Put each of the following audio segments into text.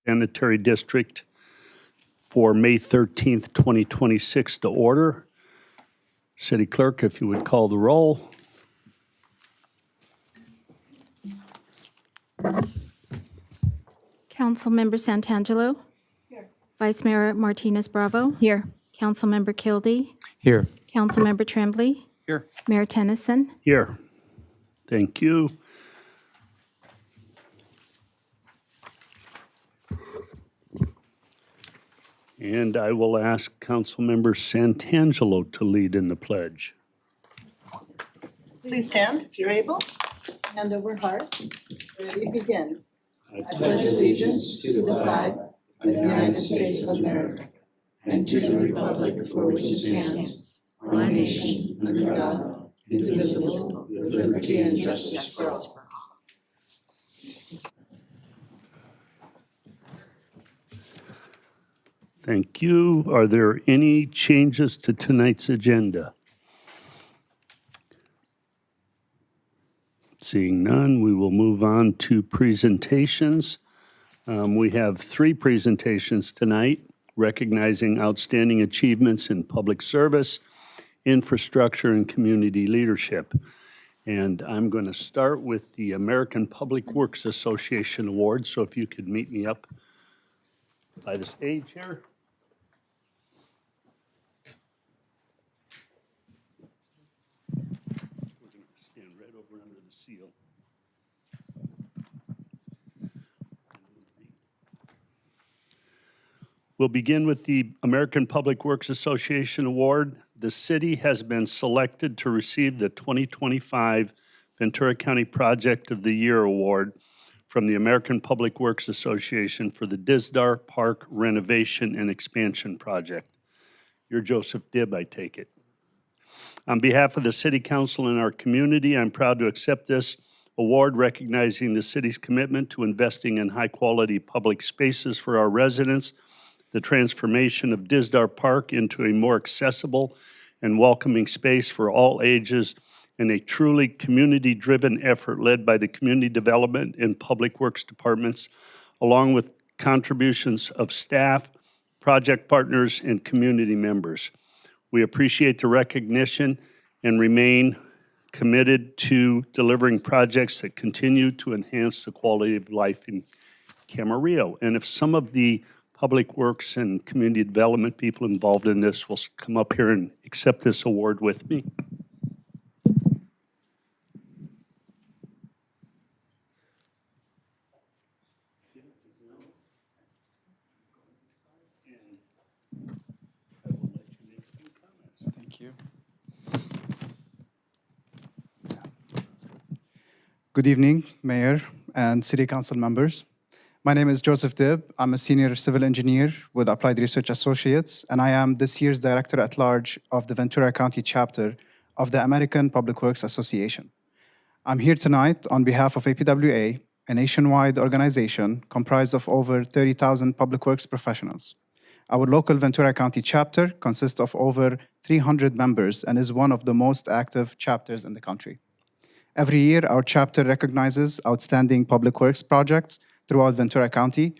Sanitary District for May 13th, 2026 to order. City Clerk, if you would call the roll. Councilmember Santangelo. Here. Vice Mayor Martinez Bravo. Here. Councilmember Kilby. Here. Councilmember Tremblay. Here. Mayor Tennyson. Here. Thank you. And I will ask Councilmember Santangelo to lead in the pledge. Please stand if you're able. Hand over heart. Ready, begin. I pledge allegiance to the flag of the United States of America and to the republic for which it stands, one nation, under God, indivisible, with liberty and justice for all. Thank you. Are there any changes to tonight's agenda? Seeing none, we will move on to presentations. We have 3 presentations tonight, recognizing outstanding achievements in public service, infrastructure, and community leadership. And I'm going to start with the American Public Works Association Award, so if you could meet me up by the stage here. Stand right over under the seal. We'll begin with the American Public Works Association Award. The city has been selected to receive the 2025 Ventura County Project of the Year Award from the American Public Works Association for the Disdar Park Renovation and Expansion Project. You're Joseph Dibb, I take it. On behalf of the City Council and our community, I'm proud to accept this award recognizing the city's commitment to investing in high-quality public spaces for our residents, the transformation of Disdar Park into a more accessible and welcoming space for all ages, and a truly community-driven effort led by the Community Development and Public Works Departments, along with contributions of staff, project partners, and community members. We appreciate the recognition and remain committed to delivering projects that continue to enhance the quality of life in Camarillo. And if some of the public works and community development people involved in this will come up here and accept this award with me. Thank you. Good evening, Mayor and City Council members. My name is Joseph Dibb. I'm a senior civil engineer with Applied Research Associates, and I am this year's Director at Large of the Ventura County chapter of the American Public Works Association. I'm here tonight on behalf of APWA, a nationwide organization comprised of over 30,000 public works professionals. Our local Ventura County chapter consists of over 300 members and is one of the most active chapters in the country. Every year, our chapter recognizes outstanding public works projects throughout Ventura County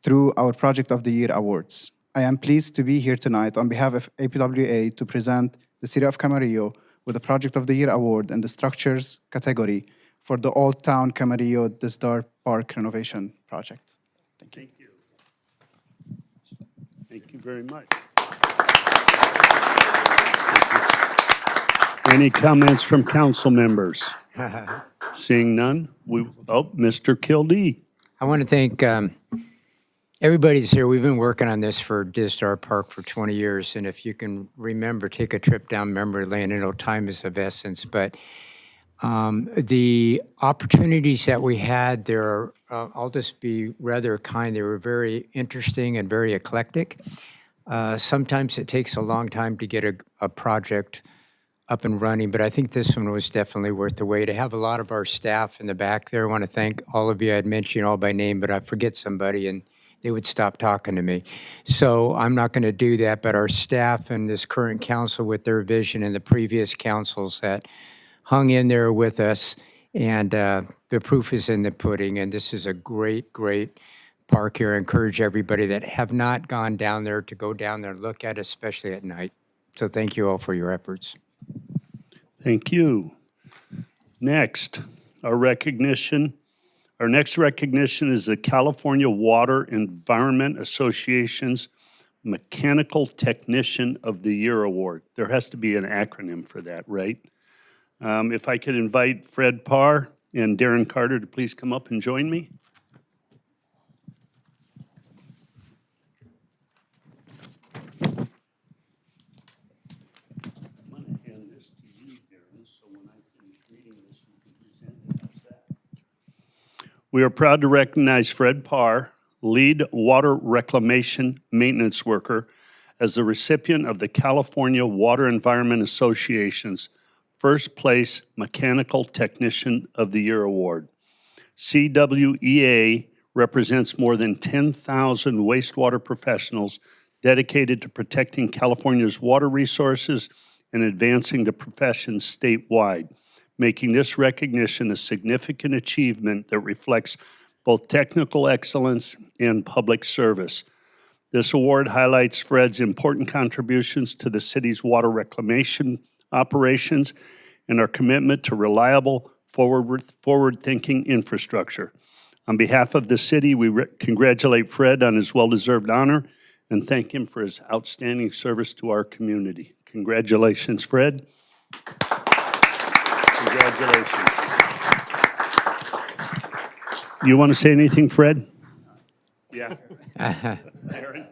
through our Project of the Year awards. I am pleased to be here tonight on behalf of APWA to present the City of Camarillo with the Project of the Year award in the structures category for the Old Town Camarillo Disdar Park Renovation Project. Thank you. Thank you very much. Any comments from council members? Seeing none, Mr. Kildee. I want to thank everybody's here. We've been working on this for Disdar Park for 20 years, and if you can remember, take a trip down memory lane. I know time is of essence, but the opportunities that we had there, I'll just be rather kind. They were very interesting and very eclectic. Sometimes it takes a long time to get a project up and running, but I think this one was definitely worth the wait. I have a lot of our staff in the back there. I want to thank all of you. I'd mention you all by name, but I forget somebody and they would stop talking to me. So I'm not going to do that, but our staff and this current council with their vision and the previous councils that hung in there with us, and the proof is in the pudding, and this is a great, great park here. I encourage everybody that have not gone down there to go down there and look at it, especially at night. So thank you all for your efforts. Thank you. Next, our next recognition is the California Water Environment Association's Mechanical Technician of the Year Award. There has to be an acronym for that, right? If I could invite Fred Parr and Darren Carter to please come up and join me. I'm going to hand this to you, Darren, so when I finish reading this, you can present it. How's that? We are proud to recognize Fred Parr, lead water reclamation maintenance worker, as the recipient of the California Water Environment Association's First Place Mechanical Technician of the Year Award. CWEA represents more than 10,000 wastewater professionals dedicated to protecting California's water resources and advancing the profession statewide, making this recognition a significant achievement that reflects both technical excellence and public service. This award highlights Fred's important contributions to the city's water reclamation operations and our commitment to reliable, forward-thinking infrastructure. On behalf of the city, we congratulate Fred on his well-deserved honor and thank him for his outstanding service to our community. Congratulations, Fred. Congratulations. You want to say anything, Fred? Yeah. Aaron?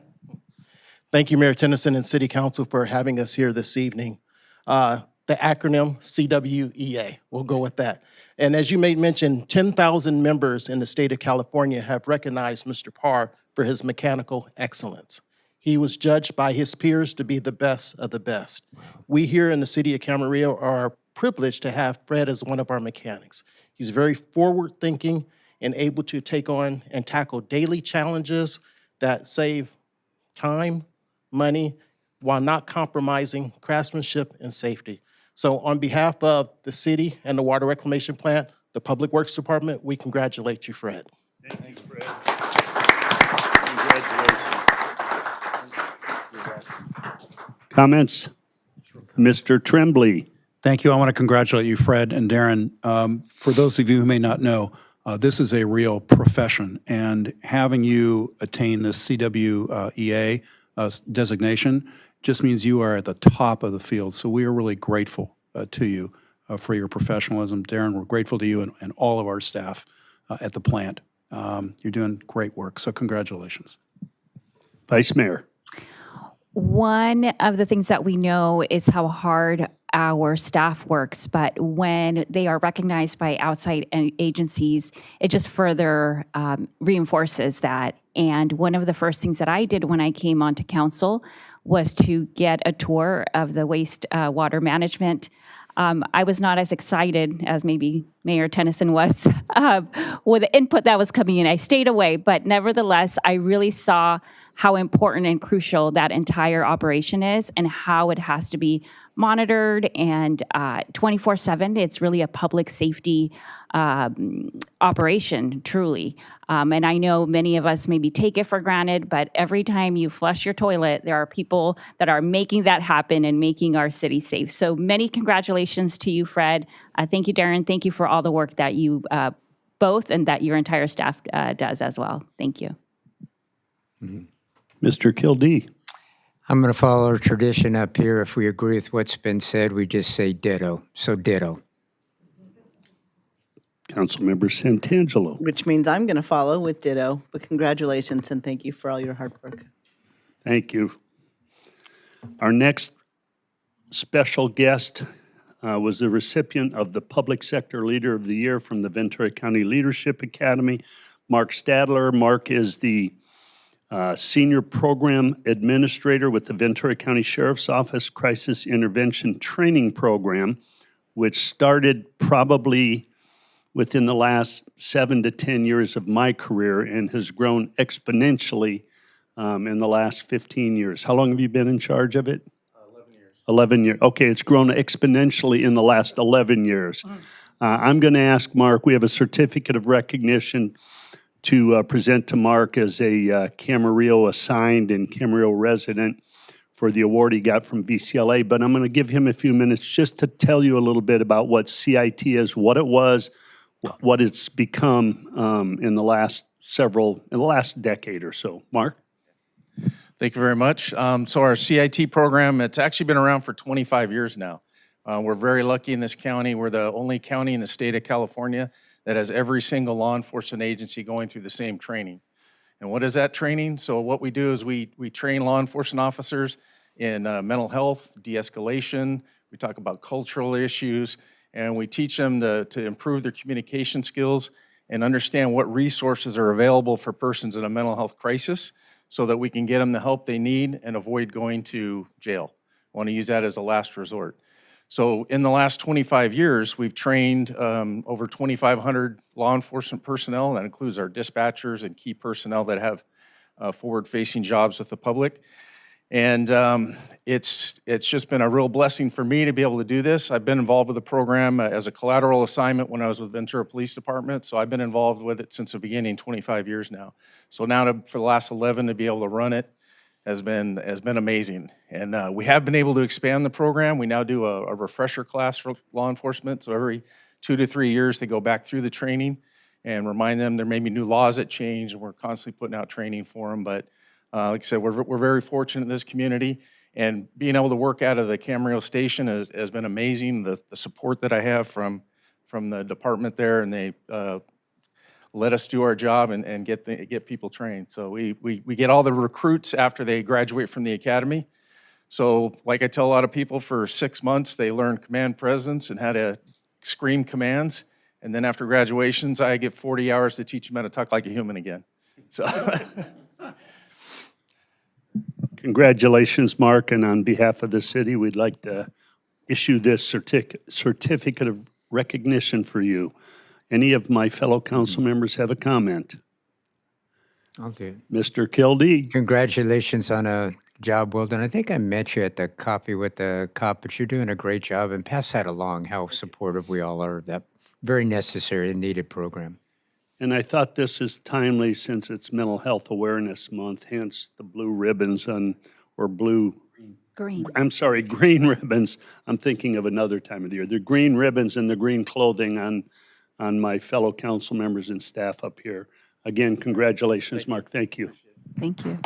Thank you, Mayor Tennyson and City Council for having us here this evening. The acronym CWEA, we'll go with that. And as you made mention, 10,000 members in the state of California have recognized Mr. Parr for his mechanical excellence. He was judged by his peers to be the best of the best. We here in the city of Camarillo are privileged to have Fred as one of our mechanics. He's very forward-thinking and able to take on and tackle daily challenges that save time, money, while not compromising craftsmanship and safety. So on behalf of the city and the Water Reclamation Plant, the Public Works Department, we congratulate you, Fred. Thanks, Fred. Congratulations. Comments? Mr. Tremblay. Thank you. I want to congratulate you, Fred and Darren. For those of you who may not know, this is a real profession, and having you attain the CWEA designation just means you are at the top of the field. So we are really grateful to you for your professionalism. Darren, we're grateful to you and all of our staff at the plant. You're doing great work, so congratulations. Vice Mayor. One of the things that we know is how hard our staff works, but when they are recognized by outside agencies, it just further reinforces that. And one of the first things that I did when I came onto council was to get a tour of the waste water management. I was not as excited as maybe Mayor Tennyson was with the input that was coming in. I stayed away, but nevertheless, I really saw how important and crucial that entire operation is and how it has to be monitored and 24/7. It's really a public safety operation, truly. And I know many of us maybe take it for granted, but every time you flush your toilet, there are people that are making that happen and making our city safe. So many congratulations to you, Fred. Thank you, Darren. Thank you for all the work that you both and that your entire staff does as well. Thank you. Mr. Kildee. I'm going to follow our tradition up here. If we agree with what's been said, we just say ditto. So ditto. Councilmember Santangelo. Which means I'm going to follow with ditto, but congratulations and thank you for all your hard work. Thank you. Our next special guest was the recipient of the Public Sector Leader of the Year from the Ventura County Leadership Academy, Mark Stadler. Mark is the Senior Program Administrator with the Ventura County Sheriff's Office Crisis Intervention Training Program, which started probably within the last 7 to 10 years of my career and has grown exponentially in the last 15 years. How long have you been in charge of it? 11 years. 11 years. Okay, it's grown exponentially in the last 11 years. I'm going to ask Mark, we have a certificate of recognition to present to Mark as a Camarillo assigned and Camarillo resident for the award he got from VCLA, but I'm going to give him a few minutes just to tell you a little bit about what CIT is, what it was, what it's become in the last decade or so. Mark? Thank you very much. So our CIT program, it's actually been around for 25 years now. We're very lucky in this county. We're the only county in the state of California that has every single law enforcement agency going through the same training. And what is that training? So what we do is we train law enforcement officers in mental health, de-escalation. We talk about cultural issues, and we teach them to improve their communication skills and understand what resources are available for persons in a mental health crisis so that we can get them the help they need and avoid going to jail. I want to use that as a last resort. So in the last 25 years, we've trained over 2,500 law enforcement personnel. That includes our dispatchers and key personnel that have forward-facing jobs with the public. And it's just been a real blessing for me to be able to do this. I've been involved with the program as a collateral assignment when I was with Ventura Police Department, so I've been involved with it since the beginning, 25 years now. So now for the last 11 to be able to run it has been amazing. And we have been able to expand the program. We now do a refresher class for law enforcement, so every 2 to 3 years they go back through the training and remind them there may be new laws that change, and we're constantly putting out training for them. But like I said, we're very fortunate in this community, and being able to work out of the Camarillo station has been amazing. The support that I have from the department there, and they let us do our job and get people trained. So we get all the recruits after they graduate from the academy. So like I tell a lot of people, for 6 months they learn command presence and how to scream commands, and then after graduations I get 40 hours to teach them how to talk like a human again. So. Congratulations, Mark, and on behalf of the city, we'd like to issue this certificate of recognition for you. Any of my fellow council members have a comment? I'll do it. Mr. Kildee? Congratulations on a job well done. I think I met you at the coffee with the cop, but you're doing a great job, and pass that along, how supportive we all are of that very necessary and needed program. And I thought this is timely since it's Mental Health Awareness Month, hence the blue ribbons green ribbons. I'm thinking of another time of the year. The green ribbons and the green clothing on my fellow council members and staff up here. Again, congratulations, Mark. Thank you. Thank you.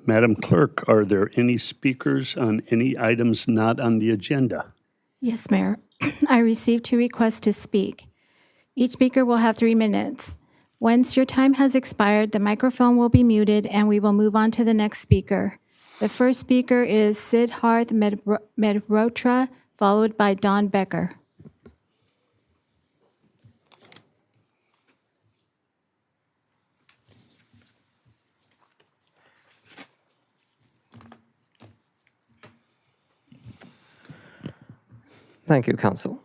Madam Clerk, are there any speakers on any items not on the agenda? Yes, Mayor. I received 2 requests to speak. Each speaker will have 3 minutes. Once your time has expired, the microphone will be muted and we will move on to the next speaker. The first speaker is Siddharth Mehrotra, followed by Don Becker. Thank you, Council.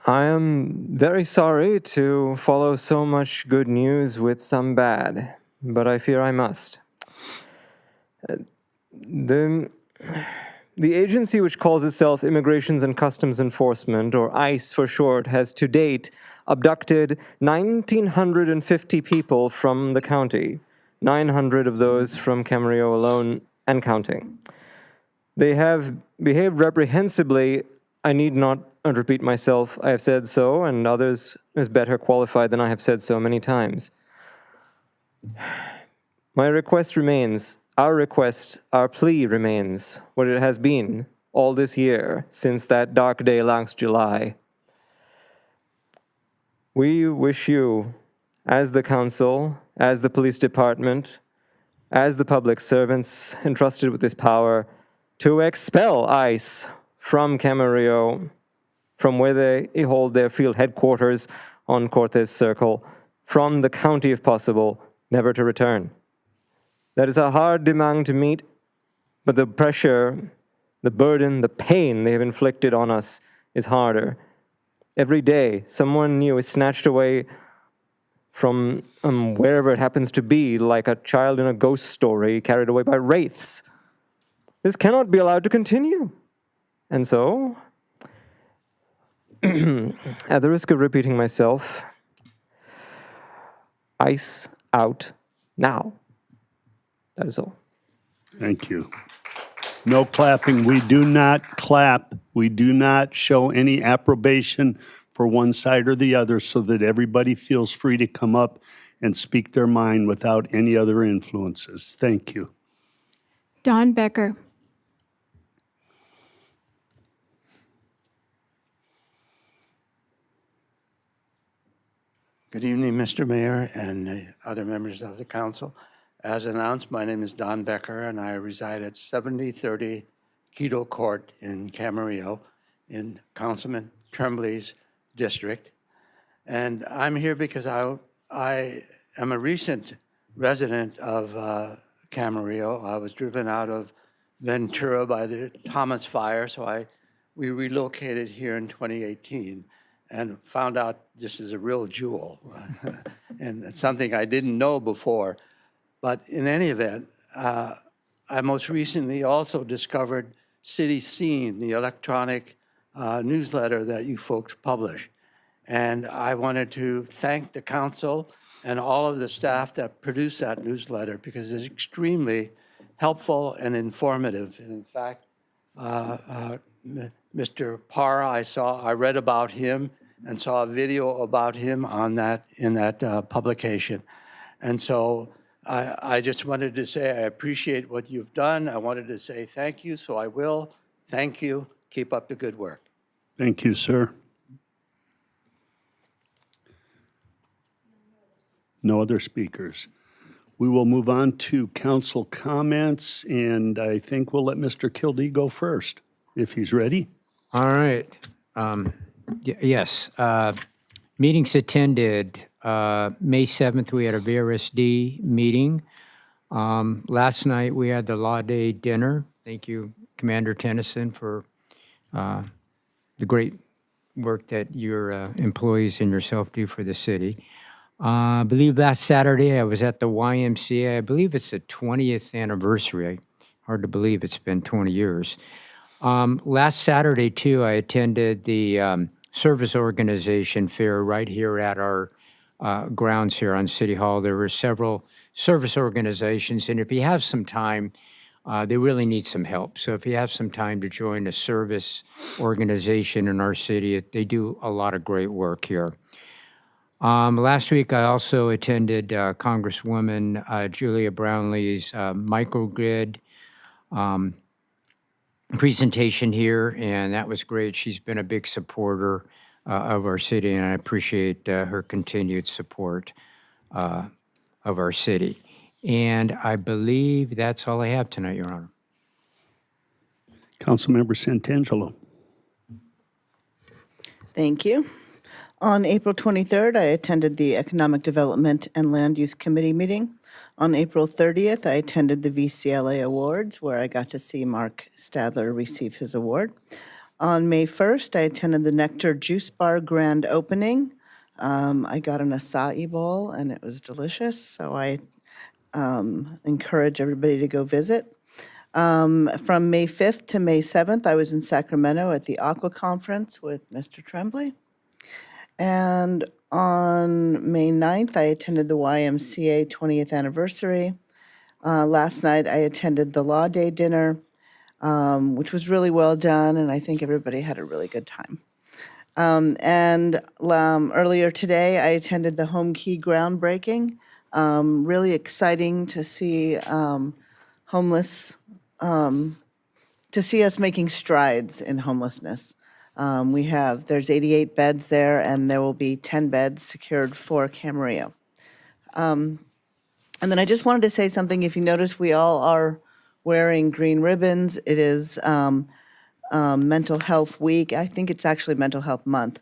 I am very sorry to follow so much good news with some bad, but I fear I must. The agency which calls itself Immigrations and Customs Enforcement, or ICE for short, has to date abducted 1,950 people from the county, 900 of those from Camarillo alone and counting. They have behaved reprehensibly. I need not repeat myself. I have said so, and others is better qualified than I have said so many times. My request remains, our request, our plea remains what it has been all this year since that dark day last July. We wish you, as the council, as the police department, as the public servants entrusted with this power, to expel ICE from Camarillo, from where they hold their field headquarters on Cortez Circle, from the county if possible, never to return. That is a hard demand to meet, but the pressure, the burden, the pain they have inflicted on us is harder. Every day, someone new is snatched away from wherever it happens to be, like a child in a ghost story carried away by wraiths. This cannot be allowed to continue. And so, at the risk of repeating myself, ICE out now. That is all. Thank you. No clapping. We do not clap. We do not show any approbation for one side or the other so that everybody feels free to come up and speak their mind without any other influences. Thank you. Don Becker. Good evening, Mr. Mayor and other members of the council. As announced, my name is Don Becker, and I reside at 7030 Quito Court in Camarillo in Councilman Tremblay's district. And I'm here because I am a recent resident of Camarillo. I was driven out of Ventura by the Thomas Fire, so we relocated here in 2018. And found out this is a real jewel, and it's something I didn't know before. But in any event, I most recently also discovered City Scene, the electronic newsletter that you folks publish. And I wanted to thank the council and all of the staff that produce that newsletter because it's extremely helpful and informative. And in fact, Mr. Parra, I read about him and saw a video about him on in that publication. And so I just wanted to say I appreciate what you've done. I wanted to say thank you, so I will. Thank you. Keep up the good work. Thank you, sir. No other speakers. We will move on to council comments, and I think we'll let Mr. Kildee go first, if he's ready. All right. Yes. Meetings attended. May 7th, we had a VRSD meeting. Last night, we had the Law Day dinner. Thank you, Commander Tennyson, for the great work that your employees and yourself do for the city. I believe last Saturday, I was at the YMCA. I believe it's the 20th anniversary. Hard to believe it's been 20 years. Last Saturday, too, I attended the service organization fair right here at our grounds here on City Hall. There were several service organizations, and if you have some time, they really need some help. So if you have some time to join a service organization in our city, they do a lot of great work here. Last week, I also attended Congresswoman Julia Brownlee's microgrid presentation here, and that was great. She's been a big supporter of our city, and I appreciate her continued support of our city. And I believe that's all I have tonight, Your Honor. Councilmember Santangelo. Thank you. On April 23rd, I attended the Economic Development and Land Use Committee meeting. On April 30th, I attended the VCLA Awards, where I got to see Mark Stadler receive his award. On May 1st, I attended the Nectar Juice Bar grand opening. I got an acai bowl, and it was delicious, so I encourage everybody to go visit. From May 5th to May 7th, I was in Sacramento at the Aqua Conference with Mr. Tremblay. And on May 9th, I attended the YMCA 20th anniversary. Last night, I attended the Law Day dinner, which was really well done, and I think everybody had a really good time. Earlier today, I attended the Home Key groundbreaking. Really exciting to see to see us making strides in homelessness. There's 88 beds there, and there will be 10 beds secured for Camarillo. And then I just wanted to say something. If you notice, we all are wearing green ribbons. It is Mental Health Week. I think it's actually Mental Health Month.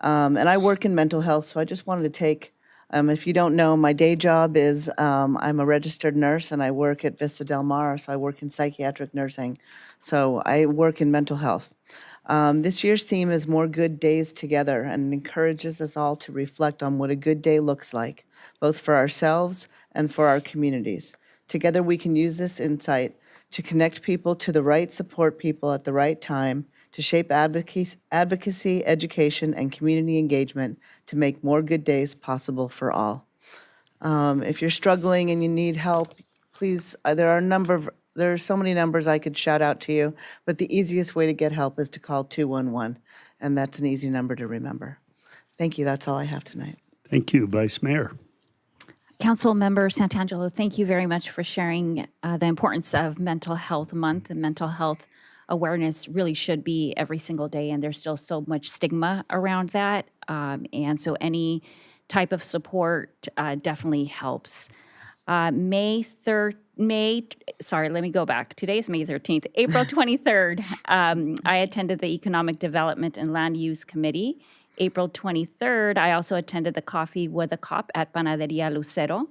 And I work in mental health, so I just wanted to take, if you don't know, my day job is I'm a registered nurse, and I work at Vista Del Mar, so I work in psychiatric nursing. So I work in mental health. This year's theme is More Good Days Together, and it encourages us all to reflect on what a good day looks like, both for ourselves and for our communities. Together, we can use this insight to connect people to the right support people at the right time, to shape advocacy, education, and community engagement to make more good days possible for all. If you're struggling and you need help, please, there are so many numbers I could shout out to you, but the easiest way to get help is to call 211, and that's an easy number to remember. Thank you, that's all I have tonight. Thank you, Vice Mayor. Councilmember Santangelo, thank you very much for sharing the importance of Mental Health Month. And mental health awareness really should be every single day, and there's still so much stigma around that. And so any type of support definitely helps. Let me go back. Today is May 13th. April 23rd, I attended the Economic Development and Land Use Committee. April 23rd, I also attended the Coffee with a Cop at Panaderia Lucero.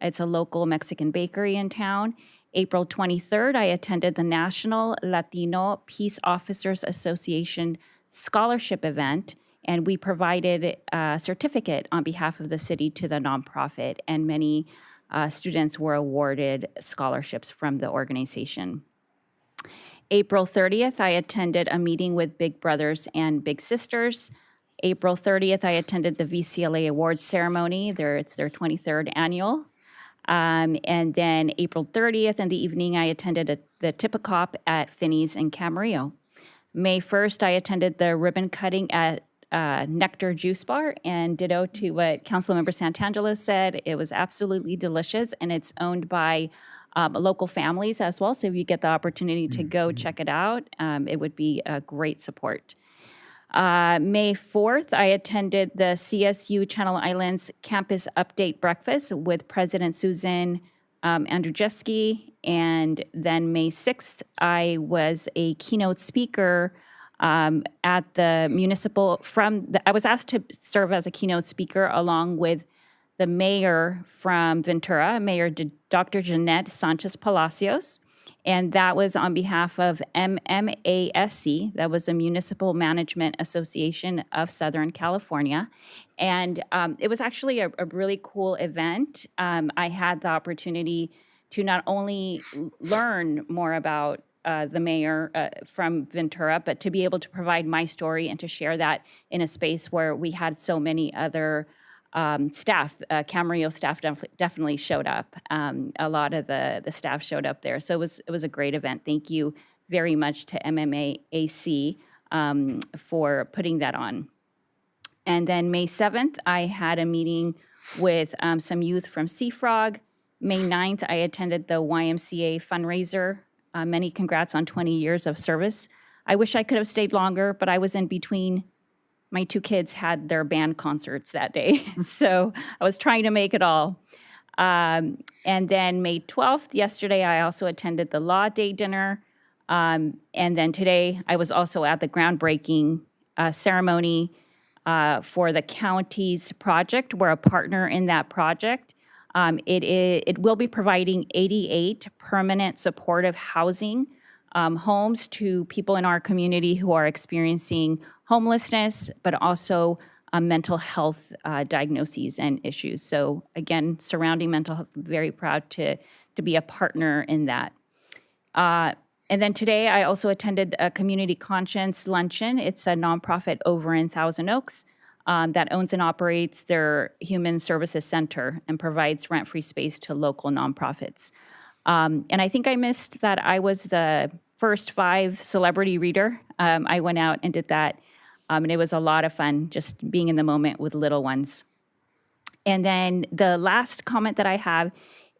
It's a local Mexican bakery in town. April 23rd, I attended the National Latino Peace Officers Association scholarship event, and we provided a certificate on behalf of the city to the nonprofit, and many students were awarded scholarships from the organization. April 30th, I attended a meeting with Big Brothers and Big Sisters. April 30th, I attended the VCLA Awards ceremony. It's their 23rd annual. And then April 30th in the evening, I attended the Tip-A-Cop at Finney's in Camarillo. May 1st, I attended the ribbon cutting at Nectar Juice Bar, and ditto to what Councilmember Santangelo said. It was absolutely delicious, and it's owned by local families as well. So if you get the opportunity to go check it out, it would be a great support. May 4th, I attended the CSU Channel Islands Campus Update Breakfast with President Susan Andrzejewski. And then May 6th, I was a keynote speaker at the municipal, I was asked to serve as a keynote speaker along with the mayor from Ventura, Mayor Dr. Jeanette Sanchez Palacios. And that was on behalf of MMASC, that was the Municipal Management Association of Southern California. And it was actually a really cool event. I had the opportunity to not only learn more about the mayor from Ventura, but to be able to provide my story and to share that in a space where we had so many other staff. Camarillo staff definitely showed up. A lot of the staff showed up there. So it was a great event. Thank you very much to MMAAC for putting that on. And then May 7th, I had a meeting with some youth from Seafrog. May 9th, I attended the YMCA fundraiser. Many congrats on 20 years of service. I wish I could have stayed longer, but I was in between. My two kids had their band concerts that day, so I was trying to make it all. And then May 12th, yesterday, I also attended the Law Day dinner. And then today, I was also at the groundbreaking ceremony for the county's project. We're a partner in that project. It will be providing 88 permanent supportive housing homes to people in our community who are experiencing homelessness, but also mental health diagnoses and issues. So again, surrounding mental health, very proud to be a partner in that. And then today, I also attended a Community Conscience Luncheon. It's a nonprofit over in Thousand Oaks that owns and operates their Human Services Center and provides rent-free space to local nonprofits. And I think I missed that I was the first 5 celebrity reader. I went out and did that, and it was a lot of fun just being in the moment with little ones. And then the last comment that I have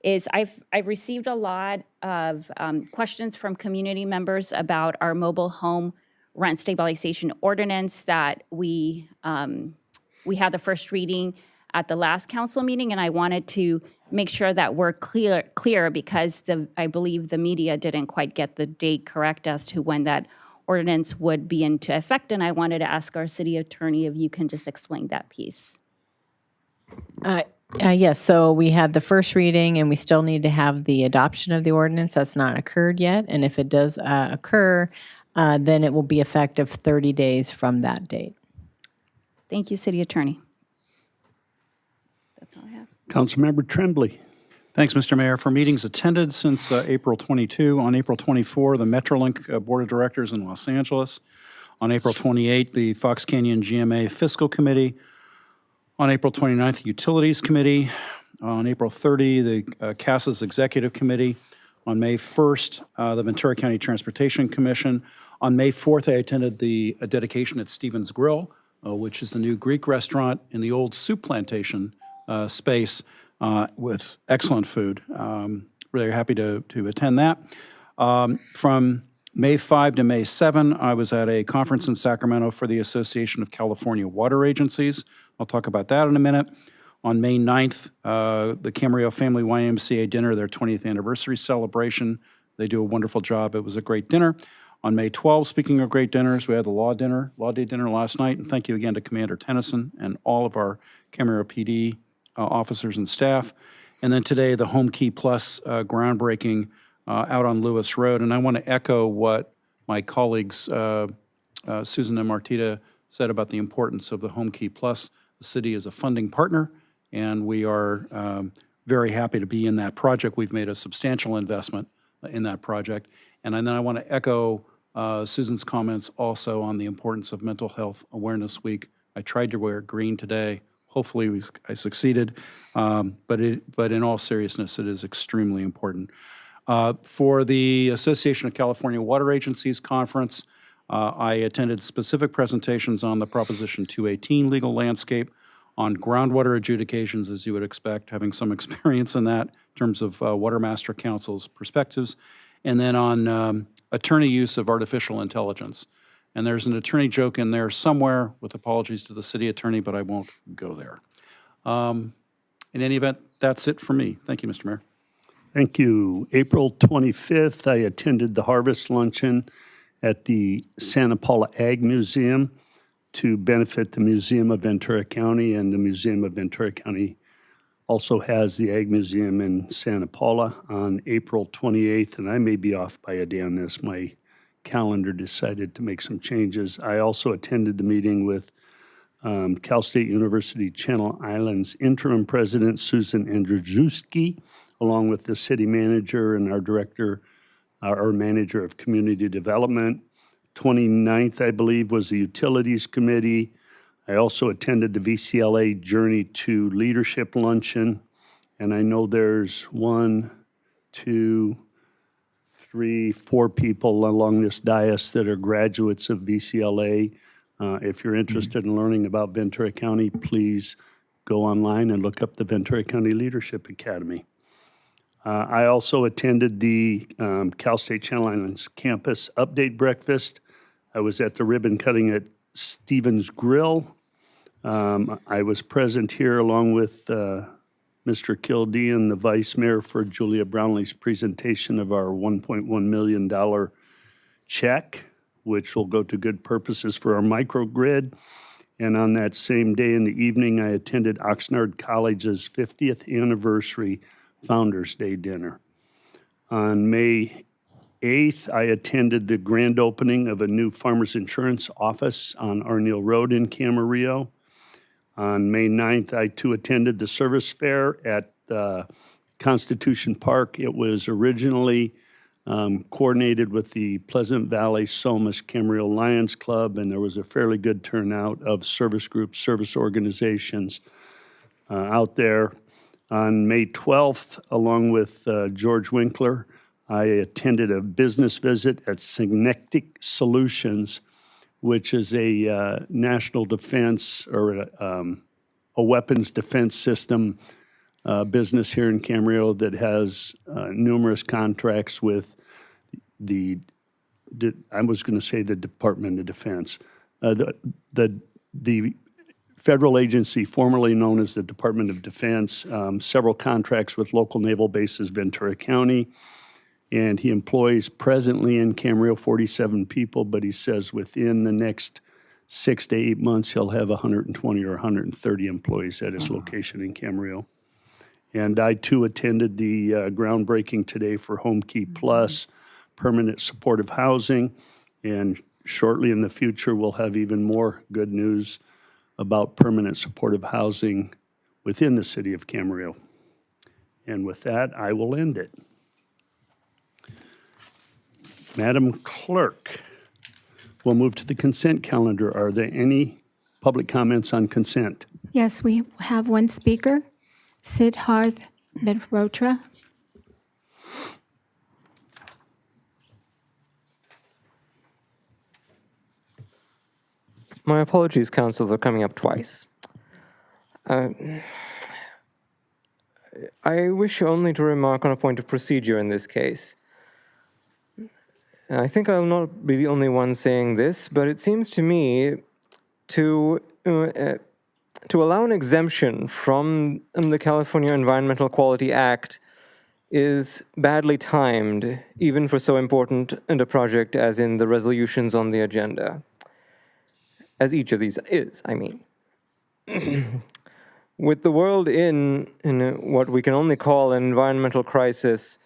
is I've received a lot of questions from community members about our mobile home rent stabilization ordinance that we had the first reading at the last council meeting, and I wanted to make sure that we're clear because I believe the media didn't quite get the date correct as to when that ordinance would be into effect, and I wanted to ask our city attorney if you can just explain that piece. Yes, so we had the first reading and we still need to have the adoption of the ordinance. That's not occurred yet. And if it does occur, then it will be effective 30 days from that date. Thank you, City Attorney. That's all I have. Councilmember Tremblay. Thanks, Mr. Mayor. For meetings attended since April 22, on April 24, the Metrolink Board of Directors in Los Angeles. On April 28, the Fox Canyon GMA Fiscal Committee. On April 29th, the Utilities Committee. On April 30, the CASA's Executive Committee. On May 1st, the Ventura County Transportation Commission. On May 4th, I attended the dedication at Stevens Grill, which is the new Greek restaurant in the old soup plantation space with excellent food. Really happy to attend that. From May 5 to May 7, I was at a conference in Sacramento for the Association of California Water Agencies. I'll talk about that in a minute. On May 9th, the Camarillo Family YMCA dinner, their 20th anniversary celebration. They do a wonderful job. It was a great dinner. On May 12th, speaking of great dinners, we had the Law Day dinner last night. And thank you again to Commander Tennyson and all of our Camarillo PD officers and staff. And then today, the Home Key Plus groundbreaking out on Lewis Road. And I want to echo what my colleagues, Susan and Martita, said about the importance of the Home Key Plus. The city is a funding partner, and we are very happy to be in that project. We've made a substantial investment in that project. And then I want to echo Susan's comments also on the importance of Mental Health Awareness Week. I tried to wear green today. Hopefully I succeeded, but in all seriousness, it is extremely important. For the Association of California Water Agencies Conference, I attended specific presentations on the Proposition 218 legal landscape, on groundwater adjudications, as you would expect, having some experience in that in terms of Water Master Council's perspectives, and then on attorney use of artificial intelligence. And there's an attorney joke in there somewhere, with apologies to the city attorney, but I won't go there. In any event, that's it for me. Thank you, Mr. Mayor. Thank you. April 25th, I attended the Harvest Luncheon at the Santa Paula Ag Museum to benefit the Museum of Ventura County, and the Museum of Ventura County also has the Ag Museum in Santa Paula on April 28th, and I may be off by a day on this. My calendar decided to make some changes. I also attended the meeting with Cal State University Channel Islands interim president, Susan Andrzejewski, along with the city manager and our director, our manager of community development. 29th, I believe, was the Utilities Committee. I also attended the VCLA Journey to Leadership Luncheon, and I know there's 1, 2, 3, 4 people along this dais that are graduates of VCLA. If you're interested in learning about Ventura County, please go online and look up the Ventura County Leadership Academy. I also attended the Cal State Channel Islands campus update breakfast. I was at the ribbon cutting at Stevens Grill. I was present here along with Mr. Kildean, the vice mayor, for Julia Brownlee's presentation of our $1.1 million check, which will go to good purposes for our microgrid. And on that same day in the evening, I attended Oxnard College's 50th anniversary Founders Day dinner. On May 8th, I attended the grand opening of a new Farmers Insurance office on Arneal Road in Camarillo. On May 9th, I too attended the service fair at Constitution Park. It was originally coordinated with the Pleasant Valley Somas Camarillo Lions Club, and there was a fairly good turnout of service groups, service organizations out there. On May 12th, along with George Winkler, I attended a business visit at Synectic Solutions, which is a national defense or a weapons defense system business here in Camarillo that has numerous contracts with I was going to say the Department of Defense. The federal agency formerly known as the Department of Defense, several contracts with local naval bases, Ventura County, and he employs presently in Camarillo 47 people, but he says within the next 6 to 8 months, he'll have 120 or 130 employees at his location in Camarillo. And I too attended the groundbreaking today for Home Key Plus, permanent supportive housing. And shortly in the future, we'll have even more good news about permanent supportive housing within the city of Camarillo. And with that, I will end it. Madam Clerk, we'll move to the consent calendar. Are there any public comments on consent? Yes, we have one speaker, Siddharth Mehrotra. My apologies, Council, for coming up twice. I wish only to remark on a point of procedure in this case. I think I will not be the only one saying this, but it seems to me to allow an exemption from the California Environmental Quality Act is badly timed, even for so important a project as in the resolutions on the agenda. As each of these is, I mean. With the world in what we can only call an environmental crisis,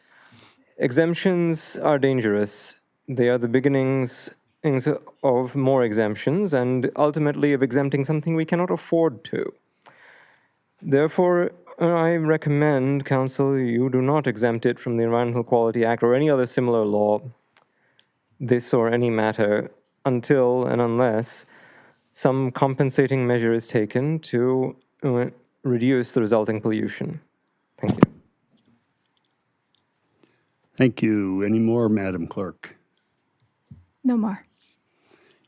exemptions are dangerous. They are the beginnings of more exemptions and ultimately of exempting something we cannot afford to. Therefore, I recommend, Council, you do not exempt it from the Environmental Quality Act or any other similar law, this or any matter, until and unless some compensating measure is taken to reduce the resulting pollution. Thank you. Thank you. Any more, Madam Clerk? No more.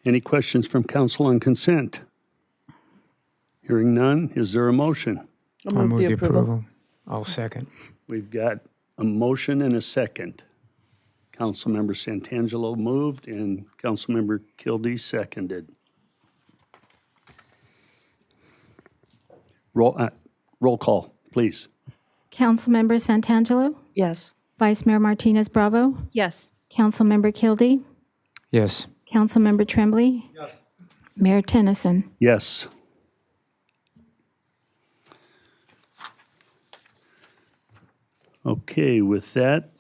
Any questions from council on consent? Hearing none, is there a motion? I move the approval. I'll second. We've got a motion and a second. Councilmember Santangelo moved and Councilmember Kildee seconded. Roll call, please. Councilmember Santangelo, Yes. Vice Mayor Martinez Bravo, Yes. Councilmember Kildee, Yes. Councilmember Tremblay, Mayor Tennyson. Yes. Okay, with that,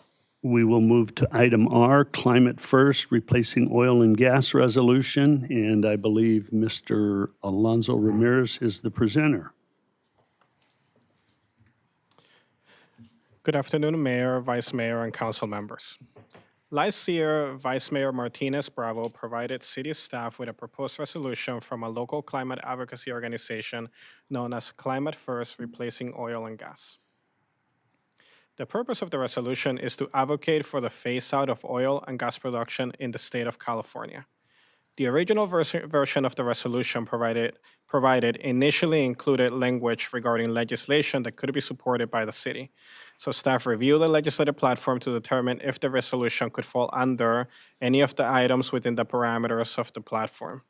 we will move to item R, Climate First, Replacing Oil and Gas Resolution, and I believe Mr. Alonso Ramirez is the presenter. Good afternoon, Mayor, Vice Mayor, and Council members. Last year, Vice Mayor Martinez Bravo provided city staff with a proposed resolution from a local climate advocacy organization known as Climate First, Replacing Oil and Gas. The purpose of the resolution is to advocate for the phase-out of oil and gas production in the state of California. The original version of the resolution provided initially included language regarding legislation that could be supported by the city. So staff reviewed the legislative platform to determine if the resolution could fall under any of the items within the parameters of the platform.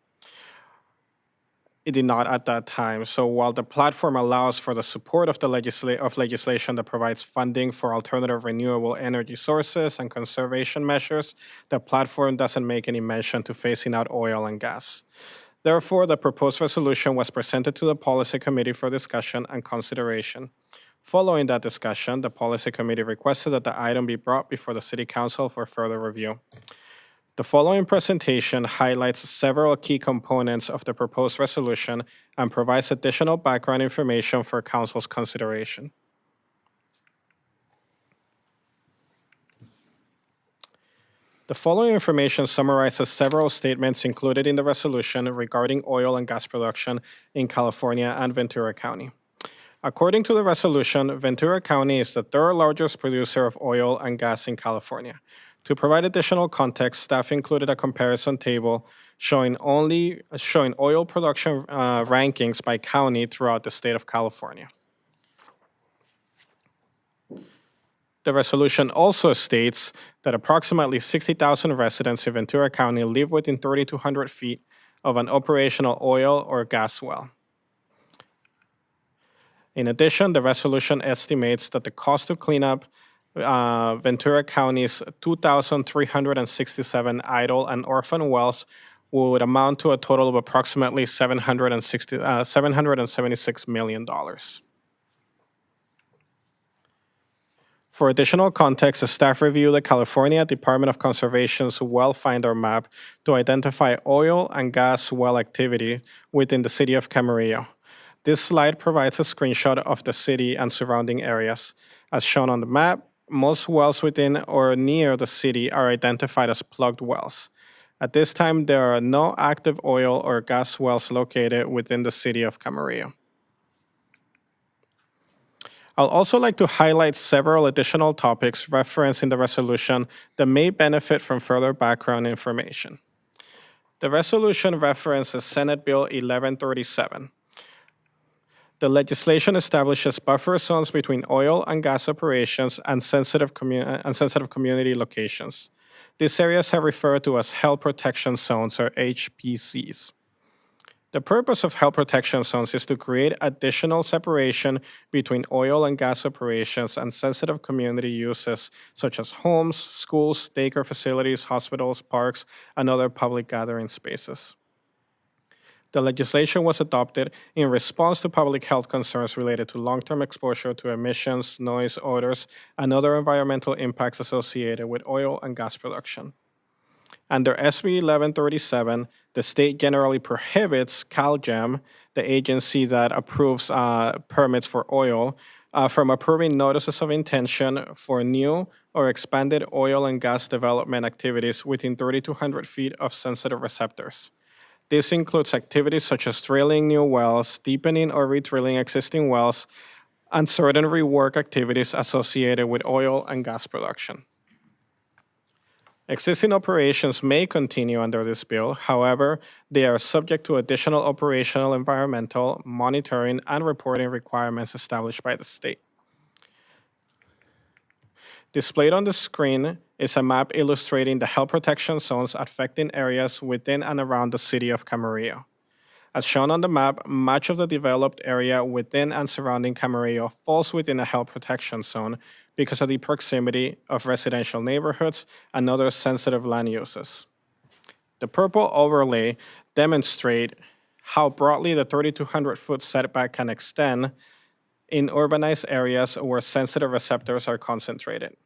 It did not at that time. So while the platform allows for the support of the legislation that provides funding for alternative renewable energy sources and conservation measures, the platform doesn't make any mention to phasing out oil and gas. Therefore, the proposed resolution was presented to the Policy Committee for discussion and consideration. Following that discussion, the Policy Committee requested that the item be brought before the City Council for further review. The following presentation highlights several key components of the proposed resolution and provides additional background information for Council's consideration. The following information summarizes several statements included in the resolution regarding oil and gas production in California and Ventura County. According to the resolution, Ventura County is the third largest producer of oil and gas in California. To provide additional context, staff included a comparison table showing oil production rankings by county throughout the state of California. The resolution also states that approximately 60,000 residents in Ventura County live within 3,200 feet of an operational oil or gas well. In addition, the resolution estimates that the cost to clean up Ventura County's 2,367 idle and orphan wells would amount to a total of approximately $776 million. For additional context, the staff reviewed the California Department of Conservation's Well Finder map to identify oil and gas well activity within the city of Camarillo. This slide provides a screenshot of the city and surrounding areas. As shown on the map, most wells within or near the city are identified as plugged wells. At this time, there are no active oil or gas wells located within the city of Camarillo. I'll also like to highlight several additional topics referenced in the resolution that may benefit from further background information. The resolution references Senate Bill 1137. The legislation establishes buffer zones between oil and gas operations and sensitive community locations. These areas are referred to as Health Protection Zones, or HPZs. The purpose of health protection zones is to create additional separation between oil and gas operations and sensitive community uses such as homes, schools, daycare facilities, hospitals, parks, and other public gathering spaces. The legislation was adopted in response to public health concerns related to long-term exposure to emissions, noise, odors, and other environmental impacts associated with oil and gas production. Under SB 1137, the state generally prohibits CalGEM, the agency that approves permits for oil, from approving notices of intention for new or expanded oil and gas development activities within 3,200 feet of sensitive receptors. This includes activities such as drilling new wells, deepening or redrilling existing wells, and certain rework activities associated with oil and gas production. Existing operations may continue under this bill. However, they are subject to additional operational, environmental, monitoring, and reporting requirements established by the state. Displayed on the screen is a map illustrating the health protection zones affecting areas within and around the city of Camarillo. As shown on the map, much of the developed area within and surrounding Camarillo falls within a health protection zone because of the proximity of residential neighborhoods and other sensitive land uses. The purple overlay demonstrates how broadly the 3,200-foot setback can extend in urbanized areas where sensitive receptors are concentrated.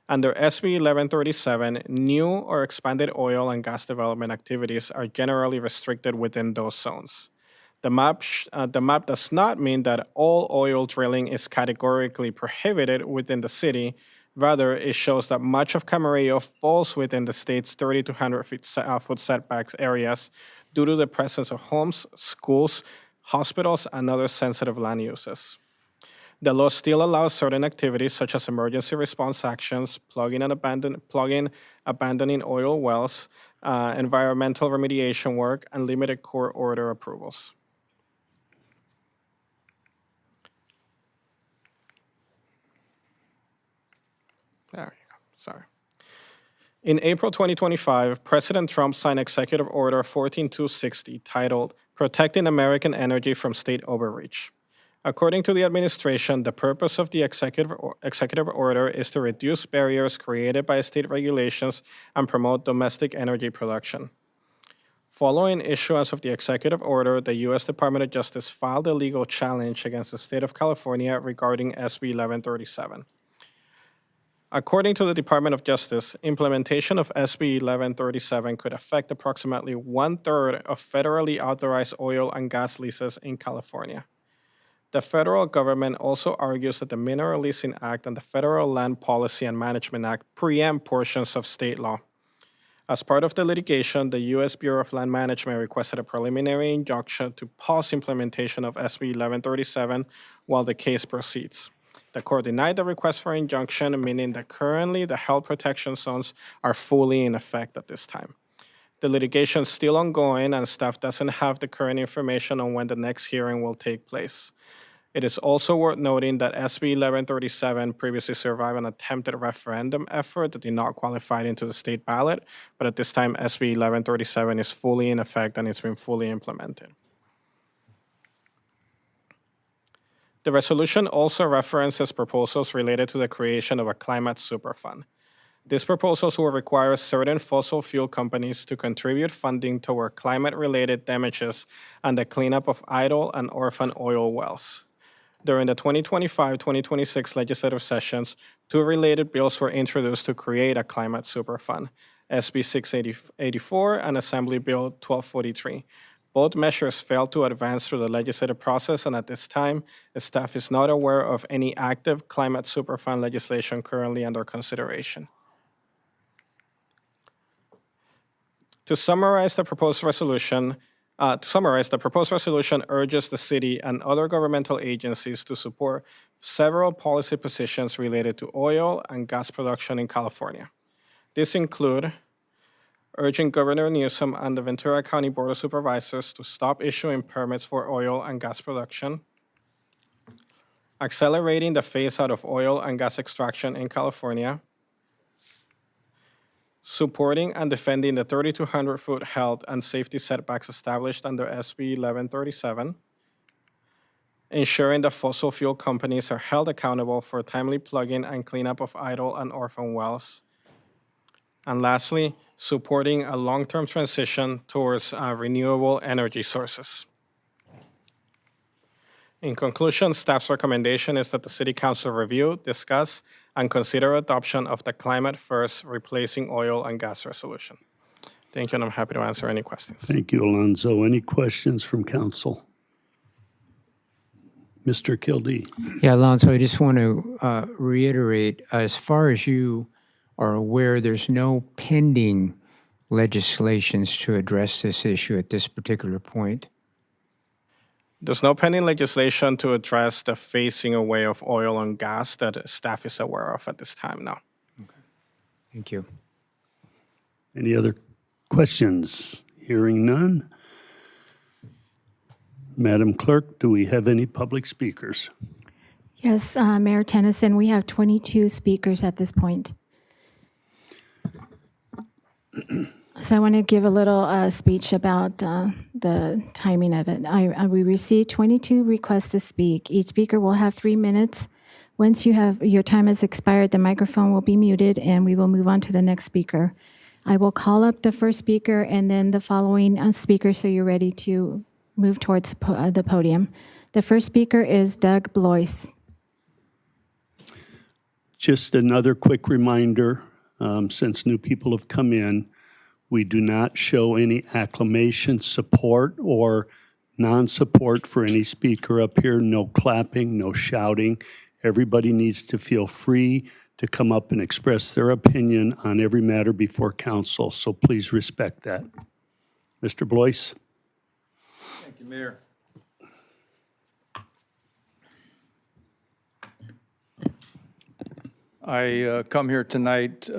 Under SB 1137, new or expanded oil and gas development activities are generally restricted within those zones. The map does not mean that all oil drilling is categorically prohibited within the city. Rather, it shows that much of Camarillo falls within the state's 3,200-foot setbacks areas due to the presence of homes, schools, hospitals, and other sensitive land uses. The law still allows certain activities such as emergency response actions, plugging, abandoning oil wells, environmental remediation work, and limited court order approvals. There you go, sorry. In April 2025, President Trump signed Executive Order 14260 titled Protecting American Energy from State Overreach. According to the administration, the purpose of the executive order is to reduce barriers created by state regulations and promote domestic energy production. Following issuance of the executive order, the U.S. Department of Justice filed a legal challenge against the state of California regarding SB 1137. According to the Department of Justice, implementation of SB 1137 could affect approximately 1/3 of federally authorized oil and gas leases in California. The federal government also argues that the Mineral Leasing Act and the Federal Land Policy and Management Act preempt portions of state law. As part of the litigation, the U.S. Bureau of Land Management requested a preliminary injunction to pause implementation of SB 1137 while the case proceeds. The court denied the request for injunction, meaning that currently the health protection zones are fully in effect at this time. The litigation is still ongoing, and staff doesn't have the current information on when the next hearing will take place. It is also worth noting that SB 1137 previously survived an attempted referendum effort that did not qualify into the state ballot, but at this time, SB 1137 is fully in effect and it's been fully implemented. The resolution also references proposals related to the creation of a climate superfund. These proposals will require certain fossil fuel companies to contribute funding toward climate-related damages and the cleanup of idle and orphan oil wells. During the 2025-2026 legislative sessions, two related bills were introduced to create a climate superfund, SB 684 and Assembly Bill 1243. Both measures failed to advance through the legislative process, and at this time, the staff is not aware of any active climate superfund legislation currently under consideration. To summarize, the proposed resolution urges the city and other governmental agencies to support several policy positions related to oil and gas production in California. These include urging Governor Newsom and the Ventura County Board of Supervisors to stop issuing permits for oil and gas production, accelerating the phase-out of oil and gas extraction in California, supporting and defending the 3,200-foot health and safety setbacks established under SB 1137, ensuring that fossil fuel companies are held accountable for timely plugging and cleanup of idle and orphan wells, and lastly, supporting a long-term transition towards renewable energy sources. In conclusion, staff's recommendation is that the City Council review, discuss, and consider adoption of the Climate First Replacing Oil and Gas Resolution. Thank you, and I'm happy to answer any questions. Thank you, Alonzo. Any questions from council? Mr. Kildee. Yeah, Alonso, I just want to reiterate, as far as you are aware, there's no pending legislations to address this issue at this particular point. There's no pending legislation to address the phasing away of oil and gas that staff is aware of at this time, no. Thank you. Any other questions? Hearing none. Madam Clerk, do we have any public speakers? Yes, Mayor Tennyson, we have 22 speakers at this point. So I want to give a little speech about the timing of it. We received 22 requests to speak. Each speaker will have 3 minutes. Once your time has expired, the microphone will be muted and we will move on to the next speaker. I will call up the first speaker and then the following speaker so you're ready to move towards the podium. The first speaker is Doug Blois. Just another quick reminder, since new people have come in, we do not show any acclamation, support, or non-support for any speaker up here. No clapping, no shouting. Everybody needs to feel free to come up and express their opinion on every matter before council, so please respect that. Mr. Blois? Thank you, Mayor. I come here tonight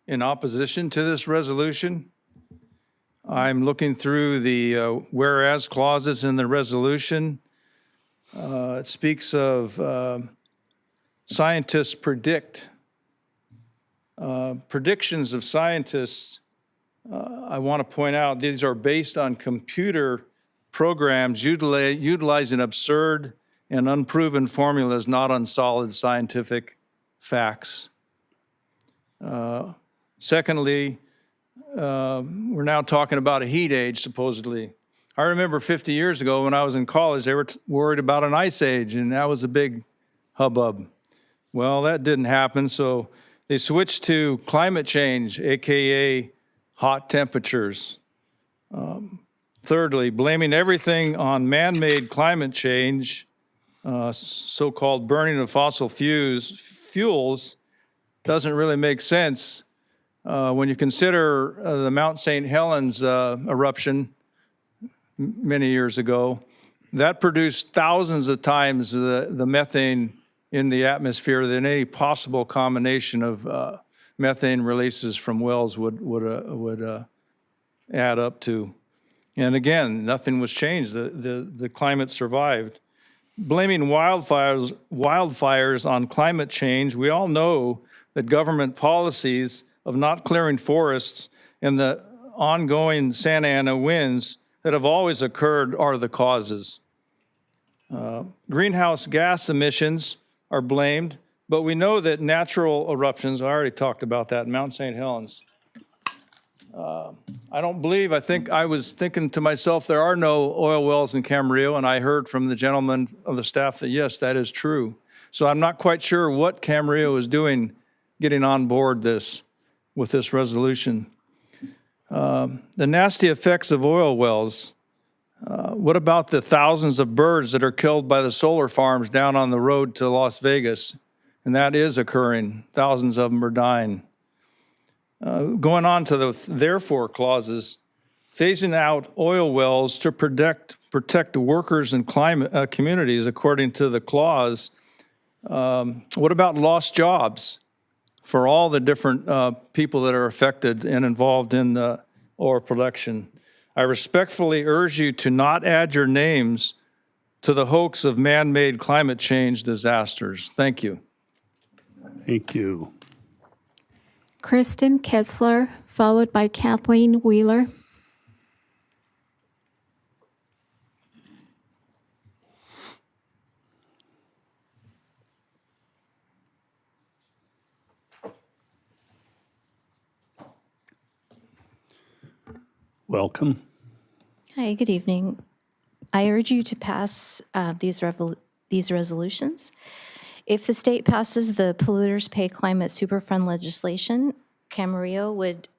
in opposition to this resolution. I'm looking through the whereas clauses in the resolution. It speaks of scientists predict. Predictions of scientists, I want to point out, these are based on computer programs utilizing absurd and unproven formulas, not on solid scientific facts. Secondly, we're now talking about a heat age, supposedly. I remember 50 years ago when I was in college, they were worried about an ice age, and that was a big hubbub. Well, that didn't happen, so they switched to climate change, AKA hot temperatures. Thirdly, blaming everything on man-made climate change, so-called burning of fossil fuels, doesn't really make sense. When you consider the Mount St. Helens eruption many years ago, that produced thousands of times the methane in the atmosphere than any possible combination of methane releases from wells would add up to. And again, nothing was changed. The climate survived. Blaming wildfires on climate change, we all know that government policies of not clearing forests and the ongoing Santa Ana winds that have always occurred are the causes. Greenhouse gas emissions are blamed, but we know that natural eruptions, I already talked about that, Mount St. Helens, I think I was thinking to myself, there are no oil wells in Camarillo, and I heard from the gentleman of the staff that yes, that is true. So I'm not quite sure what Camarillo is doing getting on board with this resolution. The nasty effects of oil wells. What about the thousands of birds that are killed by the solar farms down on the road to Las Vegas? And that is occurring. Thousands of them are dying. Going on to the therefore clauses, phasing out oil wells to protect workers and climate communities according to the clause. What about lost jobs for all the different people that are affected and involved in oil production? I respectfully urge you to not add your names to the hoax of man-made climate change disasters. Thank you. Thank you. Kristen Kessler, followed by Kathleen Wheeler. Welcome. Hi, good evening. I urge you to pass these resolutions. If the state passes the Polluters Pay Climate Superfund legislation, Camarillo would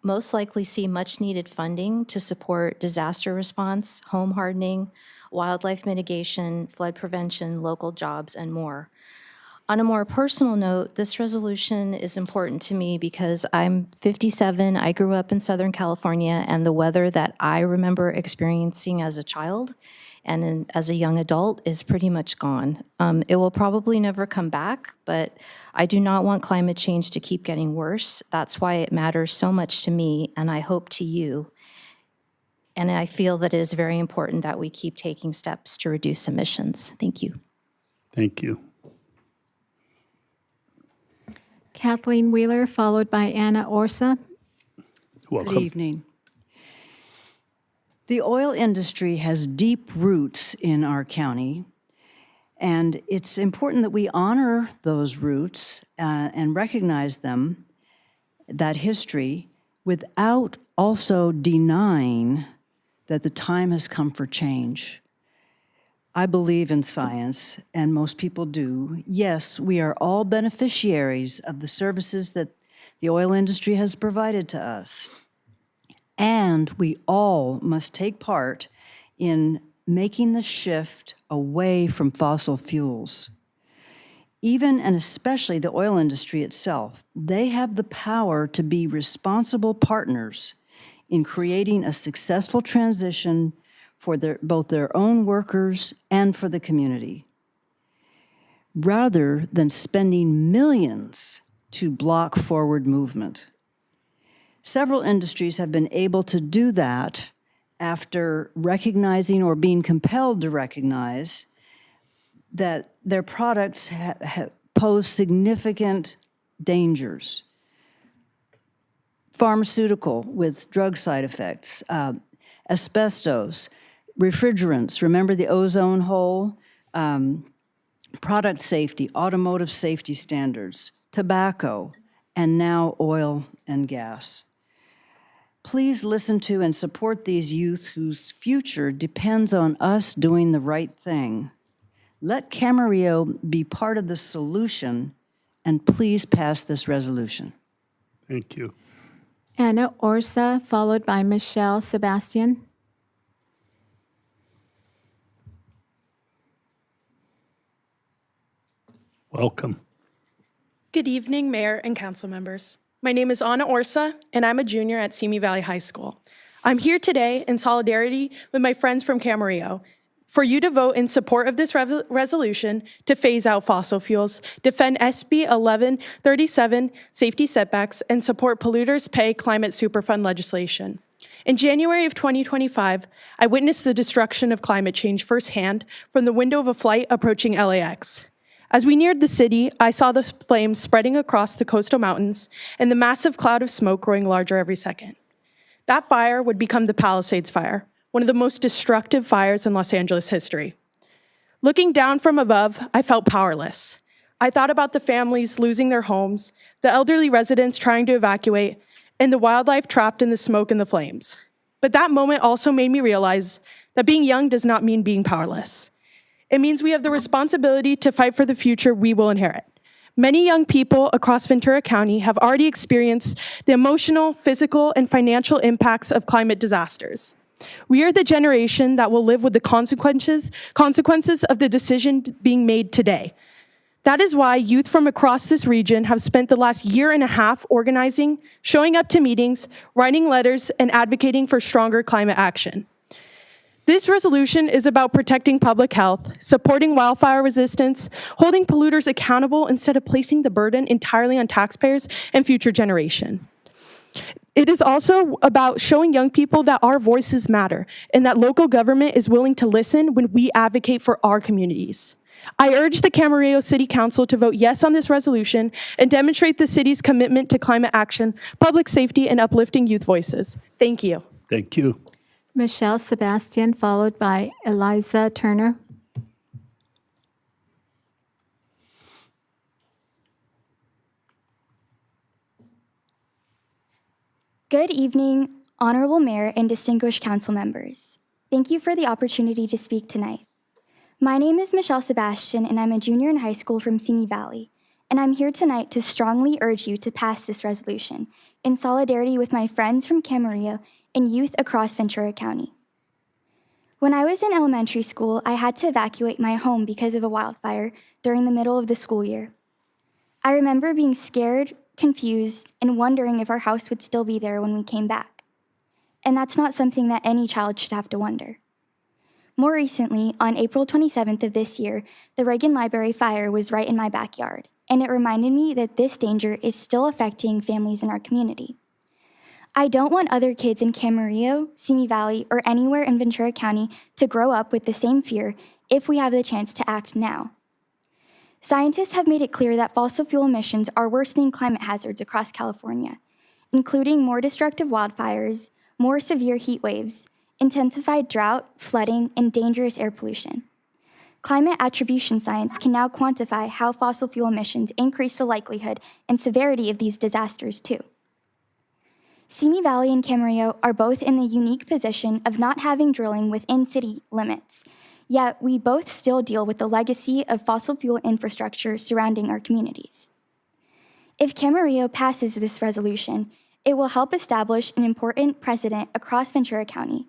most likely see much-needed funding to support disaster response, home hardening, wildlife mitigation, flood prevention, local jobs, and more. On a more personal note, this resolution is important to me because I'm 57, I grew up in Southern California, and the weather that I remember experiencing as a child and as a young adult is pretty much gone. It will probably never come back, but I do not want climate change to keep getting worse. That's why it matters so much to me, and I hope to you. And I feel that it is very important that we keep taking steps to reduce emissions. Thank you. Thank you. Kathleen Wheeler, followed by Anna Orsa. Welcome. Good evening. The oil industry has deep roots in our county, and it's important that we honor those roots and recognize them, that history, without also denying that the time has come for change. I believe in science, and most people do. Yes, we are all beneficiaries of the services that the oil industry has provided to us. And we all must take part in making the shift away from fossil fuels. Even and especially the oil industry itself, they have the power to be responsible partners in creating a successful transition for both their own workers and for the community, rather than spending millions to block forward movement. Several industries have been able to do that after recognizing or being compelled to recognize that their products pose significant dangers. Pharmaceutical with drug side effects, asbestos, refrigerants, remember the ozone hole, product safety, automotive safety standards, tobacco, and now oil and gas. Please listen to and support these youth whose future depends on us doing the right thing. Let Camarillo be part of the solution, and please pass this resolution. Thank you. Anna Orsa, followed by Michelle Sebastian. Welcome. Good evening, Mayor and Council members. My name is Anna Orsa, and I'm a junior at Simi Valley High School. I'm here today in solidarity with my friends from Camarillo for you to vote in support of this resolution to phase out fossil fuels, defend SB 1137 safety setbacks, and support Polluters Pay Climate Superfund legislation. In January of 2025, I witnessed the destruction of climate change firsthand from the window of a flight approaching LAX. As we neared the city, I saw the flames spreading across the coastal mountains and the massive cloud of smoke growing larger every second. That fire would become the Palisades Fire, one of the most destructive fires in Los Angeles history. Looking down from above, I felt powerless. I thought about the families losing their homes, the elderly residents trying to evacuate, and the wildlife trapped in the smoke and the flames. But that moment also made me realize that being young does not mean being powerless. It means we have the responsibility to fight for the future we will inherit. Many young people across Ventura County have already experienced the emotional, physical, and financial impacts of climate disasters. We are the generation that will live with the consequences of the decision being made today. That is why youth from across this region have spent the last year and a half organizing, showing up to meetings, writing letters, and advocating for stronger climate action. This resolution is about protecting public health, supporting wildfire resistance, holding polluters accountable instead of placing the burden entirely on taxpayers and future generations. It is also about showing young people that our voices matter and that local government is willing to listen when we advocate for our communities. I urge the Camarillo City Council to vote yes on this resolution and demonstrate the city's commitment to climate action, public safety, and uplifting youth voices. Thank you. Thank you. Michelle Sebastian, followed by Eliza Turner. Good evening, Honorable Mayor and distinguished council members. Thank you for the opportunity to speak tonight. My name is Michelle Sebastian, and I'm a junior in high school from Simi Valley, and I'm here tonight to strongly urge you to pass this resolution in solidarity with my friends from Camarillo and youth across Ventura County. When I was in elementary school, I had to evacuate my home because of a wildfire during the middle of the school year. I remember being scared, confused, and wondering if our house would still be there when we came back. And that's not something that any child should have to wonder. More recently, on April 27th of this year, the Reagan Library fire was right in my backyard, and it reminded me that this danger is still affecting families in our community. I don't want other kids in Camarillo, Simi Valley, or anywhere in Ventura County to grow up with the same fear if we have the chance to act now. Scientists have made it clear that fossil fuel emissions are worsening climate hazards across California, including more destructive wildfires, more severe heat waves, intensified drought, flooding, and dangerous air pollution. Climate attribution science can now quantify how fossil fuel emissions increase the likelihood and severity of these disasters too. Simi Valley and Camarillo are both in the unique position of not having drilling within city limits, yet we both still deal with the legacy of fossil fuel infrastructure surrounding our communities. If Camarillo passes this resolution, it will help establish an important precedent across Ventura County.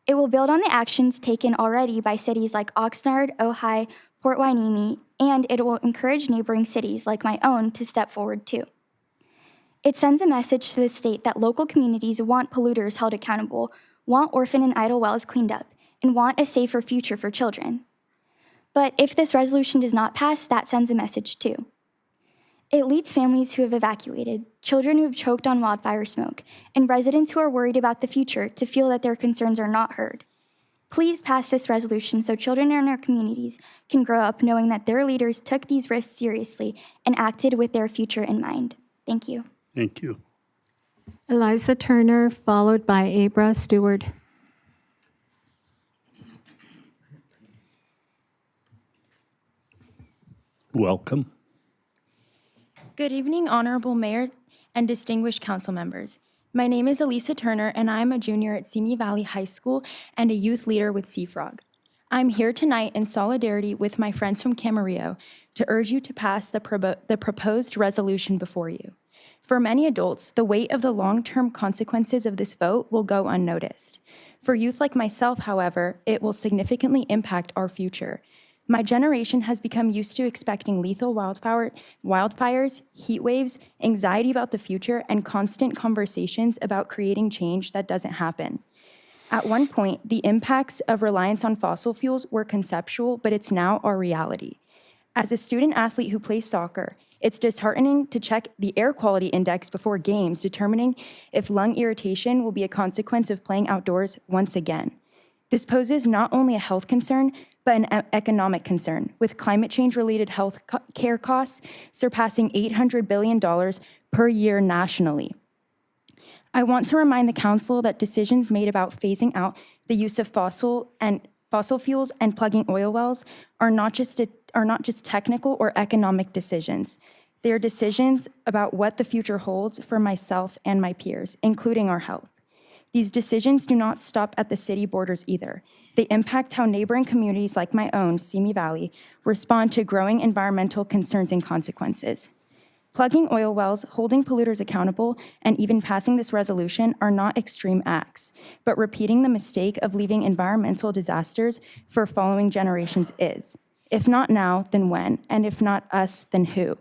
It will build on the actions taken already by cities like Oxnard, Ojai, Port Hueneme, and it will encourage neighboring cities like my own to step forward too. It sends a message to the state that local communities want polluters held accountable, want orphan and idle wells cleaned up, and want a safer future for children. But if this resolution does not pass, that sends a message too. It leads families who have evacuated, children who have choked on wildfire smoke, and residents who are worried about the future to feel that their concerns are not heard. Please pass this resolution so children in our communities can grow up knowing that their leaders took these risks seriously and acted with their future in mind. Thank you. Thank you. Eliza Turner, followed by Abra Stewart. Welcome. Good evening, Honorable Mayor and distinguished council members. My name is Elisa Turner, and I'm a junior at Simi Valley High School and a youth leader with Seafrog. I'm here tonight in solidarity with my friends from Camarillo to urge you to pass the proposed resolution before you. For many adults, the weight of the long-term consequences of this vote will go unnoticed. For youth like myself, however, it will significantly impact our future. My generation has become used to expecting lethal wildfires, heat waves, anxiety about the future, and constant conversations about creating change that doesn't happen. At one point, the impacts of reliance on fossil fuels were conceptual, but it's now our reality. As a student athlete who plays soccer, it's disheartening to check the air quality index before games, determining if lung irritation will be a consequence of playing outdoors once again. This poses not only a health concern, but an economic concern, with climate change-related health care costs surpassing $800 billion per year nationally. I want to remind the council that decisions made about phasing out the use of fossil fuels and plugging oil wells are not just technical or economic decisions. They are decisions about what the future holds for myself and my peers, including our health. These decisions do not stop at the city borders either. They impact how neighboring communities like my own, Simi Valley, respond to growing environmental concerns and consequences. Plugging oil wells, holding polluters accountable, and even passing this resolution are not extreme acts, but repeating the mistake of leaving environmental disasters for following generations is. If not now, then when? And if not us, then who?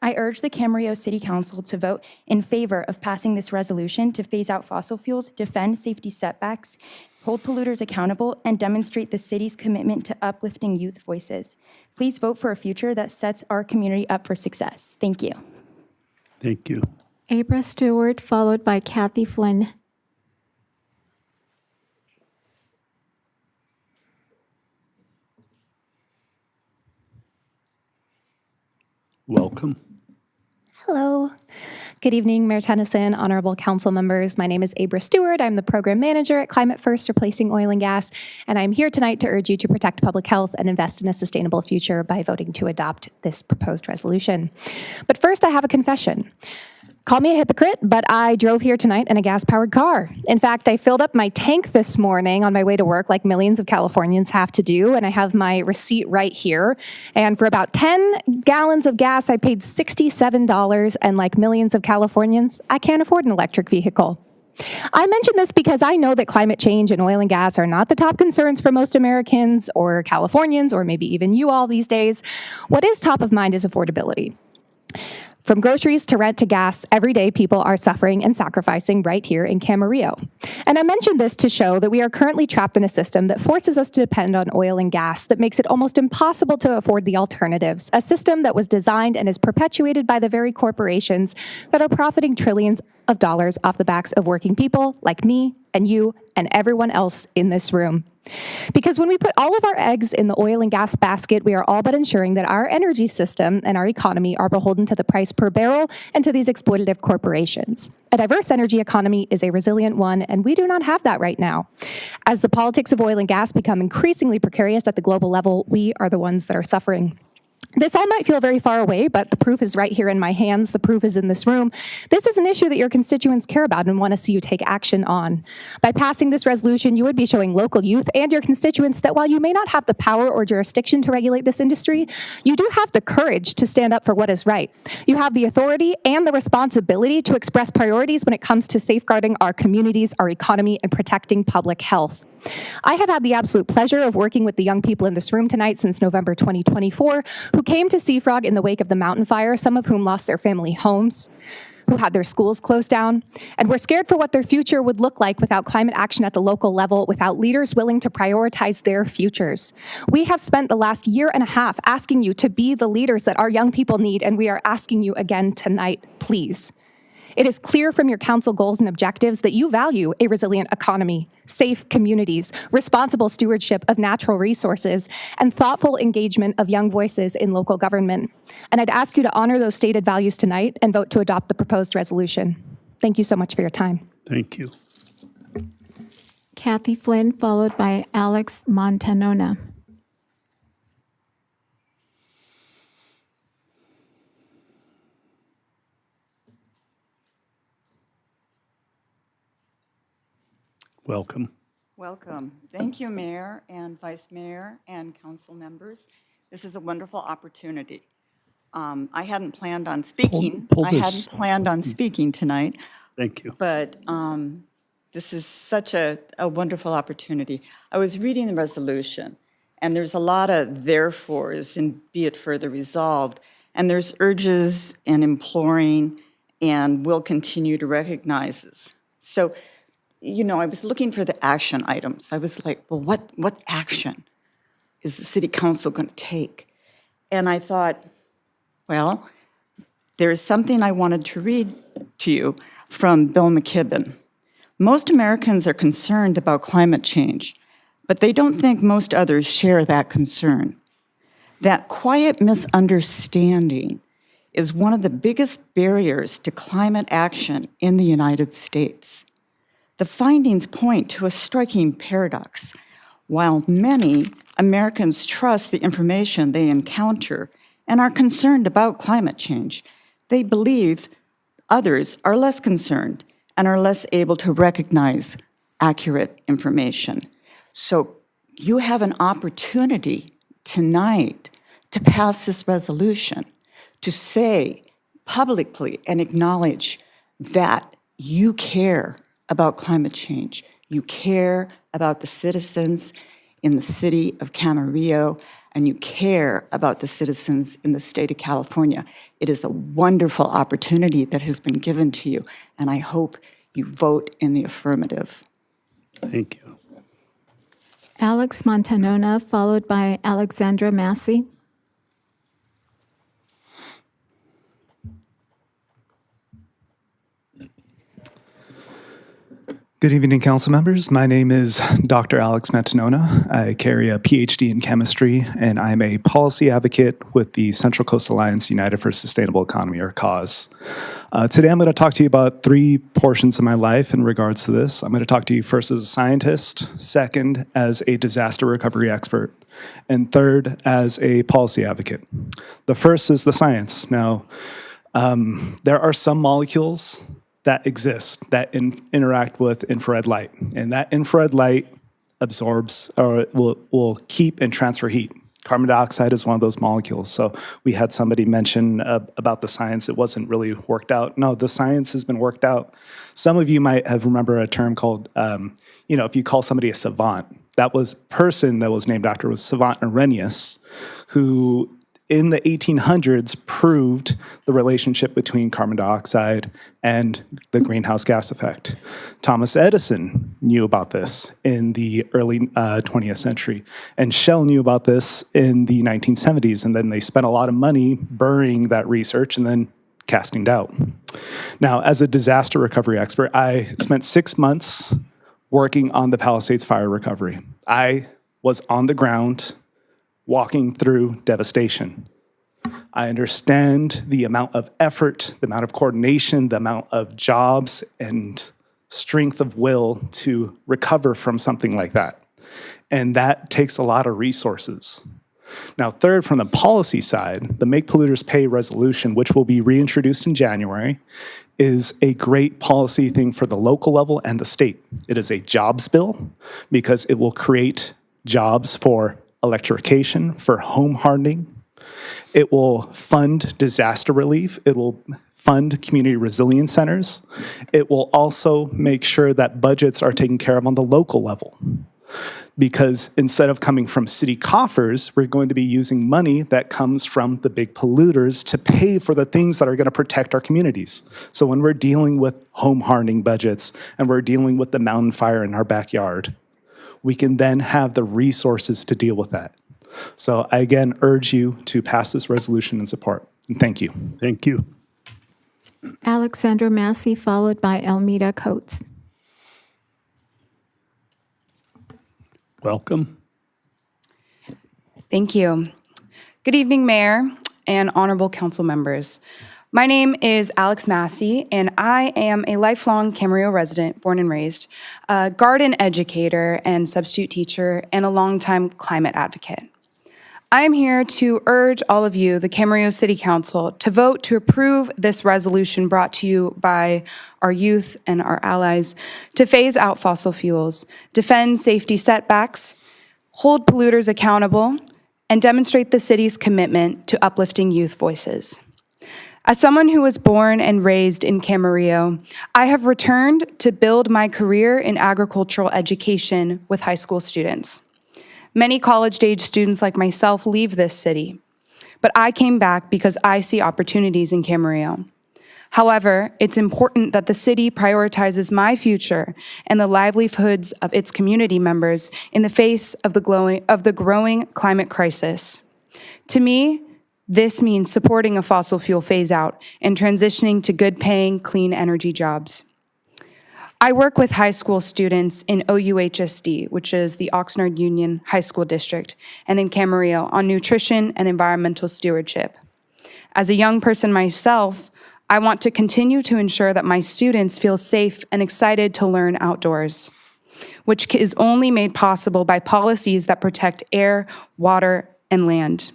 I urge the Camarillo City Council to vote in favor of passing this resolution to phase out fossil fuels, defend safety setbacks, hold polluters accountable, and demonstrate the city's commitment to uplifting youth voices. Please vote for a future that sets our community up for success. Thank you. Thank you. Abra Stewart, followed by Kathy Flynn. Welcome. Hello. Good evening, Mayor Tennyson, honorable council members. My name is Abra Stewart. I'm the program manager at Climate First, Replacing Oil and Gas, and I'm here tonight to urge you to protect public health and invest in a sustainable future by voting to adopt this proposed resolution. But first, I have a confession. Call me a hypocrite, but I drove here tonight in a gas-powered car. In fact, I filled up my tank this morning on my way to work like millions of Californians have to do, and I have my receipt right here. And for about 10 gallons of gas, I paid $67, and like millions of Californians, I can't afford an electric vehicle. I mention this because I know that climate change and oil and gas are not the top concerns for most Americans or Californians, or maybe even you all these days. What is top of mind is affordability. From groceries to rent to gas, every day people are suffering and sacrificing right here in Camarillo. And I mentioned this to show that we are currently trapped in a system that forces us to depend on oil and gas, that makes it almost impossible to afford the alternatives, a system that was designed and is perpetuated by the very corporations that are profiting trillions of dollars off the backs of working people like me and you and everyone else in this room. Because when we put all of our eggs in the oil and gas basket, we are all but ensuring that our energy system and our economy are beholden to the price per barrel and to these exploitative corporations. A diverse energy economy is a resilient one, and we do not have that right now. As the politics of oil and gas become increasingly precarious at the global level, we are the ones that are suffering. This all might feel very far away, but the proof is right here in my hands. The proof is in this room. This is an issue that your constituents care about and want to see you take action on. By passing this resolution, you would be showing local youth and your constituents that while you may not have the power or jurisdiction to regulate this industry, you do have the courage to stand up for what is right. You have the authority and the responsibility to express priorities when it comes to safeguarding our communities, our economy, and protecting public health. I have had the absolute pleasure of working with the young people in this room tonight since November 2024 who came to Seafrog in the wake of the mountain fire, some of whom lost their family homes, who had their schools closed down, and were scared for what their future would look like without climate action at the local level, without leaders willing to prioritize their futures. We have spent the last year and a half asking you to be the leaders that our young people need, and we are asking you again tonight, please. It is clear from your council goals and objectives that you value a resilient economy, safe communities, responsible stewardship of natural resources, and thoughtful engagement of young voices in local government. And I'd ask you to honor those stated values tonight and vote to adopt the proposed resolution. Thank you so much for your time. Thank you. Kathy Flynn, followed by Alex Montanona. Welcome. Welcome. Thank you, Mayor and Vice Mayor and council members. This is a wonderful opportunity. I hadn't planned on speaking. I hadn't planned on speaking tonight. Thank you. But this is such a wonderful opportunity. I was reading the resolution, and there's a lot of therefores and be it further resolved, and there's urges and imploring and will continue to recognize this. So, you know, I was looking for the action items. I was like, well, what action is the city council going to take? And I thought, well, there's something I wanted to read to you from Bill McKibben. Most Americans are concerned about climate change, but they don't think most others share that concern. That quiet misunderstanding is one of the biggest barriers to climate action in the United States. The findings point to a striking paradox. While many Americans trust the information they encounter and are concerned about climate change. They believe others are less concerned and are less able to recognize accurate information. So you have an opportunity tonight to pass this resolution, to say publicly and acknowledge that you care about climate change. You care about the citizens in the city of Camarillo, and you care about the citizens in the state of California. It is a wonderful opportunity that has been given to you, and I hope you vote in the affirmative. Thank you. Alex Montanona, followed by Alexandra Massey. Good evening, council members. My name is Dr. Alex Montanona. I carry a PhD in chemistry, and I'm a policy advocate with the Central Coast Alliance United for Sustainable Economy, or CAUSE. Today, I'm going to talk to you about 3 portions of my life in regards to this. I'm going to talk to you first as a scientist, second as a disaster recovery expert, and third as a policy advocate. The first is the science. Now, there are some molecules that exist that interact with infrared light, and that infrared light absorbs or will keep and transfer heat. Carbon dioxide is one of those molecules. So we had somebody mention about the science. It wasn't really worked out. No, the science has been worked out. Some of you might have remembered a term called, if you call somebody a savant, that was person that was named after was Savant Arrhenius, who in the 1800s proved the relationship between carbon dioxide and the greenhouse gas effect. Thomas Edison knew about this in the early 20th century, and Shell knew about this in the 1970s, and then they spent a lot of money burying that research and then casting doubt. Now, as a disaster recovery expert, I spent 6 months working on the Palisades fire recovery. I was on the ground walking through devastation. I understand the amount of effort, the amount of coordination, the amount of jobs and strength of will to recover from something like that. And that takes a lot of resources. Now, third, from the policy side, the Make Polluters Pay resolution, which will be reintroduced in January, is a great policy thing for the local level and the state. It is a jobs bill because it will create jobs for electrification, for home hardening. It will fund disaster relief. It will fund community resilience centers. It will also make sure that budgets are taken care of on the local level. Because instead of coming from city coffers, we're going to be using money that comes from the big polluters to pay for the things that are going to protect our communities. So when we're dealing with home hardening budgets and we're dealing with the mountain fire in our backyard, we can then have the resources to deal with that. So I again urge you to pass this resolution and support. And thank you. Thank you. Alexandra Massey, followed by Elmira Coates. Welcome. Thank you. Good evening, Mayor and honorable council members. My name is Alex Massey, and I am a lifelong Camarillo resident, born and raised, a garden educator and substitute teacher, and a longtime climate advocate. I am here to urge all of you, the Camarillo City Council, to vote to approve this resolution brought to you by our youth and our allies to phase out fossil fuels, defend safety setbacks, hold polluters accountable, and demonstrate the city's commitment to uplifting youth voices. As someone who was born and raised in Camarillo, I have returned to build my career in agricultural education with high school students. Many college-age students like myself leave this city, but I came back because I see opportunities in Camarillo. However, it's important that the city prioritizes my future and the livelihoods of its community members in the face of the growing climate crisis. To me, this means supporting a fossil fuel phase-out and transitioning to good-paying, clean energy jobs. I work with high school students in OUHSD, which is the Oxnard Union High School District, and in Camarillo on nutrition and environmental stewardship. As a young person myself, I want to continue to ensure that my students feel safe and excited to learn outdoors, which is only made possible by policies that protect air, water, and land.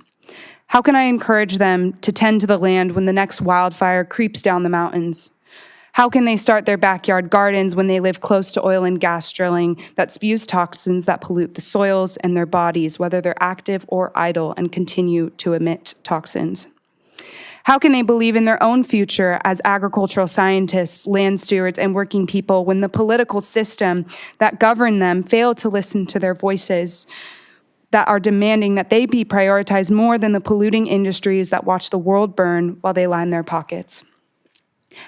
How can I encourage them to tend to the land when the next wildfire creeps down the mountains? How can they start their backyard gardens when they live close to oil and gas drilling that spews toxins that pollute the soils and their bodies, whether they're active or idle, and continue to emit toxins? How can they believe in their own future as agricultural scientists, land stewards, and working people when the political system that govern them fail to listen to their voices that are demanding that they be prioritized more than the polluting industries that watch the world burn while they line their pockets?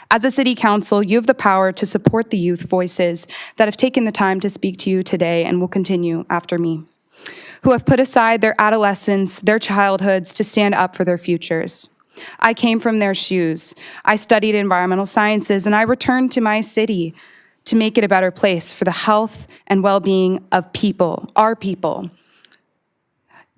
As a city council, you have the power to support the youth voices that have taken the time to speak to you today and will continue after me, who have put aside their adolescence, their childhoods to stand up for their futures. I came from their shoes. I studied environmental sciences, and I returned to my city to make it a better place for the health and well-being of people, our people.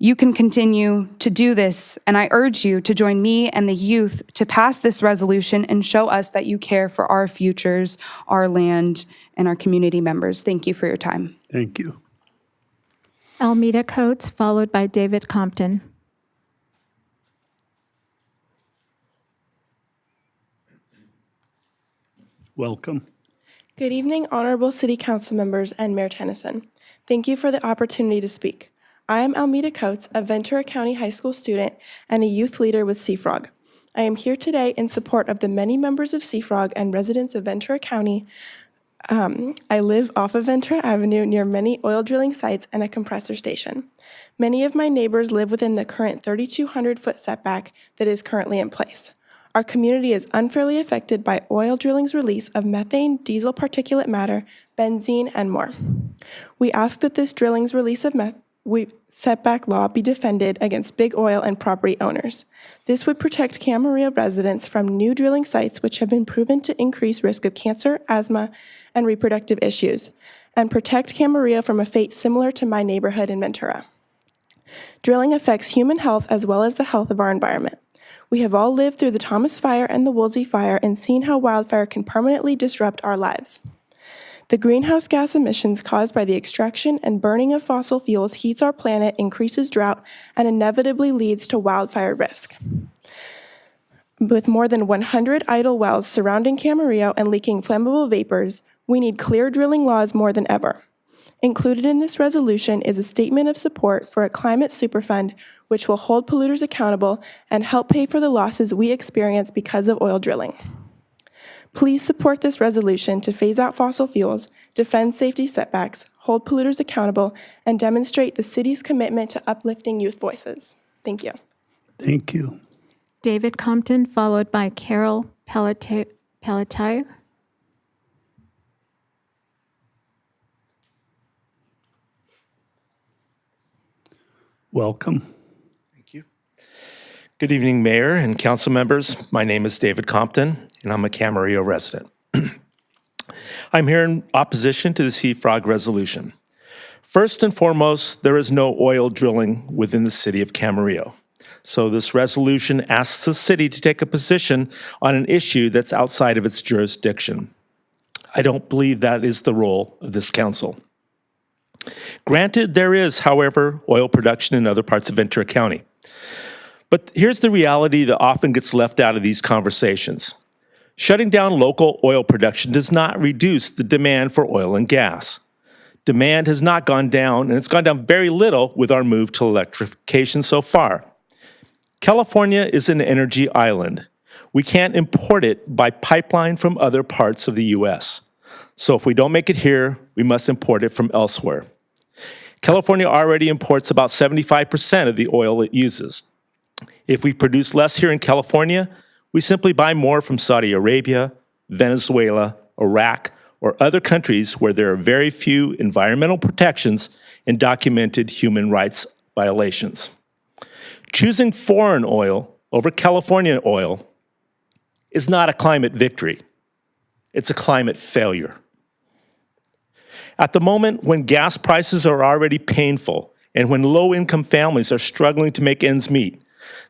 You can continue to do this, and I urge you to join me and the youth to pass this resolution and show us that you care for our futures, our land, and our community members. Thank you for your time. Thank you. Almeda Coates, followed by David Compton. Welcome. Good evening, Honorable City Council members and Mayor Tennyson. Thank you for the opportunity to speak. I am Almeda Coates, a Ventura County High School student and a youth leader with Seafrog. I am here today in support of the many members of Seafrog and residents of Ventura County. I live off of Ventura Avenue near many oil drilling sites and a compressor station. Many of my neighbors live within the current 3,200-foot setback that is currently in place. Our community is unfairly affected by oil drilling's release of methane, diesel particulate matter, benzene, and more. We ask that this drilling's release of setback law be defended against big oil and property owners. This would protect Camarillo residents from new drilling sites which have been proven to increase risk of cancer, asthma, and reproductive issues, and protect Camarillo from a fate similar to my neighborhood in Ventura. Drilling affects human health as well as the health of our environment. We have all lived through the Thomas Fire and the Woolsey Fire and seen how wildfire can permanently disrupt our lives. The greenhouse gas emissions caused by the extraction and burning of fossil fuels heats our planet, increases drought, and inevitably leads to wildfire risk. With more than 100 idle wells surrounding Camarillo and leaking flammable vapors, we need clear drilling laws more than ever. Included in this resolution is a statement of support for a climate superfund which will hold polluters accountable and help pay for the losses we experience because of oil drilling. Please support this resolution to phase out fossil fuels, defend safety setbacks, hold polluters accountable, and demonstrate the city's commitment to uplifting youth voices. Thank you. Thank you. David Compton, followed by Carol Pelletier. Welcome. Good evening, Mayor and council members. My name is David Compton, and I'm a Camarillo resident. I'm here in opposition to the Seafrog resolution. First and foremost, there is no oil drilling within the city of Camarillo. So this resolution asks the city to take a position on an issue that's outside of its jurisdiction. I don't believe that is the role of this council. Granted, there is, however, oil production in other parts of Ventura County. But here's the reality that often gets left out of these conversations. Shutting down local oil production does not reduce the demand for oil and gas. Demand has not gone down, and it's gone down very little with our move to electrification so far. California is an energy island. We can't import it by pipeline from other parts of the U.S. So if we don't make it here, we must import it from elsewhere. California already imports about 75% of the oil it uses. If we produce less here in California, we simply buy more from Saudi Arabia, Venezuela, Iraq, or other countries where there are very few environmental protections and documented human rights violations. Choosing foreign oil over California oil is not a climate victory. It's a climate failure. At the moment when gas prices are already painful and when low-income families are struggling to make ends meet,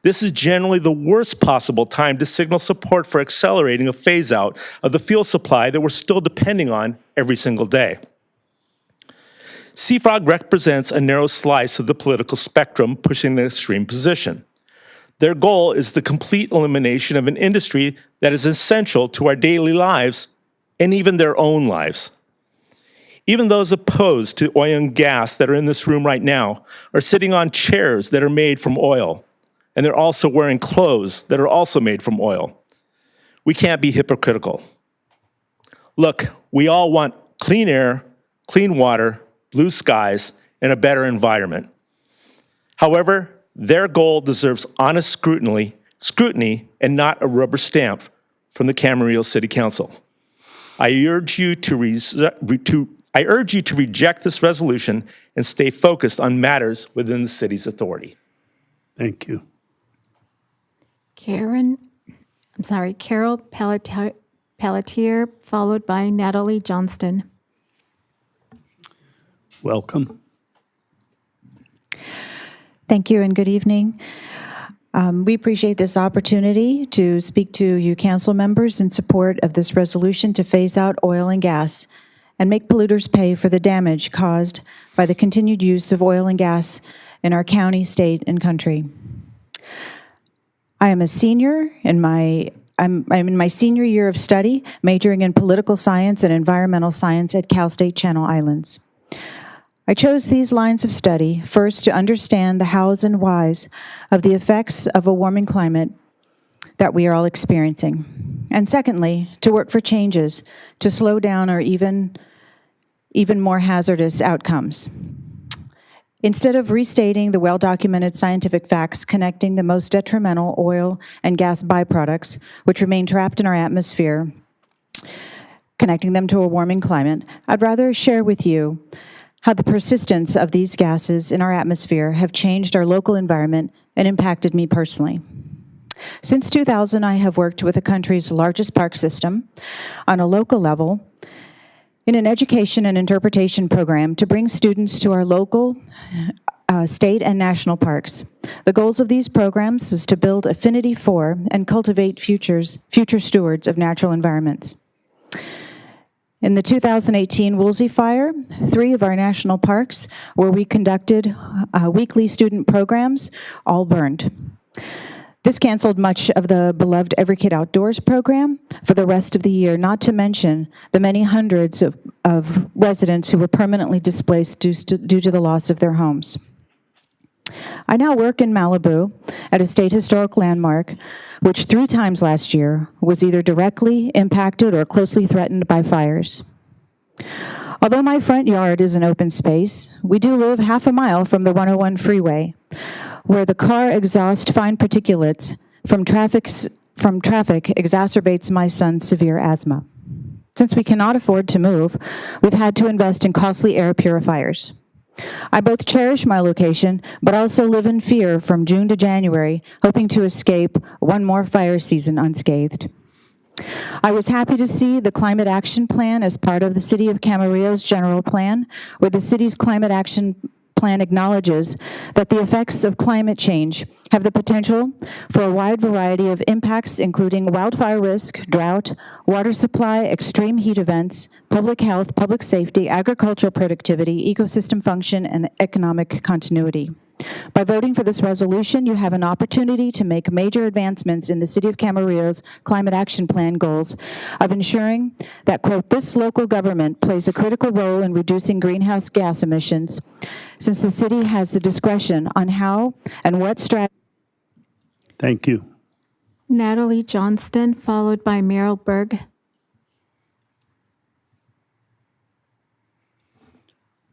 this is generally the worst possible time to signal support for accelerating a phase-out of the fuel supply that we're still depending on every single day. Seafrog represents a narrow slice of the political spectrum pushing an extreme position. Their goal is the complete elimination of an industry that is essential to our daily lives and even their own lives. Even those opposed to oil and gas that are in this room right now are sitting on chairs that are made from oil, and they're also wearing clothes that are also made from oil. We can't be hypocritical. Look, we all want clean air, clean water, blue skies, and a better environment. However, their goal deserves honest scrutiny and not a rubber stamp from the Camarillo City Council. I urge you to reject this resolution and stay focused on matters within the city's authority. Thank you. Carol Pelletier, followed by Natalie Johnston. Welcome. Thank you and good evening. We appreciate this opportunity to speak to you council members in support of this resolution to phase out oil and gas and make polluters pay for the damage caused by the continued use of oil and gas in our county, state, and country. I am a senior in I'm in my senior year of study, majoring in political science and environmental science at Cal State Channel Islands. I chose these lines of study first to understand the hows and whys of the effects of a warming climate that we are all experiencing. And secondly, to work for changes to slow down or even more hazardous outcomes. Instead of restating the well-documented scientific facts connecting the most detrimental oil and gas byproducts, which remain trapped in our atmosphere, connecting them to a warming climate, I'd rather share with you how the persistence of these gases in our atmosphere have changed our local environment and impacted me personally. Since 2000, I have worked with the country's largest park system on a local level in an education and interpretation program to bring students to our local, state, and national parks. The goals of these programs was to build affinity for and cultivate future stewards of natural environments. In the 2018 Woolsey Fire, 3 of our national parks where we conducted weekly student programs all burned. This canceled much of the beloved Every Kid Outdoors program for the rest of the year, not to mention the many hundreds of residents who were permanently displaced due to the loss of their homes. I now work in Malibu at a state historic landmark, which 3 times last year was either directly impacted or closely threatened by fires. Although my front yard is an open space, we do live half a mile from the 101 freeway, where the car exhaust fine particulates from traffic exacerbates my son's severe asthma. Since we cannot afford to move, we've had to invest in costly air purifiers. I both cherish my location, but also live in fear from June to January, hoping to escape one more fire season unscathed. I was happy to see the Climate Action Plan as part of the City of Camarillo's general plan, where the city's Climate Action Plan acknowledges that the effects of climate change have the potential for a wide variety of impacts, including wildfire risk, drought, water supply, extreme heat events, public health, public safety, agricultural productivity, ecosystem function, and economic continuity. By voting for this resolution, you have an opportunity to make major advancements in the City of Camarillo's Climate Action Plan goals of ensuring that, quote, this local government plays a critical role in reducing greenhouse gas emissions, since the city has the discretion on how and what strategy. Thank you. Natalie Johnston, followed by Meryl Berg.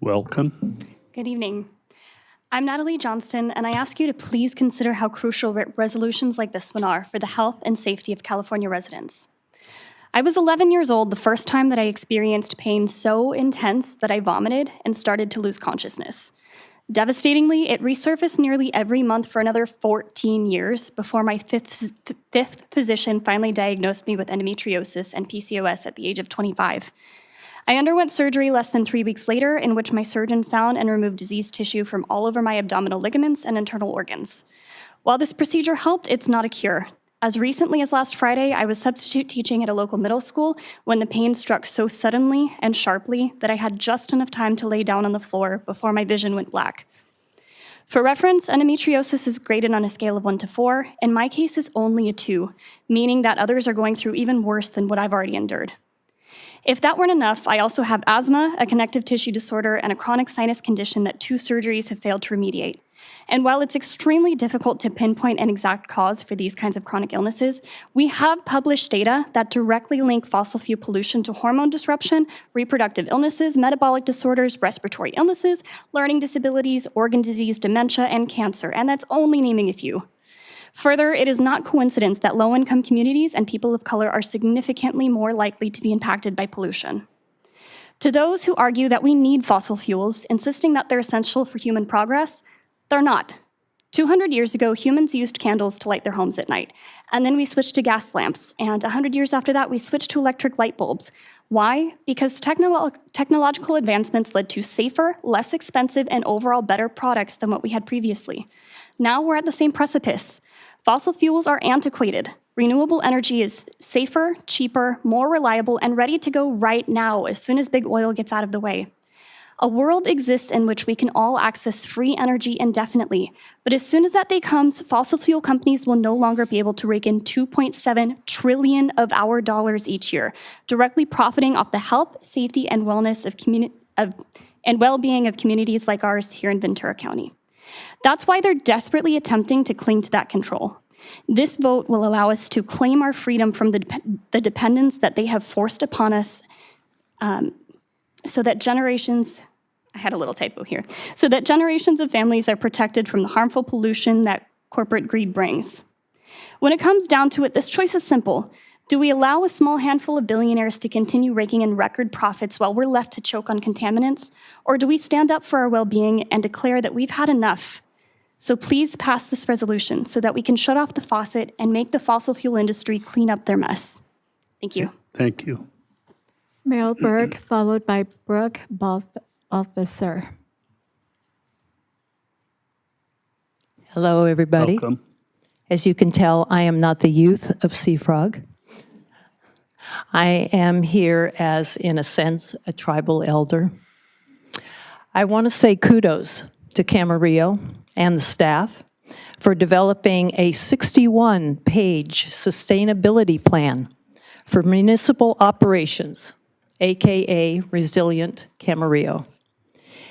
Welcome. Good evening. I'm Natalie Johnston, and I ask you to please consider how crucial resolutions like this one are for the health and safety of California residents. I was 11 years old the first time that I experienced pain so intense that I vomited and started to lose consciousness. Devastatingly, it resurfaced nearly every month for another 14 years before my fifth physician finally diagnosed me with endometriosis and PCOS at the age of 25. I underwent surgery less than 3 weeks later, in which my surgeon found and removed diseased tissue from all over my abdominal ligaments and internal organs. While this procedure helped, it's not a cure. As recently as last Friday, I was substitute teaching at a local middle school when the pain struck so suddenly and sharply that I had just enough time to lay down on the floor before my vision went black. For reference, endometriosis is graded on a scale of 1 to 4. In my case, it's only a 2, meaning that others are going through even worse than what I've already endured. If that weren't enough, I also have asthma, a connective tissue disorder, and a chronic sinus condition that 2 surgeries have failed to remediate. And while it's extremely difficult to pinpoint an exact cause for these kinds of chronic illnesses, we have published data that directly link fossil fuel pollution to hormone disruption, reproductive illnesses, metabolic disorders, respiratory illnesses, learning disabilities, organ disease, dementia, and cancer, and that's only naming a few. Further, it is not coincidence that low-income communities and people of color are significantly more likely to be impacted by pollution. To those who argue that we need fossil fuels, insisting that they're essential for human progress, they're not. 200 years ago, humans used candles to light their homes at night, and then we switched to gas lamps, and 100 years after that, we switched to electric light bulbs. Why? Because technological advancements led to safer, less expensive, and overall better products than what we had previously. Now we're at the same precipice. Fossil fuels are antiquated. Renewable energy is safer, cheaper, more reliable, and ready to go right now as soon as big oil gets out of the way. A world exists in which we can all access free energy indefinitely, but as soon as that day comes, fossil fuel companies will no longer be able to rake in $2.7 trillion of our dollars each year, directly profiting off the health, safety, and wellness and well-being of communities like ours here in Ventura County. That's why they're desperately attempting to cling to that control. This vote will allow us to claim our freedom from the dependence that they have forced upon us, so that generations, I had a little typo here, so that generations of families are protected from the harmful pollution that corporate greed brings. When it comes down to it, this choice is simple. Do we allow a small handful of billionaires to continue raking in record profits while we're left to choke on contaminants? Or do we stand up for our well-being and declare that we've had enough? So please pass this resolution so that we can shut off the faucet and make the fossil fuel industry clean up their mess. Thank you. Thank you. Meryl Berg, followed by Brooke Balthasar. Hello, everybody. Welcome. As you can tell, I am not the youth of Seafrog. I am here as, in a sense, a tribal elder. I want to say kudos to Camarillo and the staff for developing a 61-page sustainability plan for municipal operations, AKA Resilient Camarillo.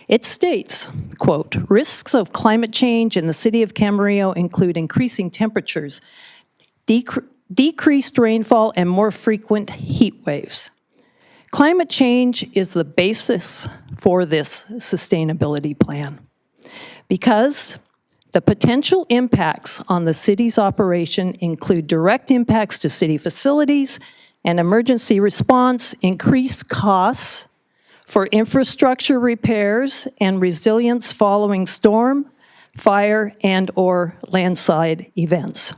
It states, quote, risks of climate change in the city of Camarillo include increasing temperatures, decreased rainfall, and more frequent heat waves. Climate change is the basis for this sustainability plan because the potential impacts on the city's operation include direct impacts to city facilities and emergency response, increased costs for infrastructure repairs and resilience following storm, fire, and/or landslide events.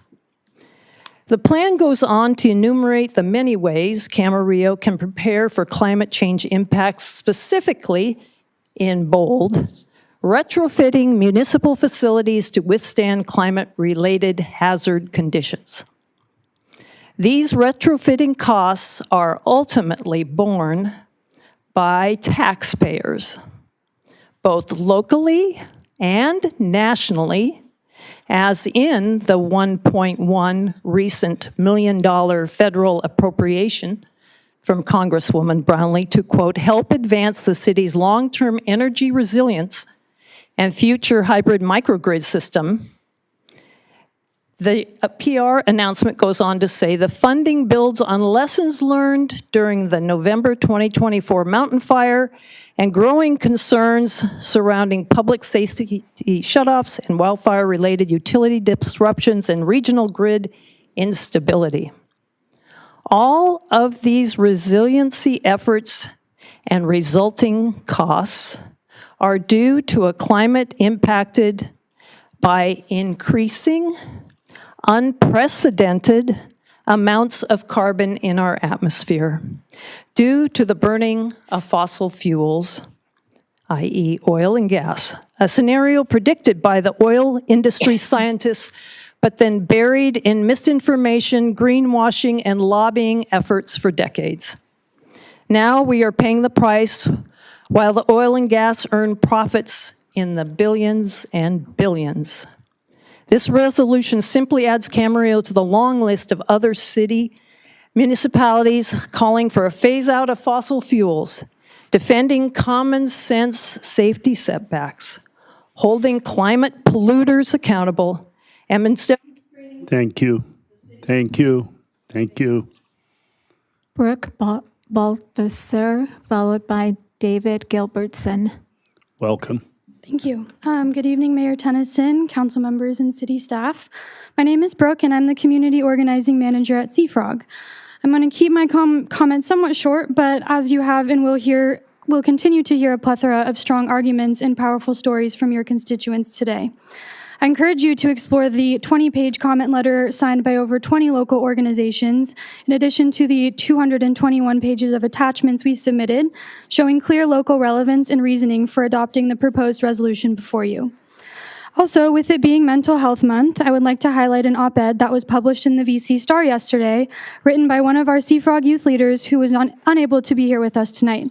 The plan goes on to enumerate the many ways Camarillo can prepare for climate change impacts, specifically, in bold, retrofitting municipal facilities to withstand climate-related hazard conditions. These retrofitting costs are ultimately borne by taxpayers, both locally and nationally, as in the $1.1 recent $1 million federal appropriation from Congresswoman Brownlee to, quote, help advance the city's long-term energy resilience and future hybrid microgrid system. The PR announcement goes on to say the funding builds on lessons learned during the November 2024 mountain fire and growing concerns surrounding public safety shutoffs and wildfire-related utility disruptions and regional grid instability. All of these resiliency efforts and resulting costs are due to a climate impacted by increasing unprecedented amounts of carbon in our atmosphere due to the burning of fossil fuels, i.e. oil and gas, a scenario predicted by the oil industry scientists, but then buried in misinformation, greenwashing, and lobbying efforts for decades. Now we are paying the price while the oil and gas earn profits in the billions and billions. This resolution simply adds Camarillo to the long list of other municipalities calling for a phase out of fossil fuels, defending common sense safety setbacks, holding climate polluters accountable, and instead. Thank you. Thank you. Thank you. Brooke Balthasar, followed by David Gilbertson. Welcome. Thank you. Good evening, Mayor Tennyson, council members, and city staff. My name is Brooke, and I'm the Community Organizing Manager at Seafrog. I'm going to keep my comments somewhat short, but as you have and we'll continue to hear a plethora of strong arguments and powerful stories from your constituents today. I encourage you to explore the 20-page comment letter signed by over 20 local organizations, in addition to the 221 pages of attachments we submitted, showing clear local relevance and reasoning for adopting the proposed resolution before you. Also, with it being Mental Health Month, I would like to highlight an op-ed that was published in the VC Star yesterday, written by one of our Seafrog youth leaders who was unable to be here with us tonight.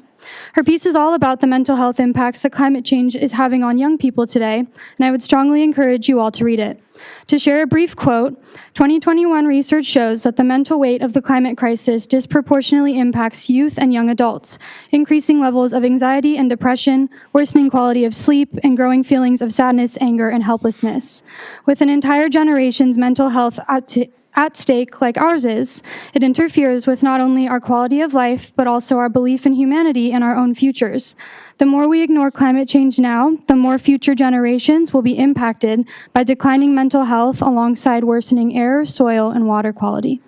Her piece is all about the mental health impacts that climate change is having on young people today, and I would strongly encourage you all to read it. To share a brief quote, 2021 research shows that the mental weight of the climate crisis disproportionately impacts youth and young adults, increasing levels of anxiety and depression, worsening quality of sleep, and growing feelings of sadness, anger, and helplessness. With an entire generation's mental health at stake like ours is, it interferes with not only our quality of life, but also our belief in humanity and our own futures. The more we ignore climate change now, the more future generations will be impacted by declining mental health alongside worsening air, soil, and water quality.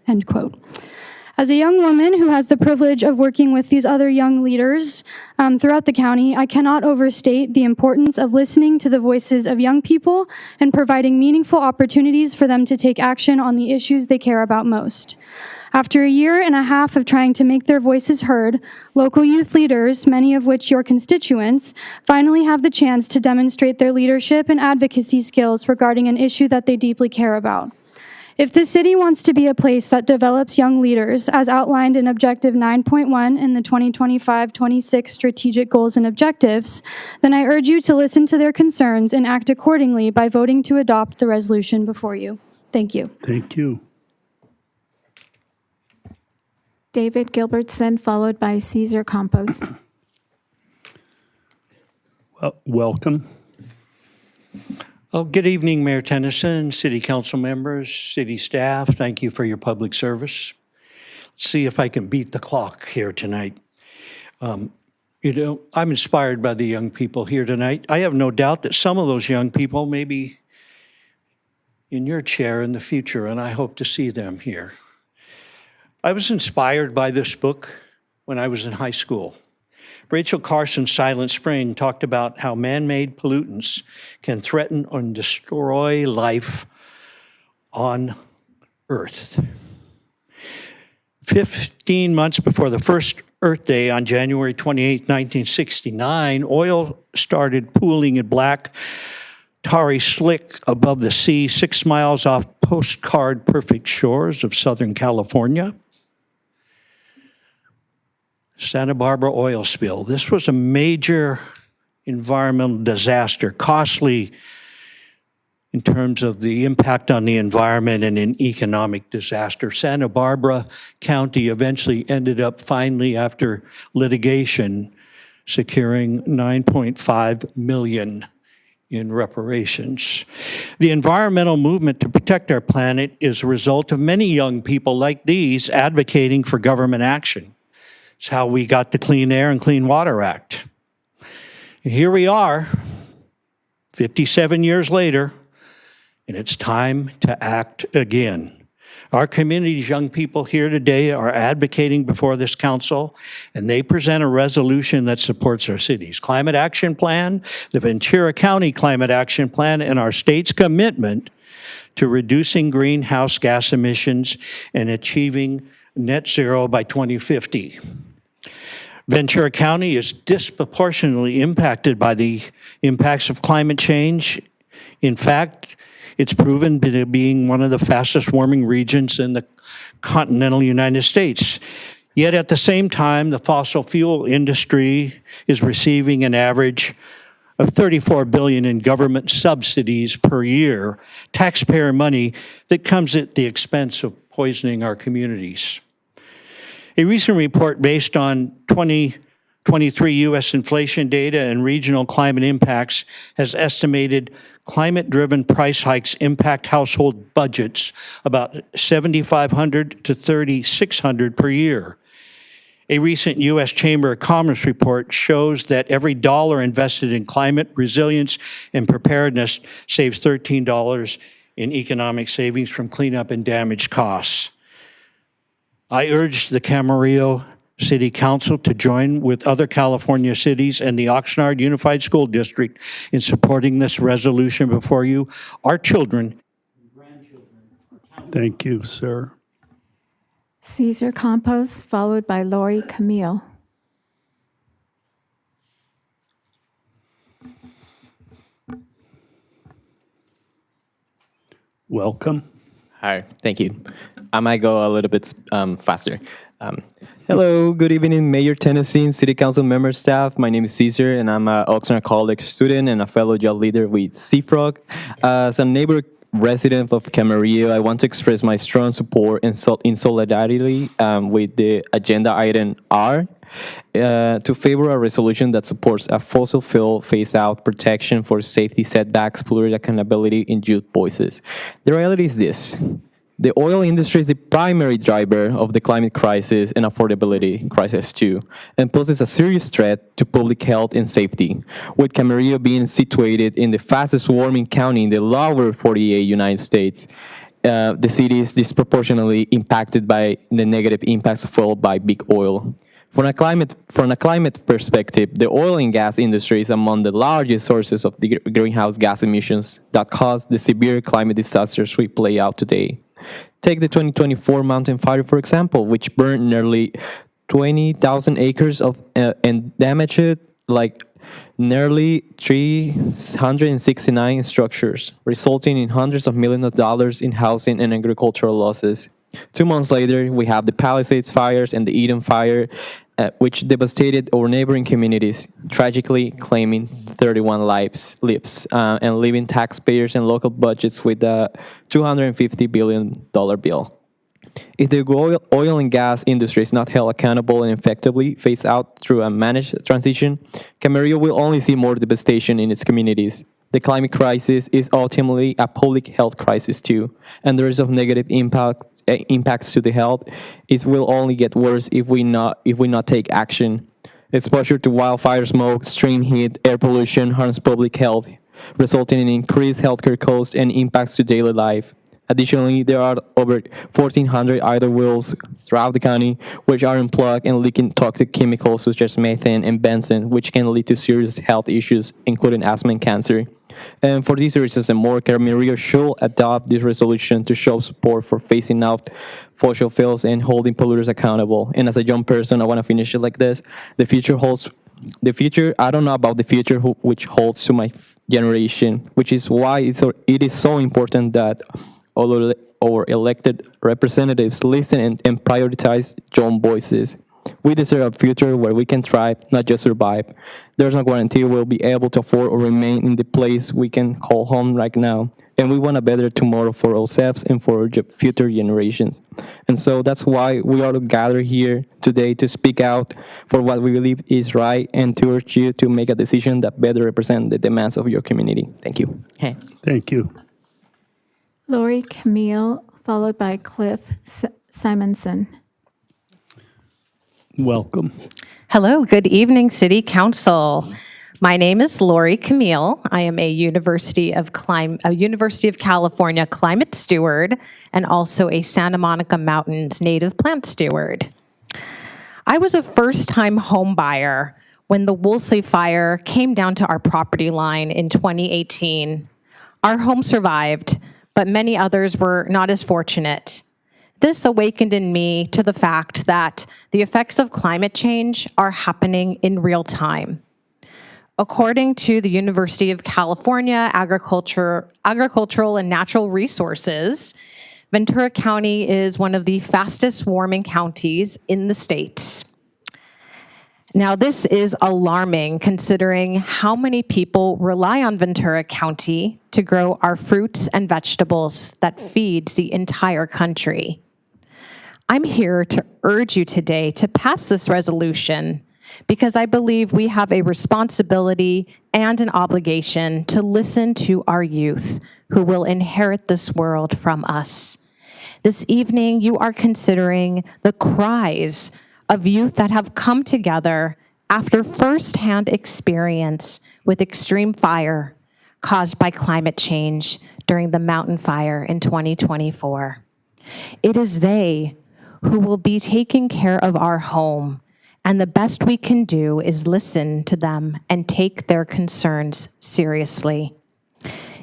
End quote. As a young woman who has the privilege of working with these other young leaders throughout the county, I cannot overstate the importance of listening to the voices of young people and providing meaningful opportunities for them to take action on the issues they care about most. After a year and a half of trying to make their voices heard, local youth leaders, many of which your constituents, finally have the chance to demonstrate their leadership and advocacy skills regarding an issue that they deeply care about. If the city wants to be a place that develops young leaders, as outlined in Objective 9.1 in the 2025-26 Strategic Goals and Objectives, then I urge you to listen to their concerns and act accordingly by voting to adopt the resolution before you. Thank you. Thank you. David Gilbertson, followed by Cesar Campos. Well, welcome. Oh, good evening, Mayor Tennyson, city council members, city staff. Thank you for your public service. Let's see if I can beat the clock here tonight. I'm inspired by the young people here tonight. I have no doubt that some of those young people may be in your chair in the future, and I hope to see them here. I was inspired by this book when I was in high school. Rachel Carson's Silent Spring talked about how man-made pollutants can threaten and destroy life on Earth. 15 months before the first Earth Day on January 28, 1969, oil started pooling in black, tarry slick above the sea, 6 miles off postcard perfect shores of Southern California. Santa Barbara oil spill. This was a major environmental disaster, costly in terms of the impact on the environment and an economic disaster. Santa Barbara County eventually ended up finally, after litigation, securing $9.5 million in reparations. The environmental movement to protect our planet is a result of many young people like these advocating for government action. It's how we got the Clean Air and Clean Water Act. And here we are, 57 years later, and it's time to act again. Our community's young people here today are advocating before this council, and they present a resolution that supports our city's climate action plan, the Ventura County Climate Action Plan, and our state's commitment to reducing greenhouse gas emissions and achieving net zero by 2050. Ventura County is disproportionately impacted by the impacts of climate change. In fact, it's proven to being one of the fastest warming regions in the continental United States. Yet at the same time, the fossil fuel industry is receiving an average of $34 billion in government subsidies per year, taxpayer money that comes at the expense of poisoning our communities. A recent report based on 2023 U.S. inflation data and regional climate impacts has estimated climate-driven price hikes impact household budgets about $7,500 to $3,600 per year. A recent U.S. Chamber of Commerce report shows that every dollar invested in climate resilience and preparedness saves $13 in economic savings from cleanup and damage costs. I urge the Camarillo City Council to join with other California cities and the Oxnard Unified School District in supporting this resolution before you. Our children and grandchildren. Thank you, sir. Cesar Campos, followed by Lori Camille. Welcome. Hi, thank you. I might go a little bit faster. Hello, good evening, Mayor Tennessee, City Council member, staff. My name is Cesar, and I'm an Oxnard College student and a fellow job leader with CFROG. As a neighbor resident of Camarillo, I want to express my strong support and in solidarity with the agenda item R to favor a resolution that supports a fossil fuel phase-out protection for safety setbacks, polluter accountability, and youth voices. The reality is this. The oil industry is the primary driver of the climate crisis and affordability crisis too, and poses a serious threat to public health and safety, with Camarillo being situated in the fastest warming county in the lower 48 United States. The city is disproportionately impacted by the negative impacts of oil by big oil. From a climate perspective, the oil and gas industry is among the largest sources of the greenhouse gas emissions that cause the severe climate disasters we play out today. Take the 2024 mountain fire, for example, which burned nearly 20,000 acres and damaged nearly 369 structures, resulting in hundreds of millions of dollars in housing and agricultural losses. 2 months later, we have the Palisades fires and the Eden fire, which devastated our neighboring communities, tragically claiming 31 lives, and leaving taxpayers and local budgets with a $250 billion bill. If the oil and gas industry is not held accountable and effectively phased out through a managed transition, Camarillo will only see more devastation in its communities. The climate crisis is ultimately a public health crisis too, and the risk of negative impacts to the health will only get worse if we not take action. Exposure to wildfire smoke, extreme heat, air pollution harms public health, resulting in increased healthcare costs and impacts to daily life. Additionally, there are over 1,400 idle wells throughout the county which are unplugged and leaking toxic chemicals such as methane and benzene, which can lead to serious health issues, including asthma and cancer. And for these reasons and more, Camarillo should adopt this resolution to show support for phasing out fossil fuels and holding polluters accountable. And as a young person, I want to finish it like this. I don't know about the future which holds to my generation, which is why it is so important that all our elected representatives listen and prioritize young voices. We deserve a future where we can thrive, not just survive. There's no guarantee we'll be able to afford or remain in the place we can call home right now. And we want a better tomorrow for ourselves and for our future generations. And so that's why we are gathered here today to speak out for what we believe is right and to urge you to make a decision that better represents the demands of your community. Thank you. Hey. Thank you. Lori Camille, followed by Cliff Simonson. Welcome. Hello, good evening, City Council. My name is Lori Camille. I am a University of California climate steward and also a Santa Monica Mountains native plant steward. I was a first-time home buyer when the Woolsey fire came down to our property line in 2018. Our home survived, but many others were not as fortunate. This awakened in me to the fact that the effects of climate change are happening in real time. According to the University of California Agricultural and Natural Resources, Ventura County is one of the fastest warming counties in the states. Now, this is alarming considering how many people rely on Ventura County to grow our fruits and vegetables that feeds the entire country. I'm here to urge you today to pass this resolution because I believe we have a responsibility and an obligation to listen to our youth who will inherit this world from us. This evening, you are considering the cries of youth that have come together after firsthand experience with extreme fire caused by climate change during the mountain fire in 2024. It is they who will be taking care of our home, and the best we can do is listen to them and take their concerns seriously.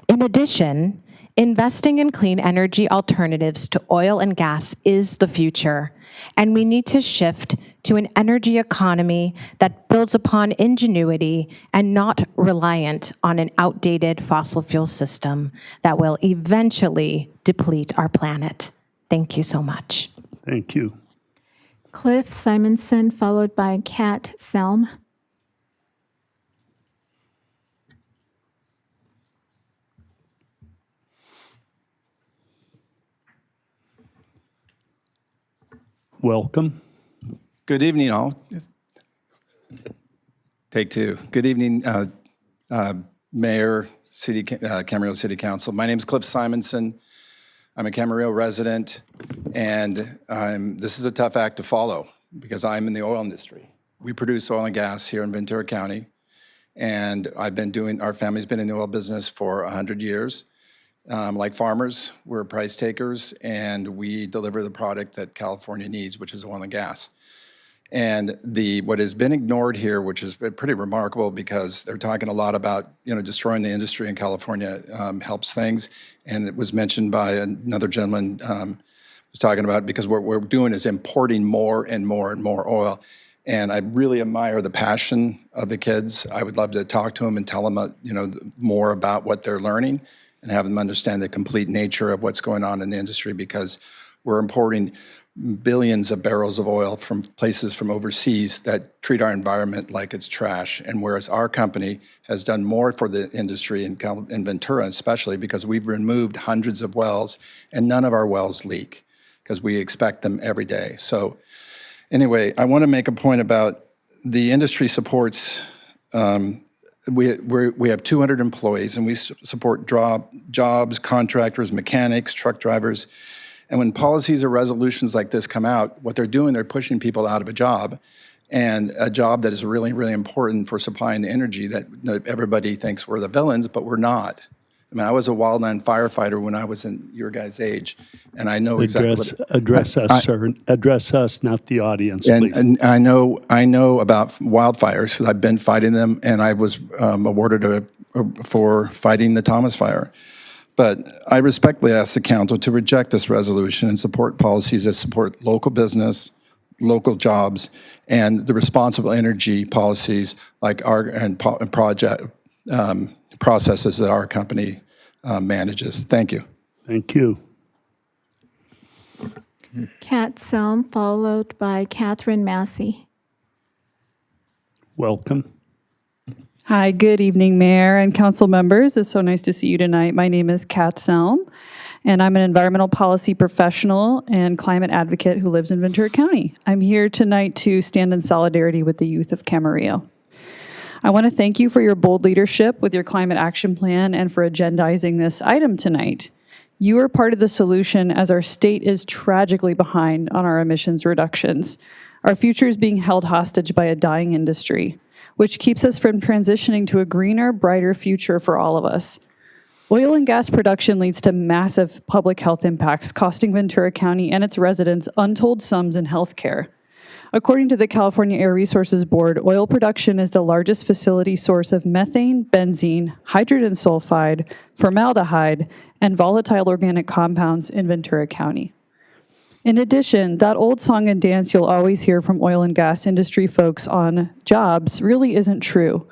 In addition, investing in clean energy alternatives to oil and gas is the future, and we need to shift to an energy economy that builds upon ingenuity and not reliant on an outdated fossil fuel system that will eventually deplete our planet. Thank you so much. Thank you. Cliff Simonson, followed by Kat Selm. Welcome. Good evening, all. Take two. Good evening, Mayor, Camarillo City Council. My name is Cliff Simonson. I'm a Camarillo resident, and this is a tough act to follow because I'm in the oil industry. We produce oil and gas here in Ventura County, and our family's been in the oil business for 100 years. Like farmers, we're price takers, and we deliver the product that California needs, which is oil and gas. And what has been ignored here, which is pretty remarkable because they're talking a lot about, destroying the industry in California helps things. And it was mentioned by another gentleman was talking about because what we're doing is importing more and more and more oil. And I really admire the passion of the kids. I would love to talk to them and tell them, more about what they're learning and have them understand the complete nature of what's going on in the industry because we're importing billions of barrels of oil from places from overseas that treat our environment like it's trash. And whereas our company has done more for the industry in Ventura, especially because we've removed hundreds of wells and none of our wells leak because we expect them every day. So anyway, I want to make a point about the industry supports, we have 200 employees and we support jobs, contractors, mechanics, truck drivers. And when policies or resolutions like this come out, what they're doing, they're pushing people out of a job, and a job that is really, really important for supplying the energy that everybody thinks we're the villains, but we're not. I mean, I was a wildland firefighter when I was in your guys' age, and I know exactly what... Address us, sir. Address us, not the audience, please. And I know about wildfires because I've been fighting them, and I was awarded for fighting the Thomas Fire. But I respectfully ask the council to reject this resolution and support policies that support local business, local jobs, and the responsible energy policies like project processes that our company manages. Thank you. Thank you. Kat Selm, followed by Catherine Massey. Welcome. Hi, good evening, Mayor and council members. It's so nice to see you tonight. My name is Kat Selm, and I'm an environmental policy professional and climate advocate who lives in Ventura County. I'm here tonight to stand in solidarity with the youth of Camarillo. I want to thank you for your bold leadership with your climate action plan and for agendizing this item tonight. You are part of the solution as our state is tragically behind on our emissions reductions. Our future is being held hostage by a dying industry, which keeps us from transitioning to a greener, brighter future for all of us. Oil and gas production leads to massive public health impacts, costing Ventura County and its residents untold sums in health care. According to the California Air Resources Board, oil production is the largest facility source of methane, benzene, hydrogen sulfide, formaldehyde, and volatile organic compounds in Ventura County. In addition, that old song and dance you'll always hear from oil and gas industry folks on jobs really isn't true.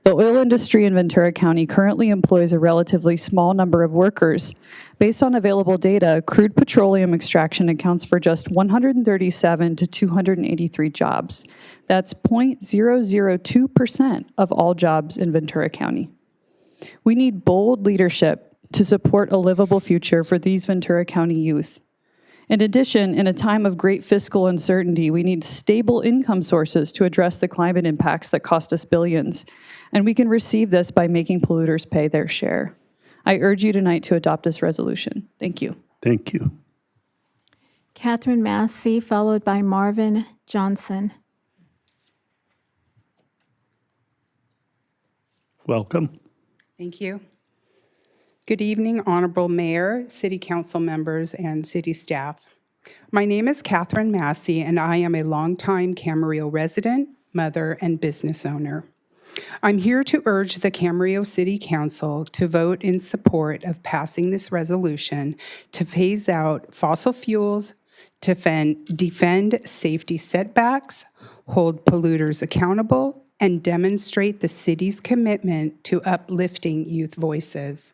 The oil industry in Ventura County currently employs a relatively small number of workers. Based on available data, crude petroleum extraction accounts for just 137 to 283 jobs. That's 0.002% of all jobs in Ventura County. We need bold leadership to support a livable future for these Ventura County youth. In addition, in a time of great fiscal uncertainty, we need stable income sources to address the climate impacts that cost us billions. And we can receive this by making polluters pay their share. I urge you tonight to adopt this resolution. Thank you. Thank you. Catherine Massey, followed by Marvin Johnson. Welcome. Thank you. Good evening, Honorable Mayor, City Council members, and city staff. My name is Catherine Massey, and I am a longtime Camarillo resident, mother, and business owner. I'm here to urge the Camarillo City Council to vote in support of passing this resolution to phase out fossil fuels, to defend safety setbacks, hold polluters accountable, and demonstrate the city's commitment to uplifting youth voices.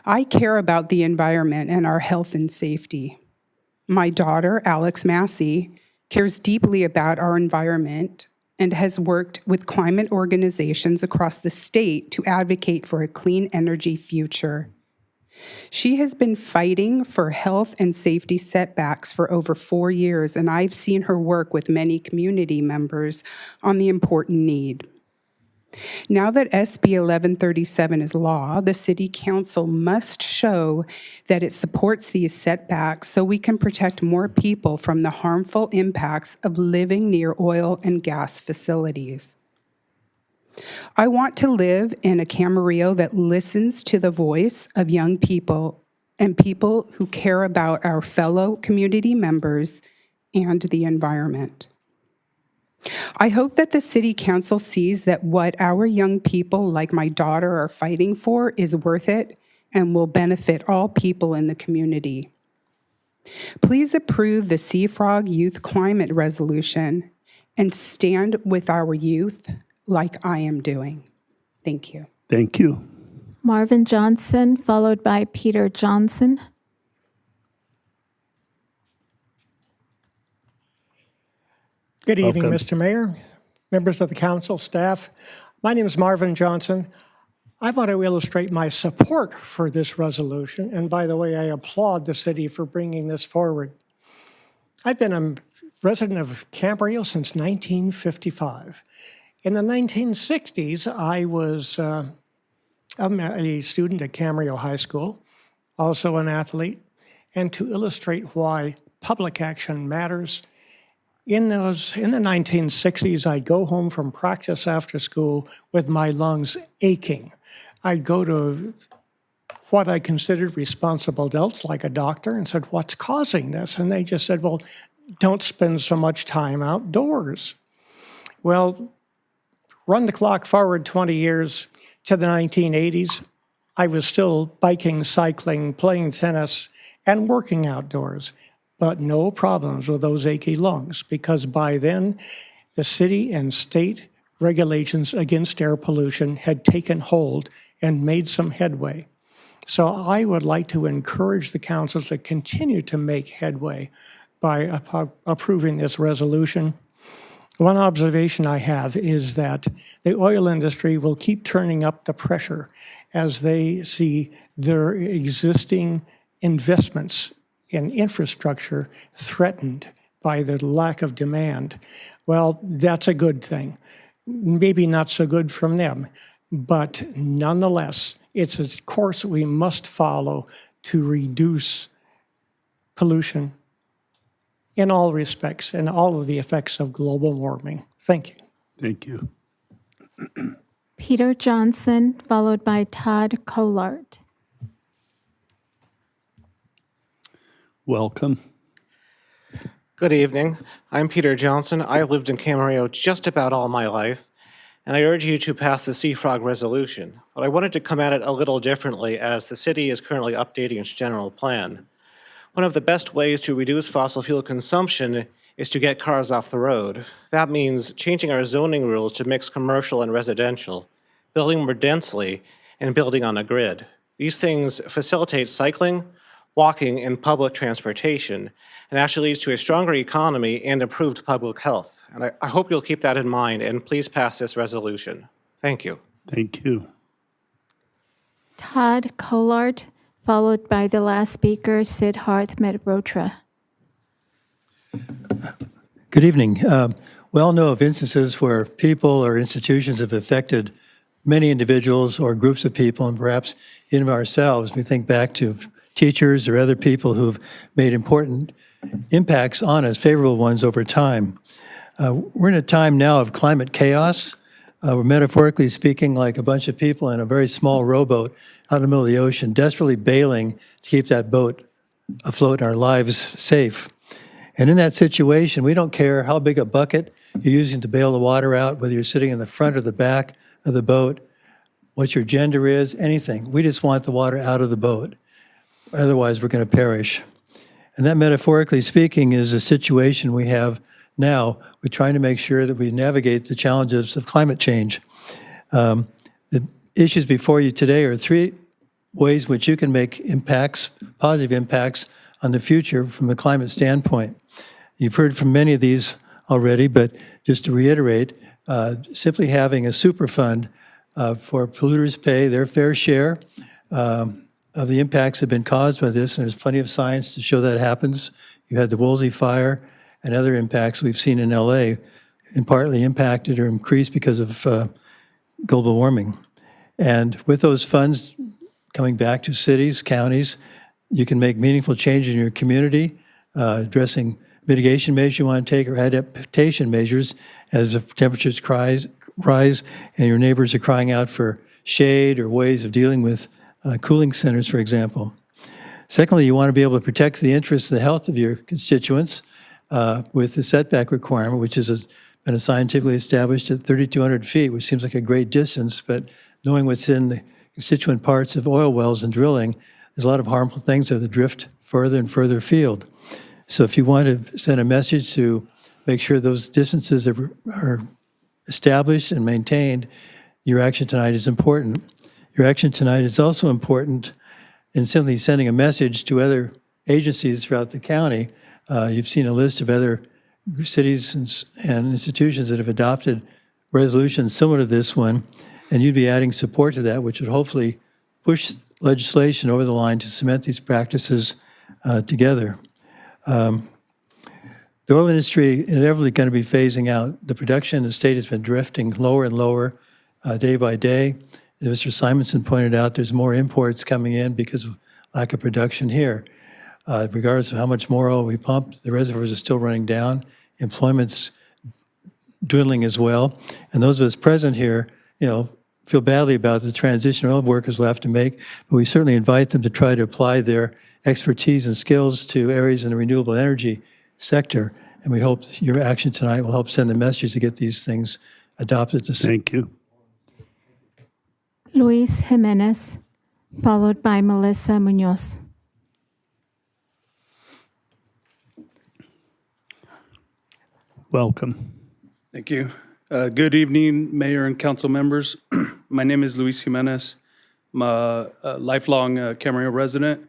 I care about the environment and our health and safety. My daughter, Alex Massey, cares deeply about our environment and has worked with climate organizations across the state to advocate for a clean energy future. She has been fighting for health and safety setbacks for over 4 years, and I've seen her work with many community members on the important need. Now that SB 1137 is law, the City Council must show that it supports these setbacks so we can protect more people from the harmful impacts of living near oil and gas facilities. I want to live in a Camarillo that listens to the voice of young people and people who care about our fellow community members and the environment. I hope that the City Council sees that what our young people like my daughter are fighting for is worth it and will benefit all people in the community. Please approve the Seafrog Youth Climate Resolution and stand with our youth like I am doing. Thank you. Thank you. Marvin Johnson, followed by Peter Johnson. Good evening, Welcome. Mr. Mayor, members of the council, staff. My name is Marvin Johnson. I want to illustrate my support for this resolution. And by the way, I applaud the city for bringing this forward. I've been a resident of Camarillo since 1955. In the 1960s, I was a student at Camarillo High School, also an athlete. And to illustrate why public action matters, in the 1960s, I'd go home from practice after school with my lungs aching. I'd go to what I considered responsible adults, like a doctor, and said, "What's causing this?" And they just said, "Well, don't spend so much time outdoors." Well, run the clock forward 20 years to the 1980s. I was still biking, cycling, playing tennis, and working outdoors. But no problems with those achy lungs, because by then, the city and state regulations against air pollution had taken hold and made some headway. So I would like to encourage the council to continue to make headway by approving this resolution. One observation I have is that the oil industry will keep turning up the pressure as they see their existing investments in infrastructure threatened by the lack of demand. Well, that's a good thing. Maybe not so good from them, but nonetheless, it's a course we must follow to reduce pollution in all respects and all of the effects of global warming. Thank you. Thank you. Peter Johnson, followed by Todd Colart. Welcome. Good evening. I'm Peter Johnson. I lived in Camarillo just about all my life, and I urge you to pass the Seafrog resolution. But I wanted to come at it a little differently, as the city is currently updating its general plan. One of the best ways to reduce fossil fuel consumption is to get cars off the road. That means changing our zoning rules to mix commercial and residential, building more densely, and building on a grid. These things facilitate cycling, walking, and public transportation, and actually leads to a stronger economy and improved public health. And I hope you'll keep that in mind, and please pass this resolution. Thank you. Thank you. Todd Collard, followed by the last speaker, Siddharth Mehrotra. Good evening. We all know of instances where people or institutions have affected many individuals or groups of people, and perhaps even ourselves. We think back to teachers or other people who've made important impacts on us, favorable ones over time. We're in a time now of climate chaos. We're metaphorically speaking like a bunch of people in a very small rowboat out in the middle of the ocean, desperately bailing to keep that boat afloat and our lives safe. And in that situation, we don't care how big a bucket you're using to bail the water out, whether you're sitting in the front or the back of the boat, what your gender is, anything. We just want the water out of the boat. Otherwise, we're going to perish. And that, metaphorically speaking, is a situation we have now. We're trying to make sure that we navigate the challenges of climate change. The issues before you today are three ways in which you can make impacts, positive impacts on the future from the climate standpoint. You've heard from many of these already, but just to reiterate, simply having a super fund for polluters pay their fair share of the impacts that have been caused by this, and there's plenty of science to show that happens. You had the Woolsey fire and other impacts we've seen in LA, and partly impacted or increased because of global warming. And with those funds coming back to cities, counties, you can make meaningful changes in your community, addressing mitigation measures you want to take or adaptation measures as the temperatures rise and your neighbors are crying out for shade or ways of dealing with cooling centers, for example. Secondly, you want to be able to protect the interests and the health of your constituents with the setback requirement, which has been scientifically established at 3,200 feet, which seems like a great distance, but knowing what's in the constituent parts of oil wells and drilling, there's a lot of harmful things that drift further and further afield. So if you want to send a message to make sure those distances are established and maintained, your action tonight is important. Your action tonight is also important in simply sending a message to other agencies throughout the county. You've seen a list of other cities and institutions that have adopted resolutions similar to this one, and you'd be adding support to that, which would hopefully push legislation over the line to cement these practices together. The oil industry is inevitably going to be phasing out. The production in the state has been drifting lower and lower day by day. As Mr. Simonson pointed out, there's more imports coming in because of lack of production here. Regardless of how much more oil we pump, the reservoirs are still running down. Employment's dwindling as well. And those of us present here, feel badly about the transition oil workers will have to make, but we certainly invite them to try to apply their expertise and skills to areas in the renewable energy sector. And we hope your action tonight will help send a message to get these things adopted. Thank you. Luis Jimenez, followed by Melissa Munoz. Welcome. Thank you. Good evening, Mayor and council members. My name is Luis Jimenez. I'm a lifelong Camarillo resident.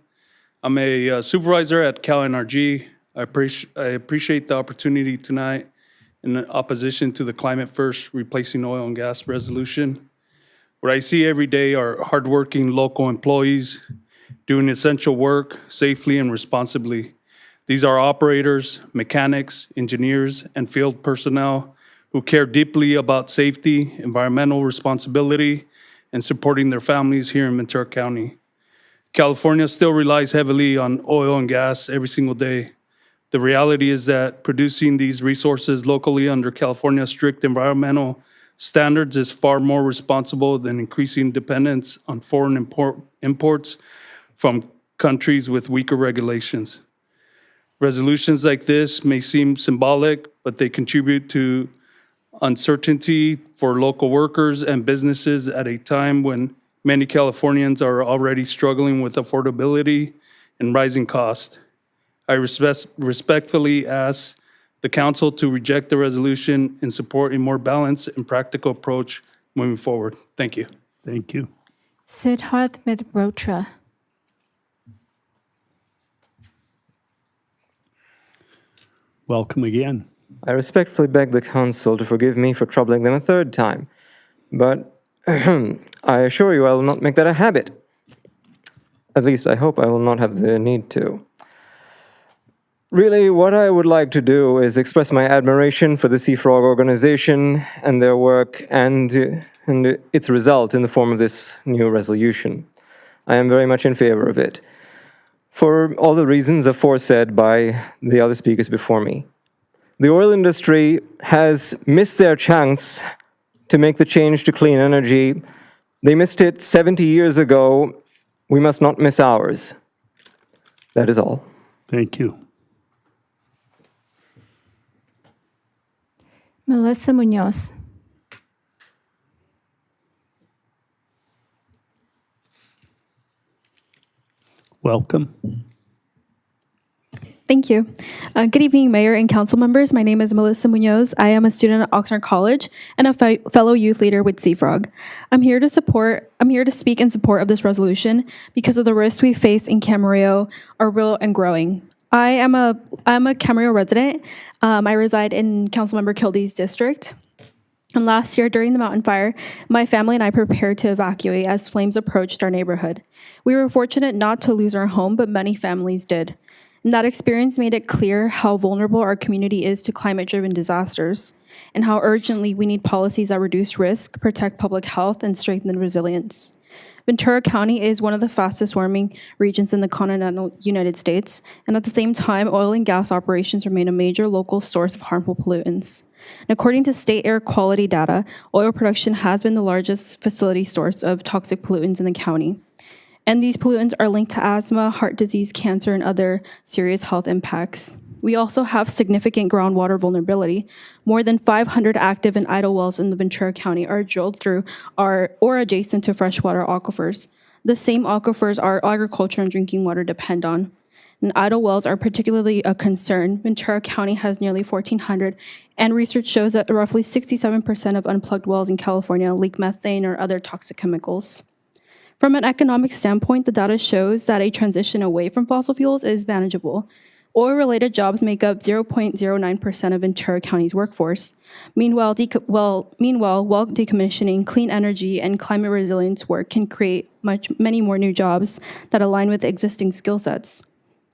I'm a supervisor at Cal NRG. I appreciate the opportunity tonight in opposition to the Climate First Replacing Oil and Gas resolution. What I see every day are hardworking local employees doing essential work safely and responsibly. These are operators, mechanics, engineers, and field personnel who care deeply about safety, environmental responsibility, and supporting their families here in Ventura County. California still relies heavily on oil and gas every single day. The reality is that producing these resources locally under California's strict environmental standards is far more responsible than increasing dependence on foreign imports from countries with weaker regulations. Resolutions like this may seem symbolic, but they contribute to uncertainty for local workers and businesses at a time when many Californians are already struggling with affordability and rising costs. I respectfully ask the council to reject the resolution and support a more balanced and practical approach moving forward. Thank you. Thank you. Siddharth Mehrotra. Welcome again. I respectfully beg the council to forgive me for troubling them a third time, but I assure you I will not make that a habit. At least I hope I will not have the need to. Really, what I would like to do is express my admiration for the Sea Frog organization and their work and its result in the form of this new resolution. I am very much in favor of it, for all the reasons aforesaid by the other speakers before me. The oil industry has missed their chance to make the change to clean energy. They missed it 70 years ago. We must not miss ours. That is all. Thank you. Melissa Munoz. Welcome. Thank you. Good evening, Mayor and council members. My name is Melissa Munoz. I am a student at Oxnard College and a fellow youth leader with Sea Frog. I'm here to speak in support of this resolution because of the risks we face in Camarillo are real and growing. I'm a Camarillo resident. I reside in Councilmember Kildee's district. And last year, during the mountain fire, my family and I prepared to evacuate as flames approached our neighborhood. We were fortunate not to lose our home, but many families did. And that experience made it clear how vulnerable our community is to climate-driven disasters, and how urgently we need policies that reduce risk, protect public health, and strengthen resilience. Ventura County is one of the fastest warming regions in the continental United States, and at the same time, oil and gas operations remain a major local source of harmful pollutants. And according to state air quality data, oil production has been the largest facility source of toxic pollutants in the county. And these pollutants are linked to asthma, heart disease, cancer, and other serious health impacts. We also have significant groundwater vulnerability. More than 500 active and idle wells in the Ventura County are drilled through or adjacent to freshwater aquifers. The same aquifers our agriculture and drinking water depend on. And idle wells are particularly a concern. Ventura County has nearly 1,400, and research shows that roughly 67% of unplugged wells in California leak methane or other toxic chemicals. From an economic standpoint, the data shows that a transition away from fossil fuels is manageable. Oil-related jobs make up 0.09% of Ventura County's workforce. Meanwhile, while decommissioning, clean energy and climate resilience work can create many more new jobs that align with existing skill sets.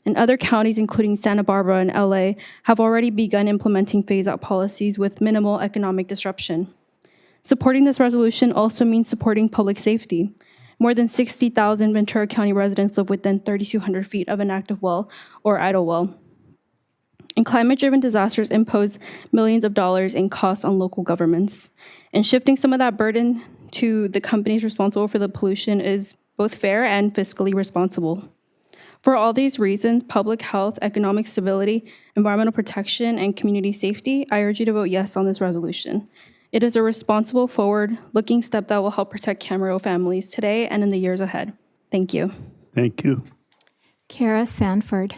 And other counties, including Santa Barbara and LA, have already begun implementing phase-out policies with minimal economic disruption. Supporting this resolution also means supporting public safety. More than 60,000 Ventura County residents live within 3,200 feet of an active well or idle well. And climate-driven disasters impose millions of dollars in costs on local governments. And shifting some of that burden to the companies responsible for the pollution is both fair and fiscally responsible. For all these reasons, public health, economic stability, environmental protection, and community safety, I urge you to vote yes on this resolution. It is a responsible, forward-looking step that will help protect Camarillo families today and in the years ahead. Thank you. Thank you. Kara Sanford.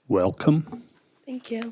Welcome. Thank you.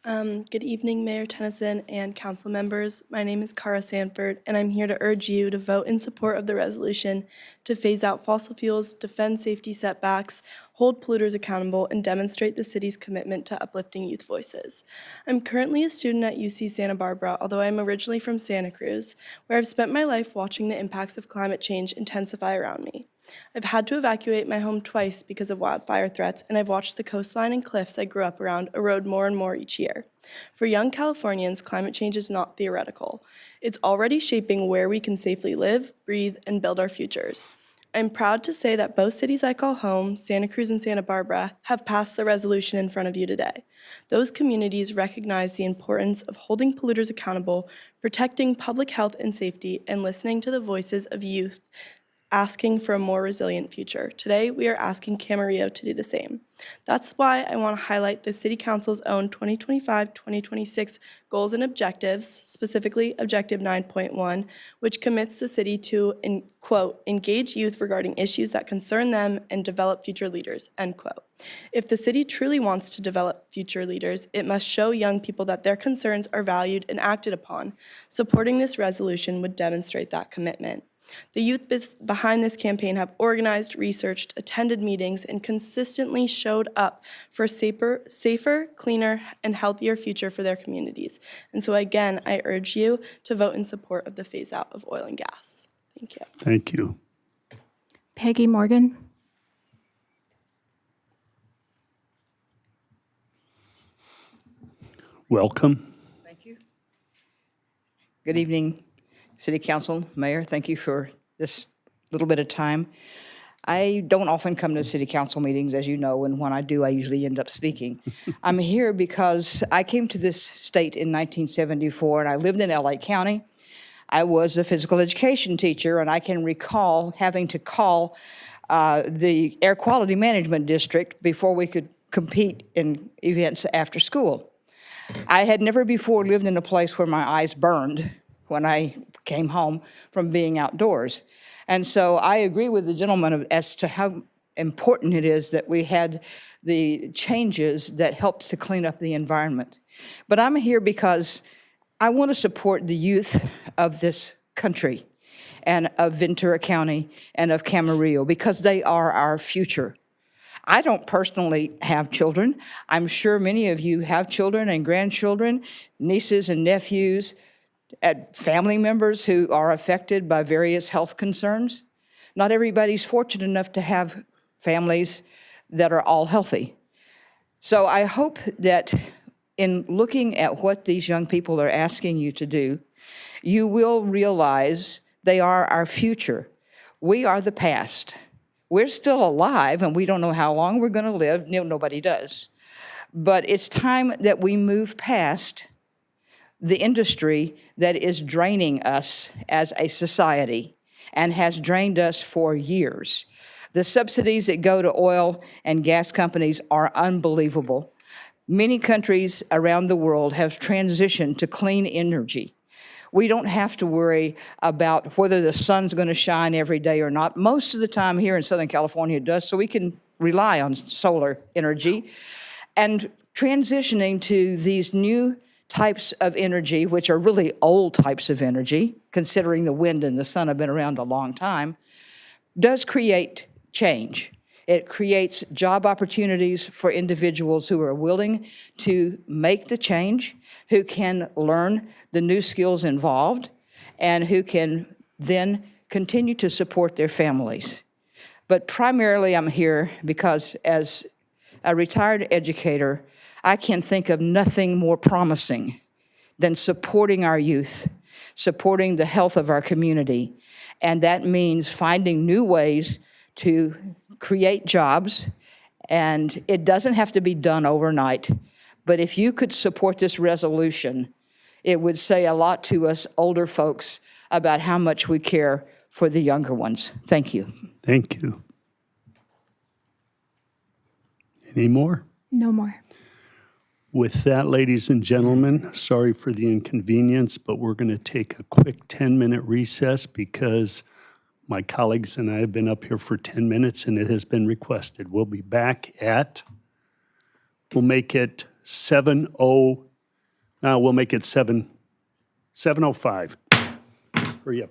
Good evening, Mayor Tennyson and council members. My name is Kara Sanford, and I'm here to urge you to vote in support of the resolution to phase out fossil fuels, defend safety setbacks, hold polluters accountable, and demonstrate the city's commitment to uplifting youth voices. I'm currently a student at UC Santa Barbara, although I'm originally from Santa Cruz, where I've spent my life watching the impacts of climate change intensify around me. I've had to evacuate my home twice because of wildfire threats, and I've watched the coastline and cliffs I grew up around erode more and more each year. For young Californians, climate change is not theoretical. It's already shaping where we can safely live, breathe, and build our futures. I'm proud to say that both cities I call home, Santa Cruz and Santa Barbara, have passed the resolution in front of you today. Those communities recognize the importance of holding polluters accountable, protecting public health and safety, and listening to the voices of youth asking for a more resilient future. Today, we are asking Camarillo to do the same. That's why I want to highlight the City Council's own 2025-2026 goals and objectives, specifically Objective 9.1, which commits the city to, quote, engage youth regarding issues that concern them and develop future leaders, end quote. If the city truly wants to develop future leaders, it must show young people that their concerns are valued and acted upon. Supporting this resolution would demonstrate that commitment. The youth behind this campaign have organized, researched, attended meetings, and consistently showed up for safer, cleaner, and healthier future for their communities. And so again, I urge you to vote in support of the phase out of oil and gas. Thank you. Thank you. Peggy Morgan. Welcome. Thank you. Good evening, City Council, Mayor. Thank you for this little bit of time. I don't often come to City Council meetings, as you know, and when I do, I usually end up speaking. I'm here because I came to this state in 1974, and I lived in LA County. I was a physical education teacher, and I can recall having to call the Air Quality Management District before we could compete in events after school. I had never before lived in a place where my eyes burned when I came home from being outdoors. And so I agree with the gentleman as to how important it is that we had the changes that helped to clean up the environment. But I'm here because I want to support the youth of this country and of Ventura County and of Camarillo because they are our future. I don't personally have children. I'm sure many of you have children and grandchildren, nieces and nephews, family members who are affected by various health concerns. Not everybody's fortunate enough to have families that are all healthy. So I hope that in looking at what these young people are asking you to do, you will realize they are our future. We are the past. We're still alive, and we don't know how long we're going to live. Nobody does. But it's time that we move past the industry that is draining us as a society and has drained us for years. The subsidies that go to oil and gas companies are unbelievable. Many countries around the world have transitioned to clean energy. We don't have to worry about whether the sun's going to shine every day or not. Most of the time here in Southern California it does, so we can rely on solar energy. And transitioning to these new types of energy, which are really old types of energy, considering the wind and the sun have been around a long time, does create change. It creates job opportunities for individuals who are willing to make the change, who can learn the new skills involved, and who can then continue to support their families. But primarily I'm here because as a retired educator, I can think of nothing more promising than supporting our youth, supporting the health of our community. And that means finding new ways to create jobs. And it doesn't have to be done overnight. But if you could support this resolution, it would say a lot to us older folks about how much we care for the younger ones. Thank you. Thank you. Any more? No more. With that, ladies and gentlemen, sorry for the inconvenience, but we're going to take a quick 10-minute recess because my colleagues and I have been up here for 10 minutes and it has been requested. We'll be back at, we'll make it 7:05. Hurry up.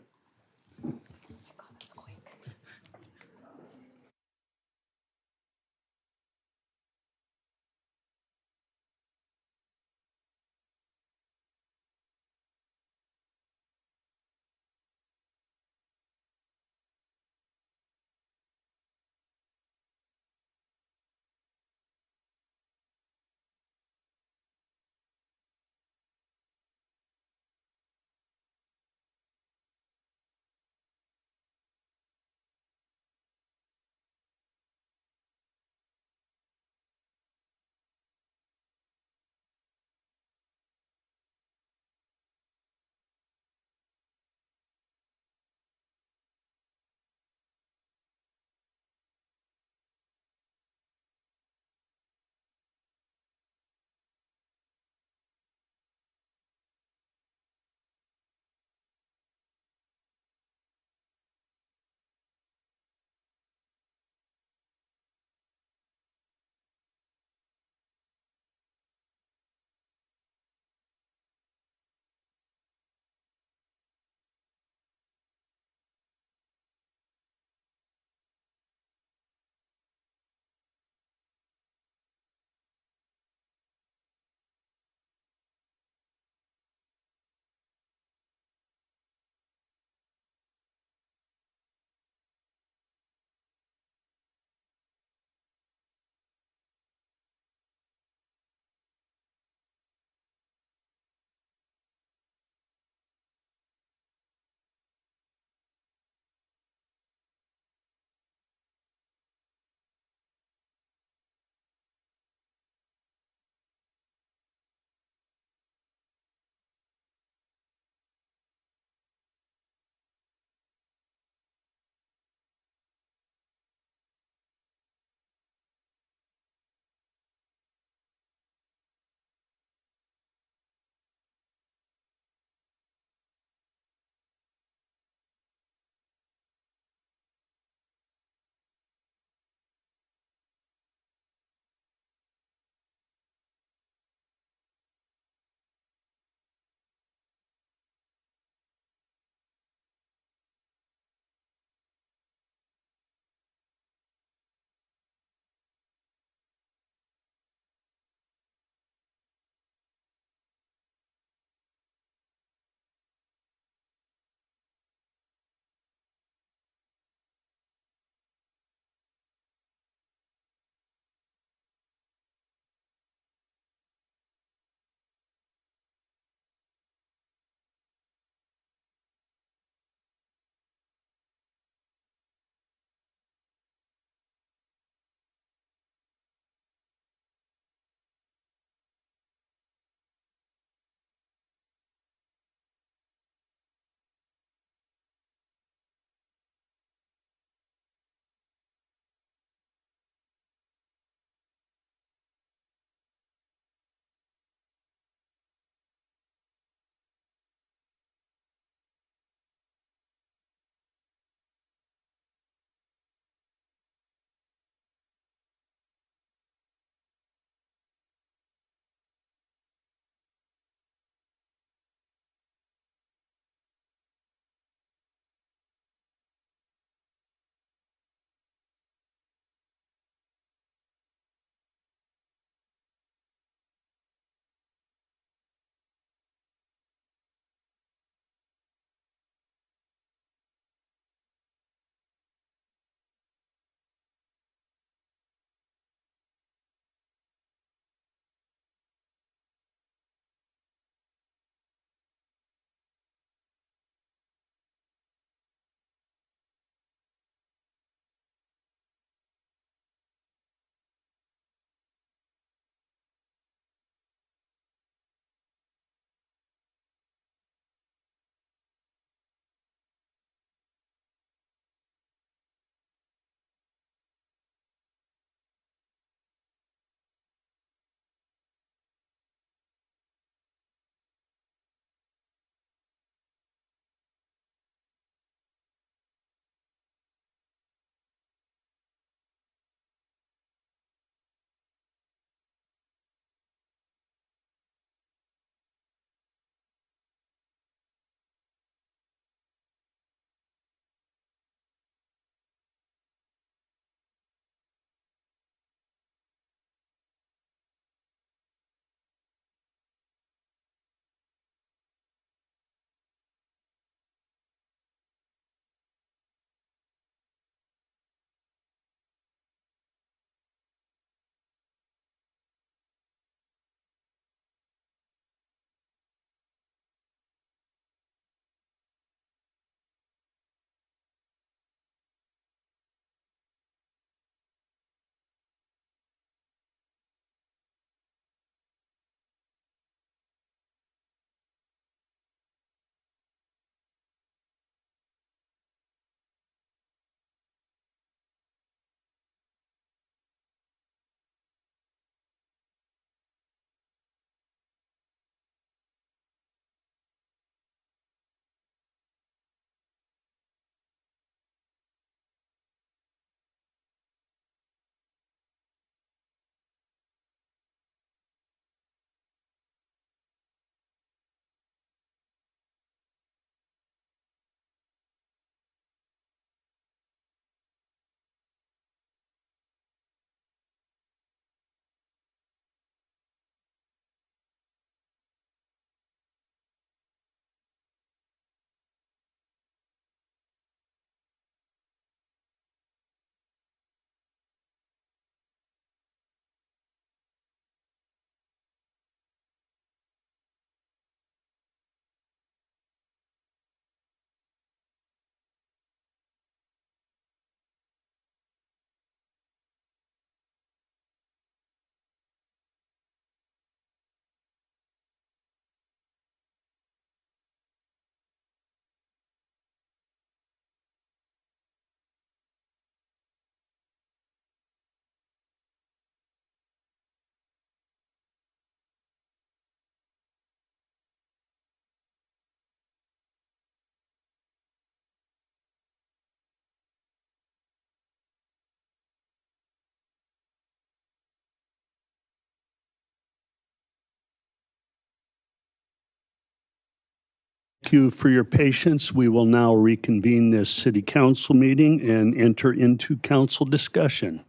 Thank you for your patience. We will now reconvene this city council meeting and enter into council discussion.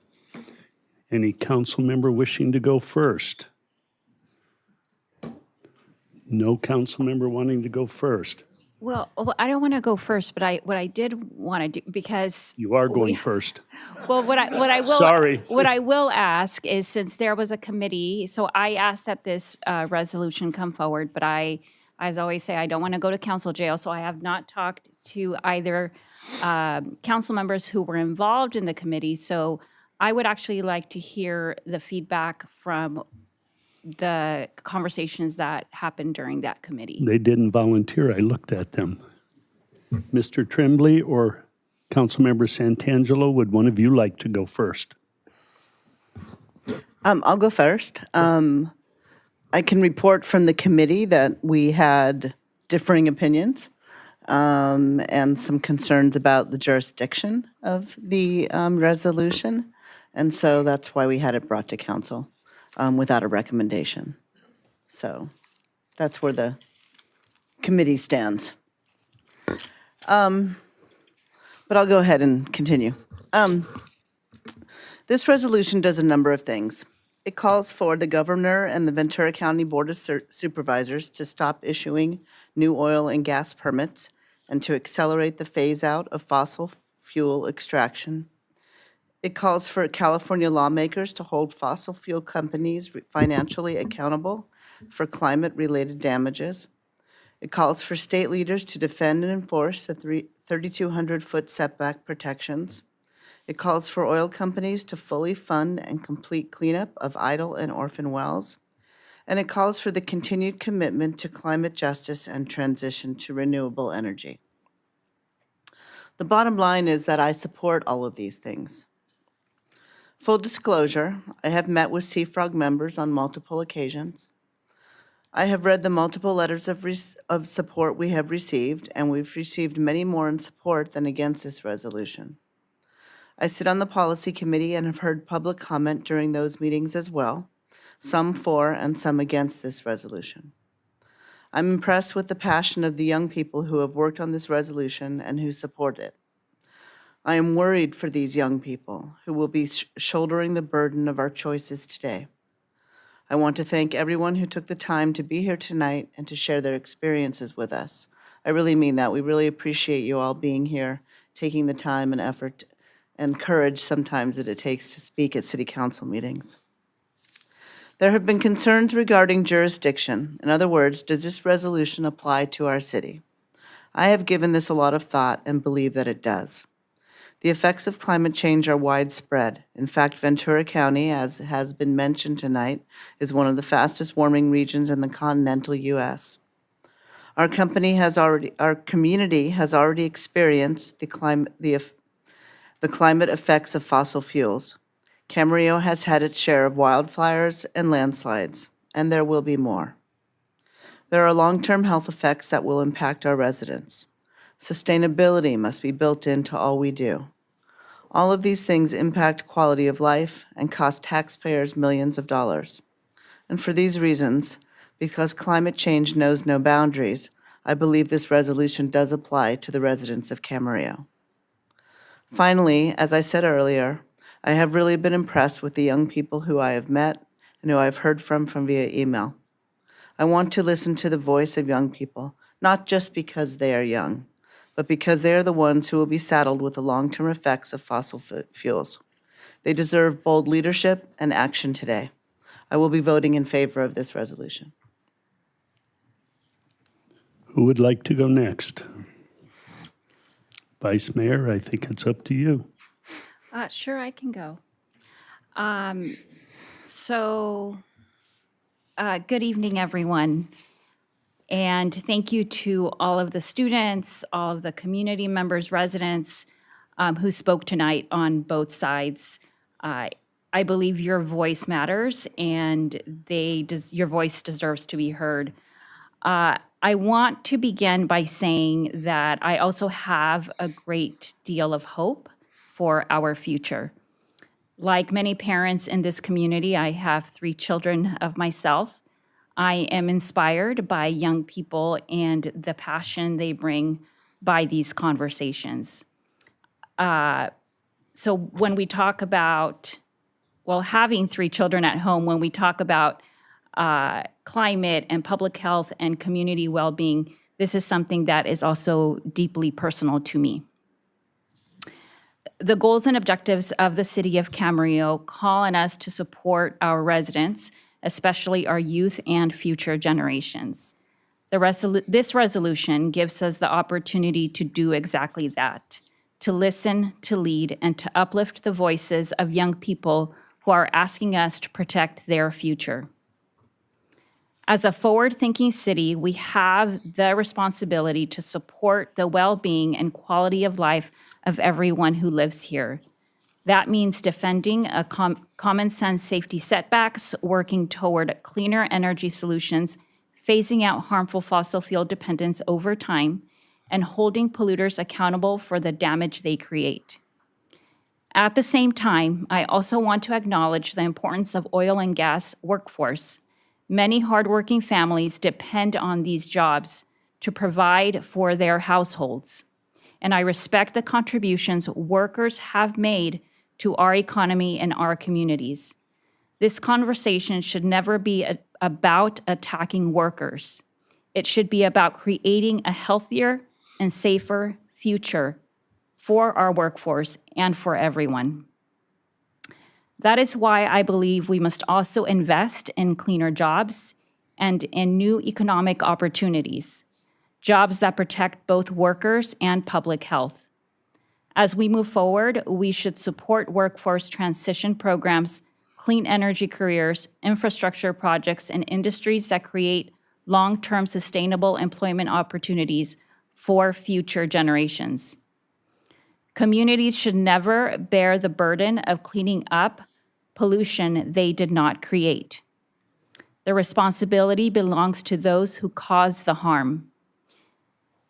Any council member wishing to go first? No council member wanting to go first. Well, I don't want to go first, but what I did want to do, because You are going first. well, what I will Sorry. what I will ask is, since there was a committee, so I asked that this resolution come forward, but I, as always say, I don't want to go to council jail, so I have not talked to either council members who were involved in the committee. So I would actually like to hear the feedback from the conversations that happened during that committee. They didn't volunteer. I looked at them. Mr. Tremblay or Councilmember Santangelo, would one of you like to go first? I'll go first. I can report from the committee that we had differing opinions and some concerns about the jurisdiction of the resolution. And so that's why we had it brought to council without a recommendation. So that's where the committee stands. But I'll go ahead and continue. This resolution does a number of things. It calls for the governor and the Ventura County Board of Supervisors to stop issuing new oil and gas permits and to accelerate the phase-out of fossil fuel extraction. It calls for California lawmakers to hold fossil fuel companies financially accountable for climate-related damages. It calls for state leaders to defend and enforce the 3,200-foot setback protections. It calls for oil companies to fully fund and complete cleanup of idle and orphan wells. And it calls for the continued commitment to climate justice and transition to renewable energy. The bottom line is that I support all of these things. Full disclosure, I have met with CFROG members on multiple occasions. I have read the multiple letters of support we have received, and we've received many more in support than against this resolution. I sit on the policy committee and have heard public comment during those meetings as well, some for and some against this resolution. I'm impressed with the passion of the young people who have worked on this resolution and who support it. I am worried for these young people who will be shouldering the burden of our choices today. I want to thank everyone who took the time to be here tonight and to share their experiences with us. I really mean that. We really appreciate you all being here, taking the time and effort and courage sometimes that it takes to speak at city council meetings. There have been concerns regarding jurisdiction. In other words, does this resolution apply to our city? I have given this a lot of thought and believe that it does. The effects of climate change are widespread. In fact, Ventura County, as has been mentioned tonight, is one of the fastest warming regions in the continental U.S. Our community has already experienced the climate effects of fossil fuels. Camarillo has had its share of wildfires and landslides, and there will be more. There are long-term health effects that will impact our residents. Sustainability must be built into all we do. All of these things impact quality of life and cost taxpayers millions of dollars. And for these reasons, because climate change knows no boundaries, I believe this resolution does apply to the residents of Camarillo. Finally, as I said earlier, I have really been impressed with the young people who I have met and who I've heard from via email. I want to listen to the voice of young people, not just because they are young, but because they are the ones who will be saddled with the long-term effects of fossil fuels. They deserve bold leadership and action today. I will be voting in favor of this resolution. Who would like to go next? Vice Mayor, I think it's up to you. Sure, I can go. Good evening, everyone. And thank you to all of the students, all of the community members, residents who spoke tonight on both sides. I believe your voice matters, and your voice deserves to be heard. I want to begin by saying that I also have a great deal of hope for our future. Like many parents in this community, I have 3 children of myself. I am inspired by young people and the passion they bring by these conversations. So when we talk about, well, having 3 children at home, when we talk about climate and public health and community well-being, this is something that is also deeply personal to me. The goals and objectives of the City of Camarillo call on us to support our residents, especially our youth and future generations. This resolution gives us the opportunity to do exactly that, to listen, to lead, and to uplift the voices of young people who are asking us to protect their future. As a forward-thinking city, we have the responsibility to support the well-being and quality of life of everyone who lives here. That means defending a common sense safety setbacks, working toward cleaner energy solutions, phasing out harmful fossil fuel dependence over time, and holding polluters accountable for the damage they create. At the same time, I also want to acknowledge the importance of oil and gas workforce. Many hardworking families depend on these jobs to provide for their households. And I respect the contributions workers have made to our economy and our communities. This conversation should never be about attacking workers. It should be about creating a healthier and safer future for our workforce and for everyone. That is why I believe we must also invest in cleaner jobs and in new economic opportunities, jobs that protect both workers and public health. As we move forward, we should support workforce transition programs, clean energy careers, infrastructure projects, and industries that create long-term sustainable employment opportunities for future generations. Communities should never bear the burden of cleaning up pollution they did not create. The responsibility belongs to those who cause the harm.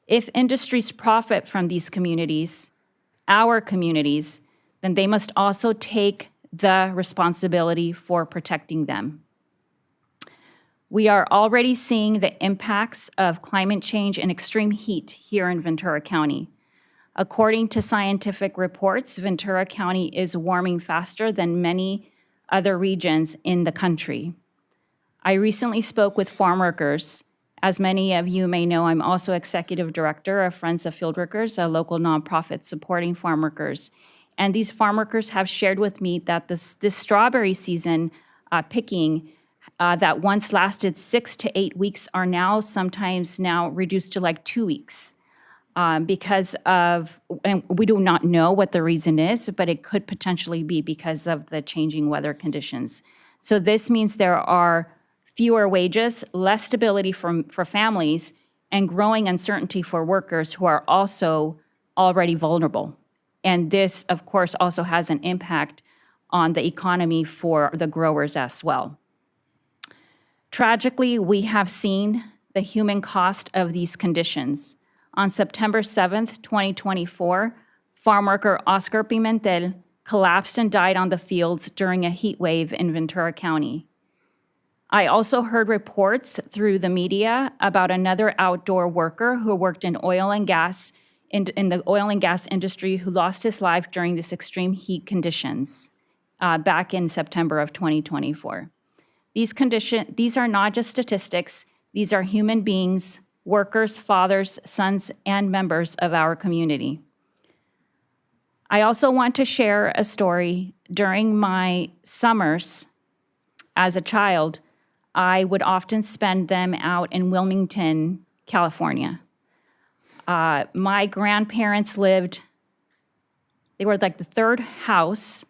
If industries profit from these communities, our communities, then they must also take the responsibility for protecting them. We are already seeing the impacts of climate change and extreme heat here in Ventura County. According to scientific reports, Ventura County is warming faster than many other regions in the country. I recently spoke with farm workers. As many of you may know, I'm also executive director of Friends of Field Workers, a local nonprofit supporting farm workers. And these farm workers have shared with me that this strawberry season picking that once lasted 6 to 8 weeks are now sometimes reduced to like 2 weeks because of, and we do not know what the reason is, but it could potentially be because of the changing weather conditions. So this means there are fewer wages, less stability for families, and growing uncertainty for workers who are also already vulnerable. And this, of course, also has an impact on the economy for the growers as well. Tragically, we have seen the human cost of these conditions. On September 7th, 2024, farm worker Oscar Pimentel collapsed and died on the fields during a heat wave in Ventura County. I also heard reports through the media about another outdoor worker who worked in oil and gas, in the oil and gas industry, who lost his life during this extreme heat conditions back in September of 2024. These are not just statistics, these are human beings, workers, fathers, sons, and members of our community. I also want to share a story. During my summers as a child, I would often spend them out in Wilmington, California. My grandparents lived, they were like the third house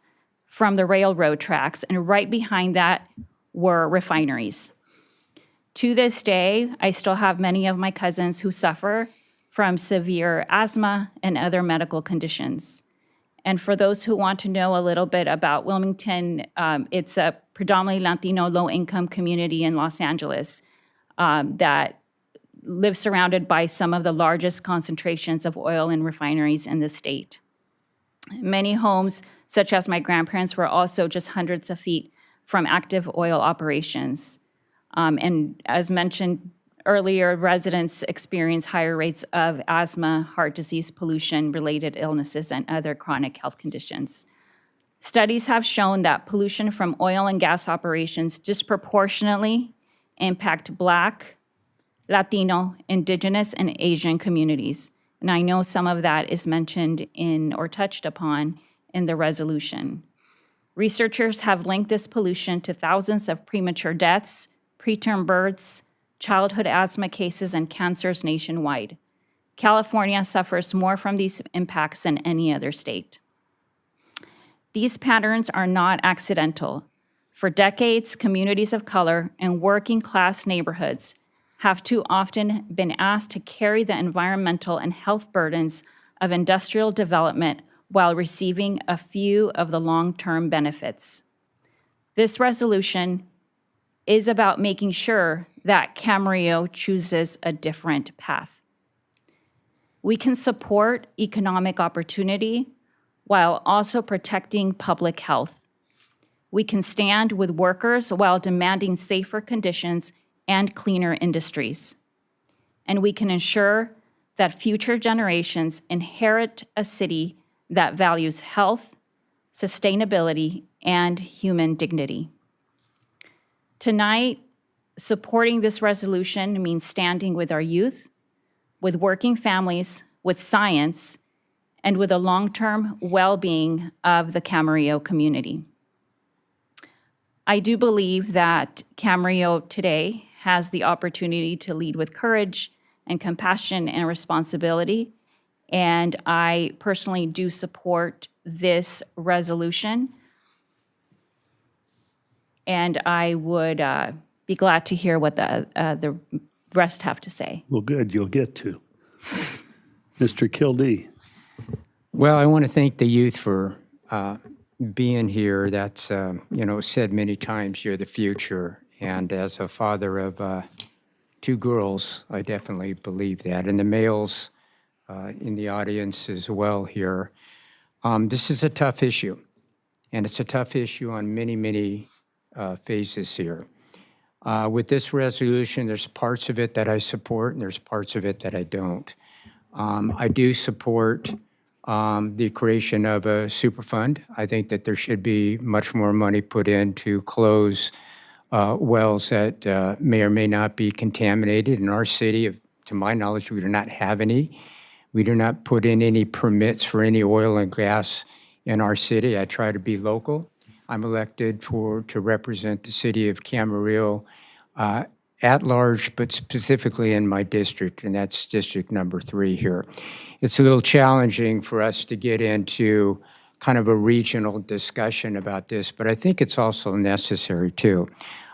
from the railroad tracks, and right behind that were refineries. To this day, I still have many of my cousins who suffer from severe asthma and other medical conditions. And for those who want to know a little bit about Wilmington, it's a predominantly Latino low-income community in Los Angeles that lives surrounded by some of the largest concentrations of oil and refineries in the state. Many homes, such as my grandparents, were also just hundreds of feet from active oil operations. And as mentioned earlier, residents experience higher rates of asthma, heart disease, pollution-related illnesses, and other chronic health conditions. Studies have shown that pollution from oil and gas operations disproportionately impact Black, Latino, Indigenous, and Asian communities. And I know some of that is mentioned in or touched upon in the resolution. Researchers have linked this pollution to thousands of premature deaths, preterm births, childhood asthma cases, and cancers nationwide. California suffers more from these impacts than any other state. These patterns are not accidental. For decades, communities of color and working-class neighborhoods have too often been asked to carry the environmental and health burdens of industrial development while receiving a few of the long-term benefits. This resolution is about making sure that Camarillo chooses a different path. We can support economic opportunity while also protecting public health. We can stand with workers while demanding safer conditions and cleaner industries. And we can ensure that future generations inherit a city that values health, sustainability, and human dignity. Tonight, supporting this resolution means standing with our youth, with working families, with science, and with the long-term well-being of the Camarillo community. I do believe that Camarillo today has the opportunity to lead with courage and compassion and responsibility, and I personally do support this resolution. And I would be glad to hear what the rest have to say. Well, good, you'll get to. Mr. Kildee. Well, I want to thank the youth for being here. That's, said many times, you're the future. And as a father of 2 girls, I definitely believe that. And the males in the audience as well here. This is a tough issue. And it's a tough issue on many, many phases here. With this resolution, there's parts of it that I support and there's parts of it that I don't. I do support the creation of a super fund. I think that there should be much more money put in to close wells that may or may not be contaminated. In our city, to my knowledge, we do not have any. We do not put in any permits for any oil and gas in our city. I try to be local. I'm elected to represent the city of Camarillo at large, but specifically in my district, and that's district number 3 here. It's a little challenging for us to get into kind of a regional discussion about this, but I think it's also necessary too.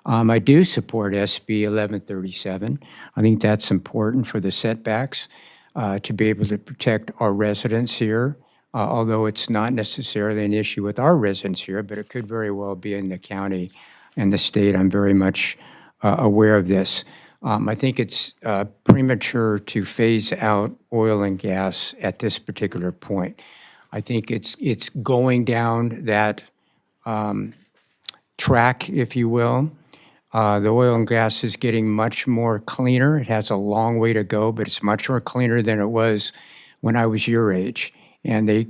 I do support SB 1137. I think that's important for the setbacks to be able to protect our residents here. Although it's not necessarily an issue with our residents here, but it could very well be in the county and the state. I'm very much aware of this. I think it's premature to phase out oil and gas at this particular point. I think it's going down that track, if you will. The oil and gas is getting much more cleaner. It has a long way to go, but it's much more cleaner than it was when I was your age. And they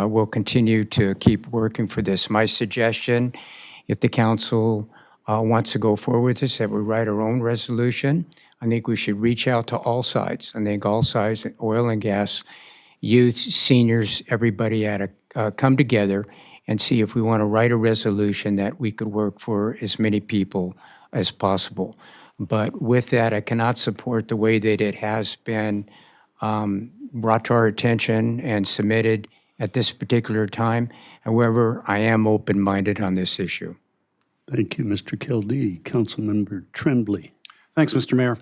will continue to keep working for this. My suggestion, if the council wants to go forward with this, that we write our own resolution. I think we should reach out to all sides. I think all sides, oil and gas, youth, seniors, everybody come together and see if we want to write a resolution that we could work for as many people as possible. But with that, I cannot support the way that it has been brought to our attention and submitted at this particular time. However, I am open-minded on this issue. Thank you, Mr. Kildee. Councilmember Tremblay. Thanks, Mr. Mayor.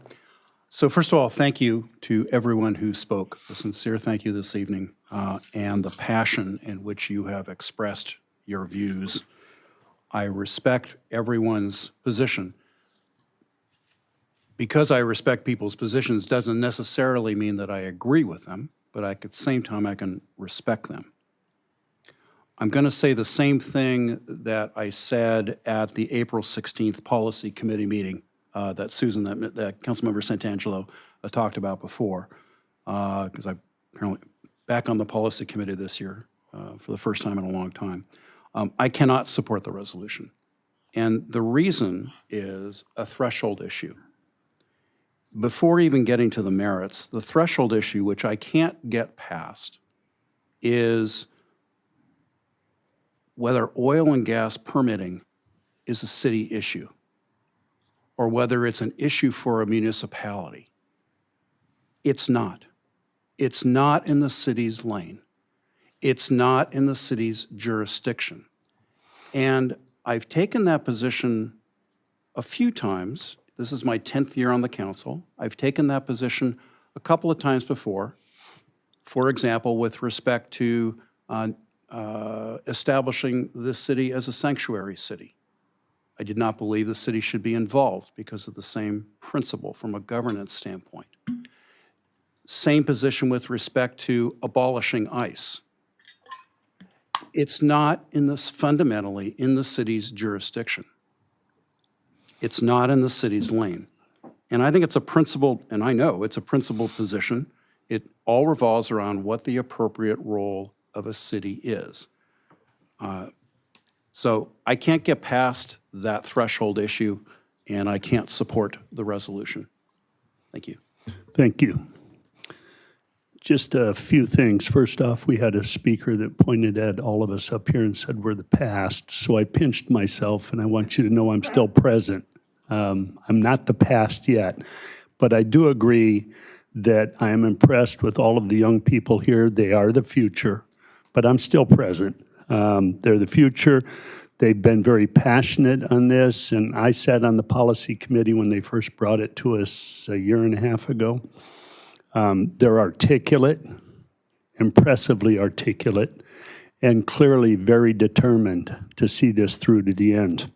So first of all, thank you to everyone who spoke. A sincere thank you this evening and the passion in which you have expressed your views. I respect everyone's position. Because I respect people's positions doesn't necessarily mean that I agree with them, but at the same time I can respect them. I'm going to say the same thing that I said at the April 16th Policy Committee meeting that Susan, that Councilmember Santangelo talked about before, because I'm apparently back on the policy committee this year for the first time in a long time. I cannot support the resolution. And the reason is a threshold issue. Before even getting to the merits, the threshold issue, which I can't get past, is whether oil and gas permitting is a city issue or whether it's an issue for a municipality. It's not. It's not in the city's lane. It's not in the city's jurisdiction. And I've taken that position a few times. This is my 10th year on the council. I've taken that position a couple of times before. For example, with respect to establishing this city as a sanctuary city. I did not believe the city should be involved because of the same principle from a governance standpoint. Same position with respect to abolishing ICE. It's not fundamentally in the city's jurisdiction. It's not in the city's lane. And I think it's a principled, and I know it's a principled position. It all revolves around what the appropriate role of a city is. So I can't get past that threshold issue, and I can't support the resolution. Thank you. Thank you. Just a few things. First off, we had a speaker that pointed at all of us up here and said we're the past. So I pinched myself, and I want you to know I'm still present. I'm not the past yet, but I do agree that I am impressed with all of the young people here. They are the future, but I'm still present. They're the future. They've been very passionate on this, and I sat on the policy committee when they first brought it to us a year and a half ago. They're articulate, impressively articulate, and clearly very determined to see this through to the end.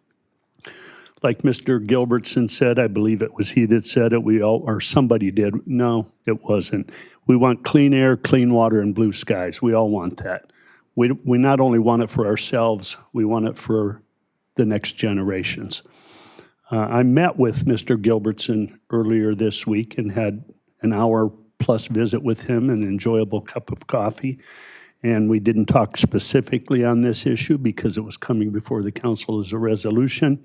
Like Mr. Gilbertson said, I believe it was he that said it, or somebody did. No, it wasn't. We want clean air, clean water, and blue skies. We all want that. We not only want it for ourselves, we want it for the next generations. I met with Mr. Gilbertson earlier this week and had an hour-plus visit with him, an enjoyable cup of coffee. And we didn't talk specifically on this issue because it was coming before the council as a resolution.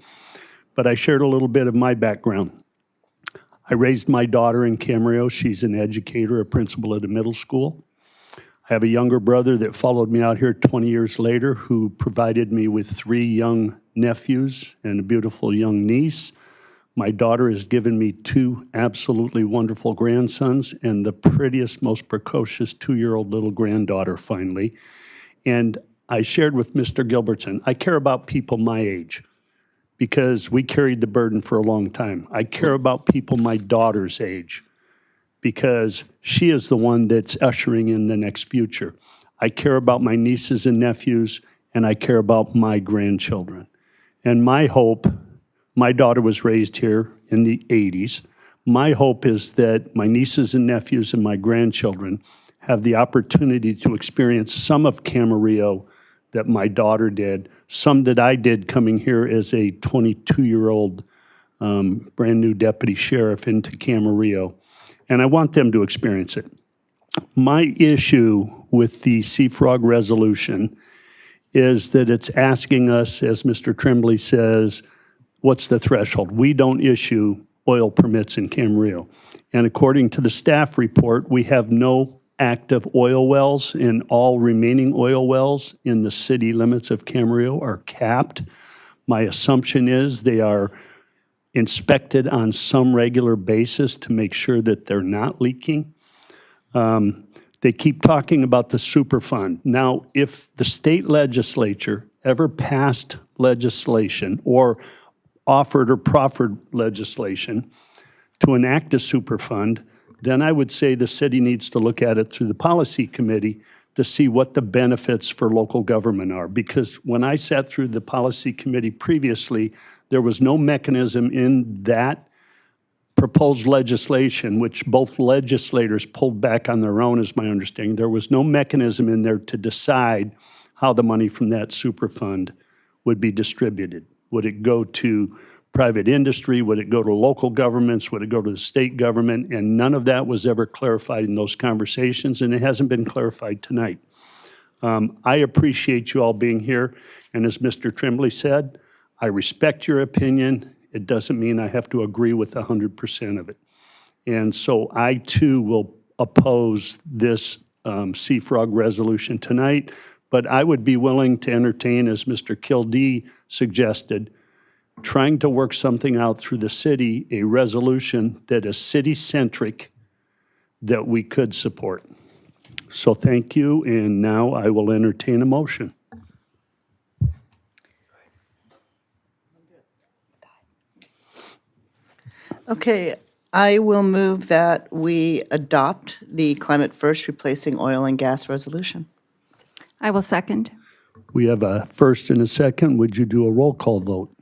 But I shared a little bit of my background. I raised my daughter in Camarillo. She's an educator, a principal at a middle school. I have a younger brother that followed me out here 20 years later who provided me with 3 young nephews and a beautiful young niece. My daughter has given me 2 absolutely wonderful grandsons and the prettiest, most precocious 2-year-old little granddaughter finally. And I shared with Mr. Gilbertson, I care about people my age because we carried the burden for a long time. I care about people my daughter's age because she is the one that's ushering in the next future. I care about my nieces and nephews, and I care about my grandchildren. And my hope, my daughter was raised here in the 80s. My hope is that my nieces and nephews and my grandchildren have the opportunity to experience some of Camarillo that my daughter did, some that I did coming here as a 22-year-old brand new deputy sheriff into Camarillo. And I want them to experience it. My issue with the CFROG resolution is that it's asking us, as Mr. Tremblay says, what's the threshold? We don't issue oil permits in Camarillo. And according to the staff report, we have no active oil wells, and all remaining oil wells in the city limits of Camarillo are capped. My assumption is they are inspected on some regular basis to make sure that they're not leaking. They keep talking about the Superfund. Now, if the state legislature ever passed legislation or offered or proffered legislation to enact a Superfund, then I would say the city needs to look at it through the policy committee to see what the benefits for local government are. Because when I sat through the policy committee previously, there was no mechanism in that proposed legislation, which both legislators pulled back on their own, is my understanding. There was no mechanism in there to decide how the money from that Superfund would be distributed. Would it go to private industry? Would it go to local governments? Would it go to the state government? And none of that was ever clarified in those conversations, and it hasn't been clarified tonight. I appreciate you all being here, and as Mr. Tremblay said, I respect your opinion. It doesn't mean I have to agree with 100% of it. And so I, too, will oppose this CFROG resolution tonight, but I would be willing to entertain, as Mr. Kildee suggested, trying to work something out through the city, a resolution that is city-centric that we could support. So thank you, and now I will entertain a motion. Okay, I will move that we adopt the Climate First Replacing Oil and Gas resolution. I will second. We have a first and a second. Would you do a roll call vote?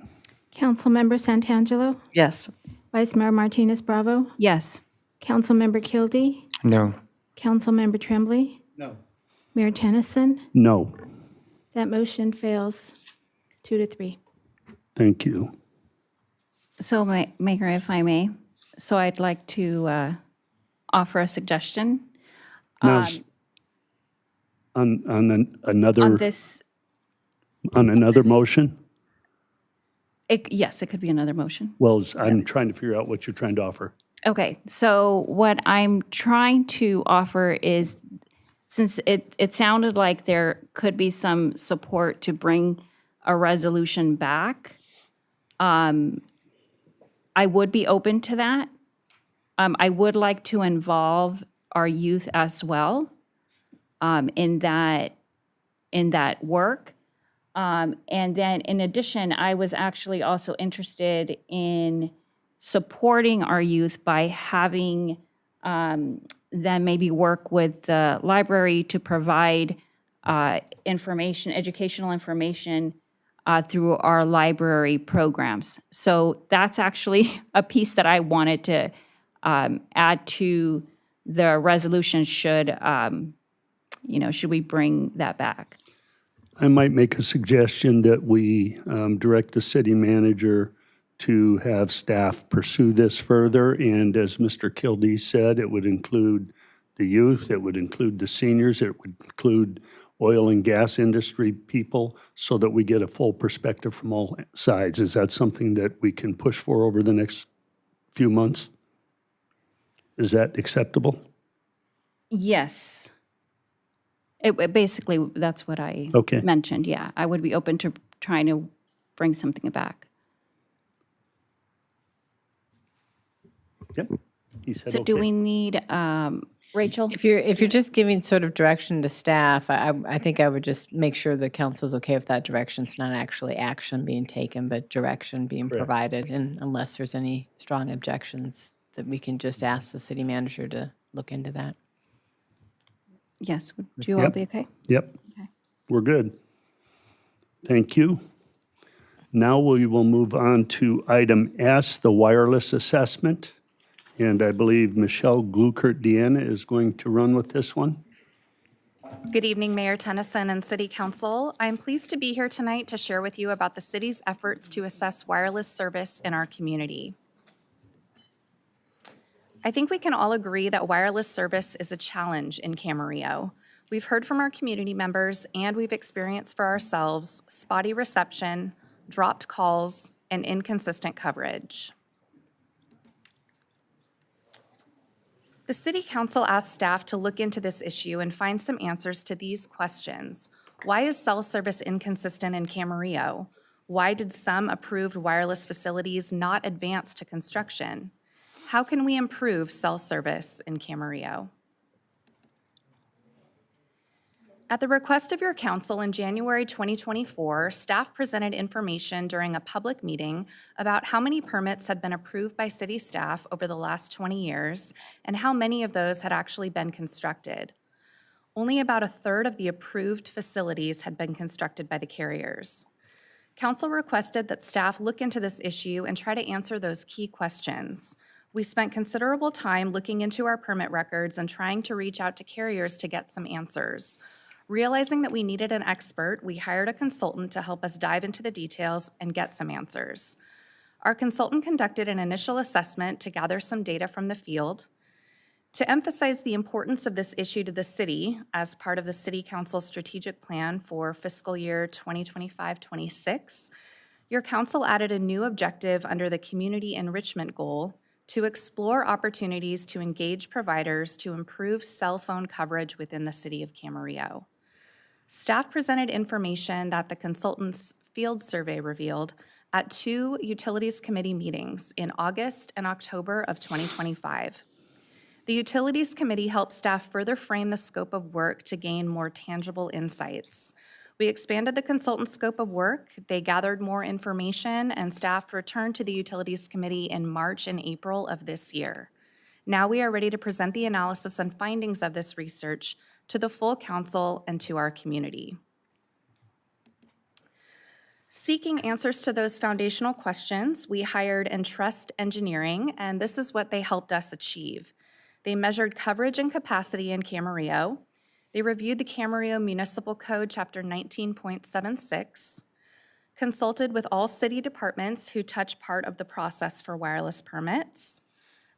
Councilmember Santangelo, Yes. Vice Mayor Martinez Bravo, Yes. Councilmember Kildee, No. Councilmember Tremblay, No. Mayor Tennyson. No. That motion fails 2-3. Thank you. So, Mayor, if I may, so I'd like to offer a suggestion Now, on another on this. on another motion? Yes, it could be another motion. Well, I'm trying to figure out what you're trying to offer. Okay, so what I'm trying to offer is, since it sounded like there could be some support to bring a resolution back, I would be open to that. I would like to involve our youth as well in that work. And then in addition, I was actually also interested in supporting our youth by having them maybe work with the library to provide information, educational information through our library programs. So that's actually a piece that I wanted to add to the resolution should we bring that back. I might make a suggestion that we direct the city manager to have staff pursue this further. And as Mr. Kildee said, it would include the youth, it would include the seniors, it would include oil and gas industry people, so that we get a full perspective from all sides. Is that something that we can push for over the next few months? Is that acceptable? Yes. Basically, that's what I Okay. mentioned, yeah. I would be open to trying to bring something back. Yep. He said So do okay. we need, Rachel? If you're just giving sort of direction to staff, I think I would just make sure the council's okay if that direction's not actually action being taken, but direction being provided. And unless there's any strong objections, that we can just ask the city manager to look into that. Yes, would you all Yep. be okay? Yep. Okay. We're good. Thank you. Now we will move on to item S, the wireless assessment. And I believe Michelle Glukert-Deanna is going to run with this one. Good evening, Mayor Tennyson and City Council. I'm pleased to be here tonight to share with you about the city's efforts to assess wireless service in our community. I think we can all agree that wireless service is a challenge in Camarillo. We've heard from our community members and we've experienced for ourselves spotty reception, dropped calls, and inconsistent coverage. The City Council asked staff to look into this issue and find some answers to these questions. Why is cell service inconsistent in Camarillo? Why did some approved wireless facilities not advance to construction? How can we improve cell service in Camarillo? At the request of your council in January 2024, staff presented information during a public meeting about how many permits had been approved by city staff over the last 20 years and how many of those had actually been constructed. Only about a third of the approved facilities had been constructed by the carriers. Council requested that staff look into this issue and try to answer those key questions. We spent considerable time looking into our permit records and trying to reach out to carriers to get some answers. Realizing that we needed an expert, we hired a consultant to help us dive into the details and get some answers. Our consultant conducted an initial assessment to gather some data from the field. To emphasize the importance of this issue to the city as part of the City Council strategic plan for fiscal year 2025-26, your council added a new objective under the community enrichment goal to explore opportunities to engage providers to improve cell phone coverage within the city of Camarillo. Staff presented information that the consultant's field survey revealed at 2 Utilities Committee meetings in August and October of 2025. The Utilities Committee helped staff further frame the scope of work to gain more tangible insights. We expanded the consultant's scope of work, they gathered more information, and staff returned to the Utilities Committee in March and April of this year. Now we are ready to present the analysis and findings of this research to the full council and to our community. Seeking answers to those foundational questions, we hired Entrust Engineering, and this is what they helped us achieve. They measured coverage and capacity in Camarillo. They reviewed the Camarillo Municipal Code, Chapter 19.76, consulted with all city departments who touch part of the process for wireless permits,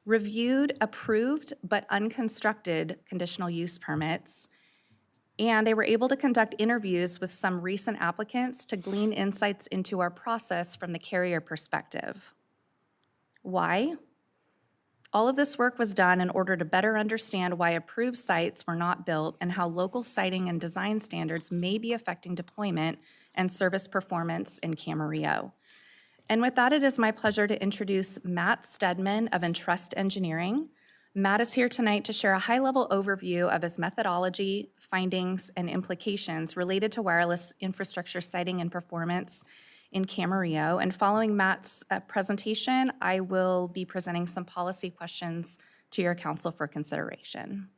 reviewed approved but unconstructed conditional use permits, and they were able to conduct interviews with some recent applicants to glean insights into our process from the carrier perspective. Why? All of this work was done in order to better understand why approved sites were not built and how local siting and design standards may be affecting deployment and service performance in Camarillo. And with that, it is my pleasure to introduce Matt Stedman of Entrust Engineering. Matt is here tonight to share a high-level overview of his methodology, findings, and implications related to wireless infrastructure siting and performance in Camarillo. And following Matt's presentation, I will be presenting some policy questions to your council for consideration.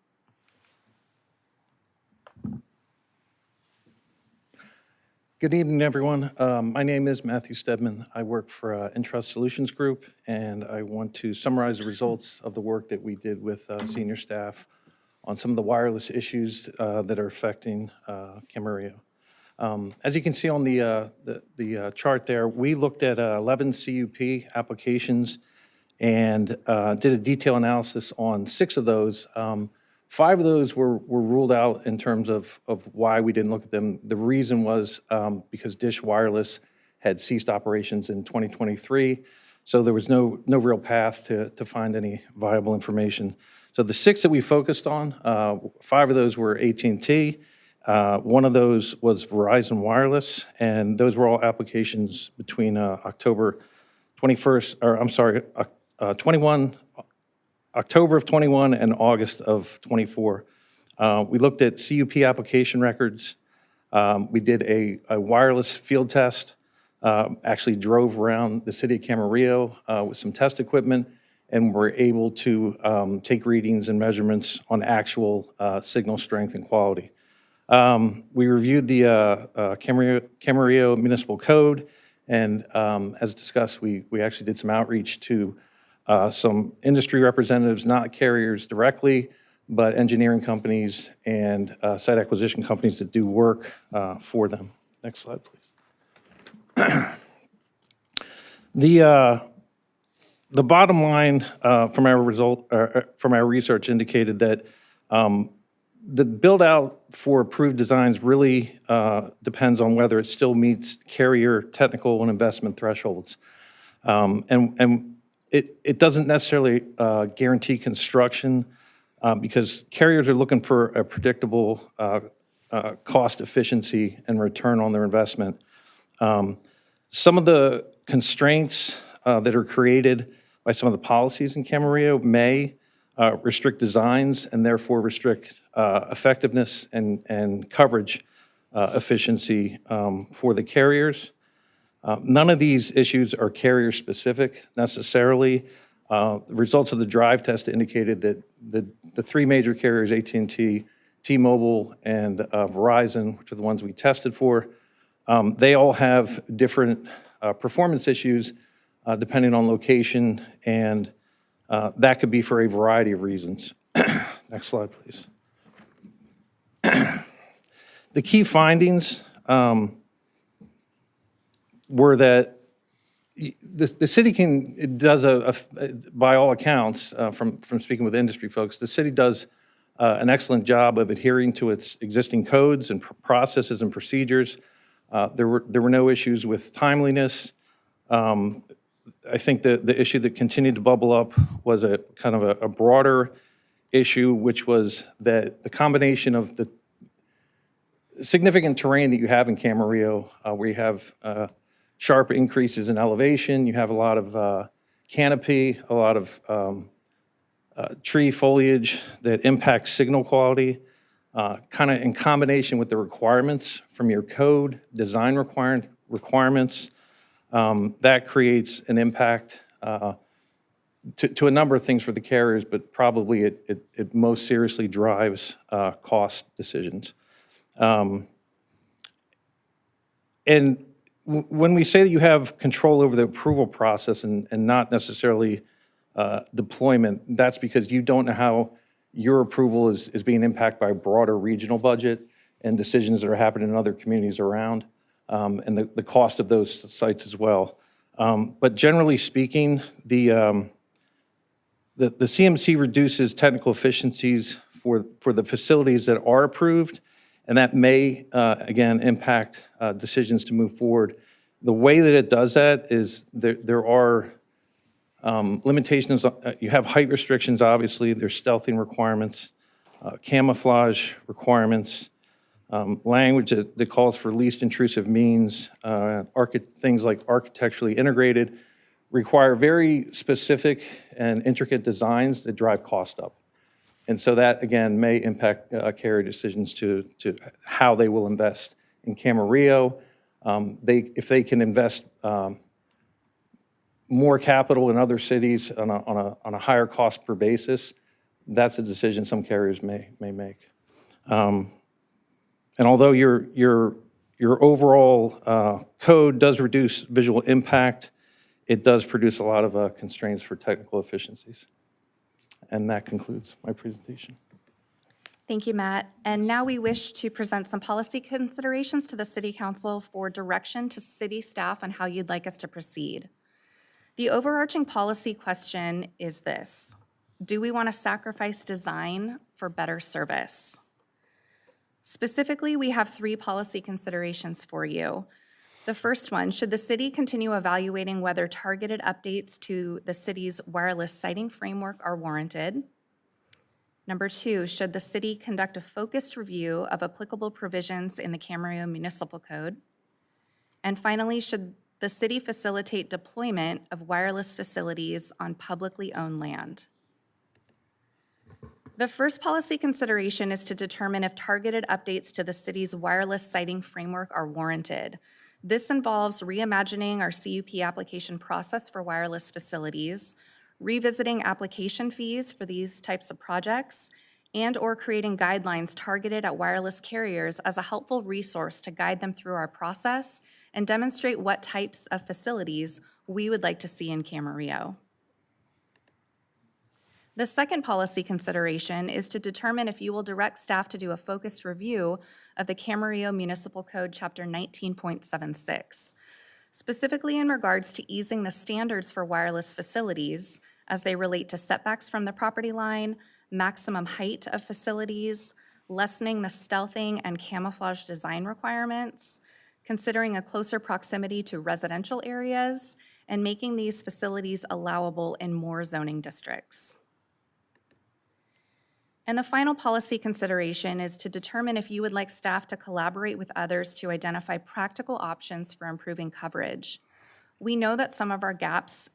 Good evening, everyone. My name is Matthew Stedman. I work for Entrust Solutions Group, and I want to summarize the results of the work that we did with senior staff on some of the wireless issues that are affecting Camarillo. As you can see on the chart there, we looked at 11 CUP applications and did a detailed analysis on 6 of those. 5 of those were ruled out in terms of why we didn't look at them. The reason was because Dish Wireless had ceased operations in 2023, so there was no real path to find any viable information. So the 6 that we focused on, 5 of those were AT&T. One of those was Verizon Wireless, and those were all applications between October of 21 and August of 24. We looked at CUP application records. We did a wireless field test, actually drove around the city of Camarillo with some test equipment, and were able to take readings and measurements on actual signal strength and quality. We reviewed the Camarillo Municipal Code, and as discussed, we actually did some outreach to some industry representatives, not carriers directly, but engineering companies and site acquisition companies that do work for them. Next slide, please. The bottom line from our research indicated that the build out for approved designs really depends on whether it still meets carrier technical and investment thresholds. And it doesn't necessarily guarantee construction because carriers are looking for a predictable cost efficiency and return on their investment. Some of the constraints that are created by some of the policies in Camarillo may restrict designs and therefore restrict effectiveness and coverage efficiency for the carriers. None of these issues are carrier specific necessarily. The results of the drive test indicated that the 3 major carriers, AT&T, T-Mobile, and Verizon, which are the ones we tested for, they all have different performance issues depending on location, and that could be for a variety of reasons. Next slide, please. The key findings were that the city by all accounts, from speaking with industry folks, the city does an excellent job of adhering to its existing codes and processes and procedures. There were no issues with timeliness. I think the issue that continued to bubble up was a kind of a broader issue, which was that the combination of the significant terrain that you have in Camarillo, where you have sharp increases in elevation, you have a lot of canopy, a lot of tree foliage that impacts signal quality, kind of in combination with the requirements from your code, design requirements, that creates an impact to a number of things for the carriers, but probably it most seriously drives cost decisions. And when we say that you have control over the approval process and not necessarily deployment, that's because you don't know how your approval is being impacted by a broader regional budget and decisions that are happening in other communities around, and the cost of those sites as well. But generally speaking, the CMC reduces technical efficiencies for the facilities that are approved, and that may, again, impact decisions to move forward. The way that it does that is there are limitations. You have height restrictions, obviously. There's stealthing requirements, camouflage requirements, language that calls for least intrusive means, things like architecturally integrated, require very specific and intricate designs that drive cost up. And so that, again, may impact carrier decisions to how they will invest in Camarillo. If they can invest more capital in other cities on a higher cost per basis, that's a decision some carriers may make. And although your overall code does reduce visual impact, it does produce a lot of constraints for technical efficiencies. And that concludes my presentation. Thank you, Matt. And now we wish to present some policy considerations to the City Council for direction to city staff on how you'd like us to proceed. The overarching policy question is this: do we want to sacrifice design for better service? Specifically, we have 3 policy considerations for you. The first one, should the city continue evaluating whether targeted updates to the city's wireless siting framework are warranted? Number 2, should the city conduct a focused review of applicable provisions in the Camarillo Municipal Code? And finally, should the city facilitate deployment of wireless facilities on publicly owned land? The first policy consideration is to determine if targeted updates to the city's wireless siting framework are warranted. This involves reimagining our CUP application process for wireless facilities, revisiting application fees for these types of projects, and/or creating guidelines targeted at wireless carriers as a helpful resource to guide them through our process and demonstrate what types of facilities we would like to see in Camarillo. The second policy consideration is to determine if you will direct staff to do a focused review of the Camarillo Municipal Code, Chapter 19.76, specifically in regards to easing the standards for wireless facilities as they relate to setbacks from the property line, maximum height of facilities, lessening the stealthing and camouflage design requirements, considering a closer proximity to residential areas, and making these facilities allowable in more zoning districts. And the final policy consideration is to determine if you would like staff to collaborate with others to identify practical options for improving coverage. We know that some of our gaps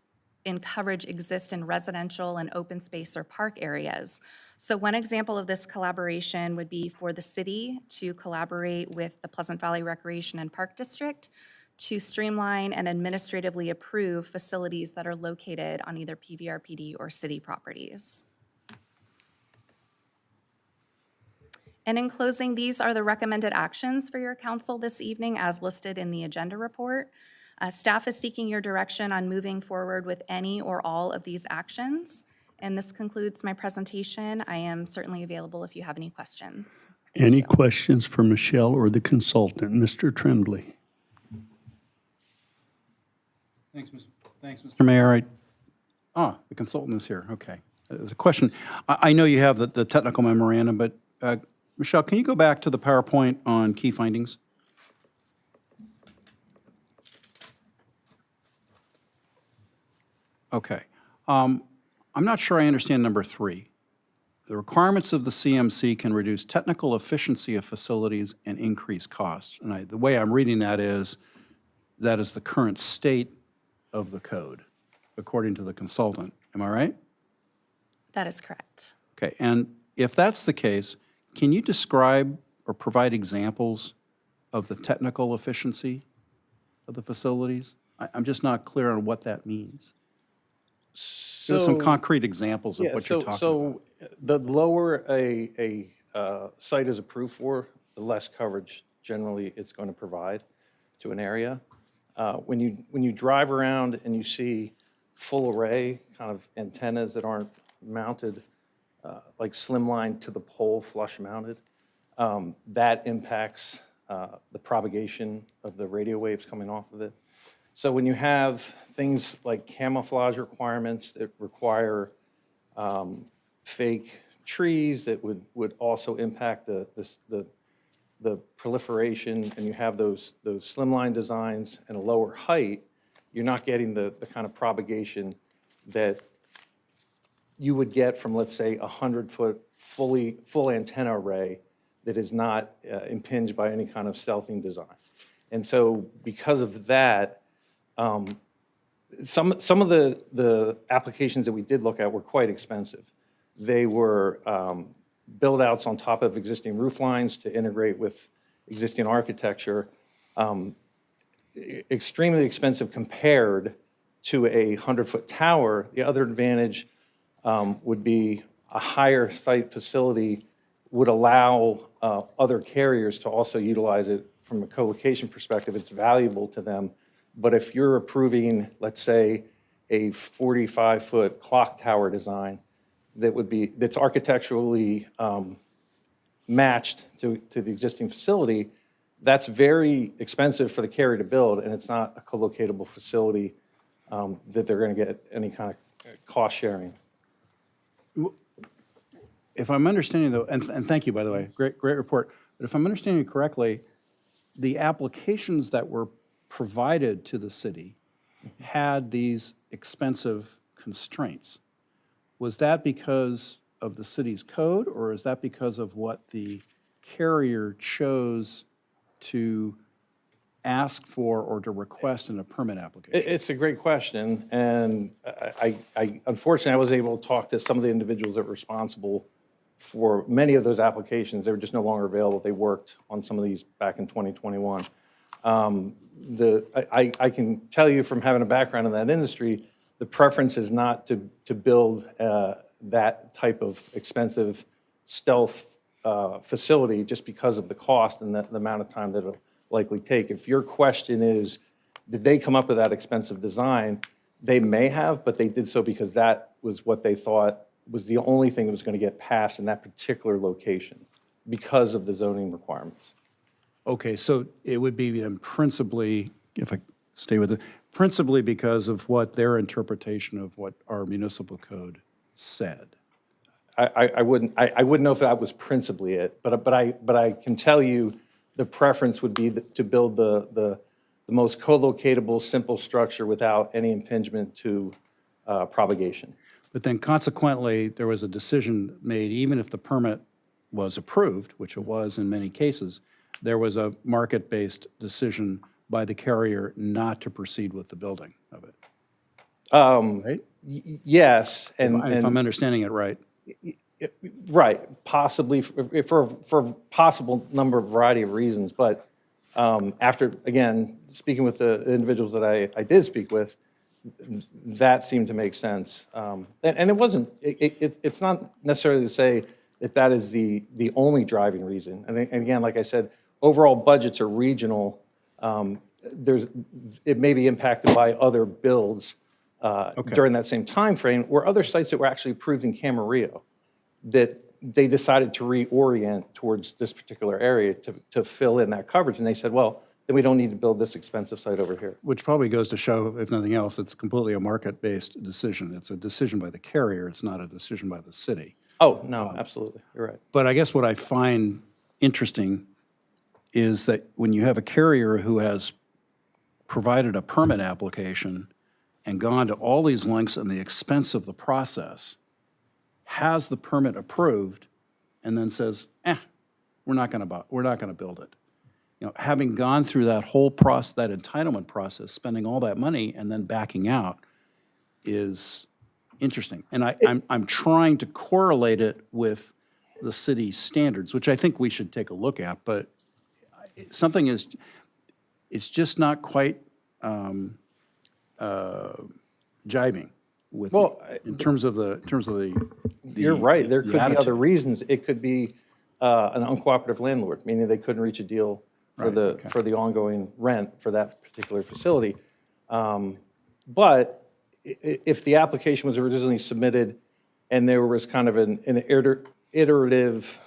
in coverage exist in residential and open space or park areas. So one example of this collaboration would be for the city to collaborate with the Pleasant Valley Recreation and Park District to streamline and administratively approve facilities that are located on either PVRPD or city properties. And in closing, these are the recommended actions for your council this evening as listed in the agenda report. Staff is seeking your direction on moving forward with any or all of these actions. And this concludes my presentation. I am certainly available if you have any questions. Any questions for Michelle or the consultant? Mr. Tremblay. Thanks, Mr. Thanks, Mr. Mayor. The consultant is here. Okay. There's a question. I know you have the technical memorandum, but Michelle, can you go back to the PowerPoint on key findings? Okay. I'm not sure I understand number 3. The requirements of the CMC can reduce technical efficiency of facilities and increase costs. And the way I'm reading that is the current state of the code, according to the consultant. Am I right? That is correct. Okay, and if that's the case, can you describe or provide examples of the technical efficiency of the facilities? I'm just not clear on what that means. Give us some concrete examples of what you're talking about. So the lower a site is approved for, the less coverage generally it's going to provide to an area. When you drive around and you see full array kind of antennas that aren't mounted like slimline to the pole, flush mounted, that impacts the propagation of the radio waves coming off of it. So when you have things like camouflage requirements that require fake trees that would also impact the proliferation, and you have those slimline designs and a lower height, you're not getting the kind of propagation that you would get from, let's say, a 100-foot full antenna array that is not impinged by any kind of stealthing design. And so because of that, some of the applications that we did look at were quite expensive. They were build-outs on top of existing roof lines to integrate with existing architecture, extremely expensive compared to a 100-foot tower. The other advantage would be a higher site facility would allow other carriers to also utilize it from a co-location perspective. It's valuable to them. But if you're approving, let's say, a 45-foot clock tower design that's architecturally matched to the existing facility, that's very expensive for the carrier to build, and it's not a co-locatable facility that they're going to get any kind of cost sharing. If I'm understanding, though, and thank you, by the way, great report, but if I'm understanding correctly, the applications that were provided to the city had these expensive constraints. Was that because of the city's code, or is that because of what the carrier chose to ask for or to request in a permit application? It's a great question, and I unfortunately, I was able to talk to some of the individuals that were responsible for many of those applications. They were just no longer available. They worked on some of these back in 2021. I can tell you from having a background in that industry, the preference is not to build that type of expensive stealth facility just because of the cost and the amount of time that it'll likely take. If your question is, did they come up with that expensive design? They may have, but they did so because that was what they thought was the only thing that was going to get passed in that particular location because of the zoning requirements. Okay, so it would be principally, if I stay with it, principally because of what their interpretation of what our municipal code said. I wouldn't know if that was principally it, but I can tell you the preference would be to build the most co-locatable, simple structure without any impingement to propagation. But then consequently, there was a decision made, even if the permit was approved, which it was in many cases, there was a market-based decision by the carrier not to proceed with the building of it. Right? Yes. If I'm understanding it right. Right, possibly for a possible number of variety of reasons. But after, again, speaking with the individuals that I did speak with, that seemed to make sense. And it wasn't, it's not necessarily to say that is the only driving reason. And again, like I said, overall budgets are regional. It may be impacted by other builds during that same time frame, or other sites that were actually approved in Camarillo that they decided to reorient towards this particular area to fill in that coverage. And they said, well, then we don't need to build this expensive site over here. Which probably goes to show, if nothing else, it's completely a market-based decision. It's a decision by the carrier, it's not a decision by the city. Oh, no, absolutely, you're right. But I guess what I find interesting is that when you have a carrier who has provided a permit application and gone to all these lengths and the expense of the process, has the permit approved, and then says, we're not going to build it. You know, having gone through that whole process, that entitlement process, spending all that money and then backing out is interesting. And I'm trying to correlate it with the city's standards, which I think we should take a look at, but something is, it's just not quite jiving with, in terms of the You're right, there could be attitude. other reasons. It could be an uncooperative landlord, meaning they couldn't reach a deal for for the ongoing rent for that particular facility. But if the application was originally submitted and there was kind of an iterative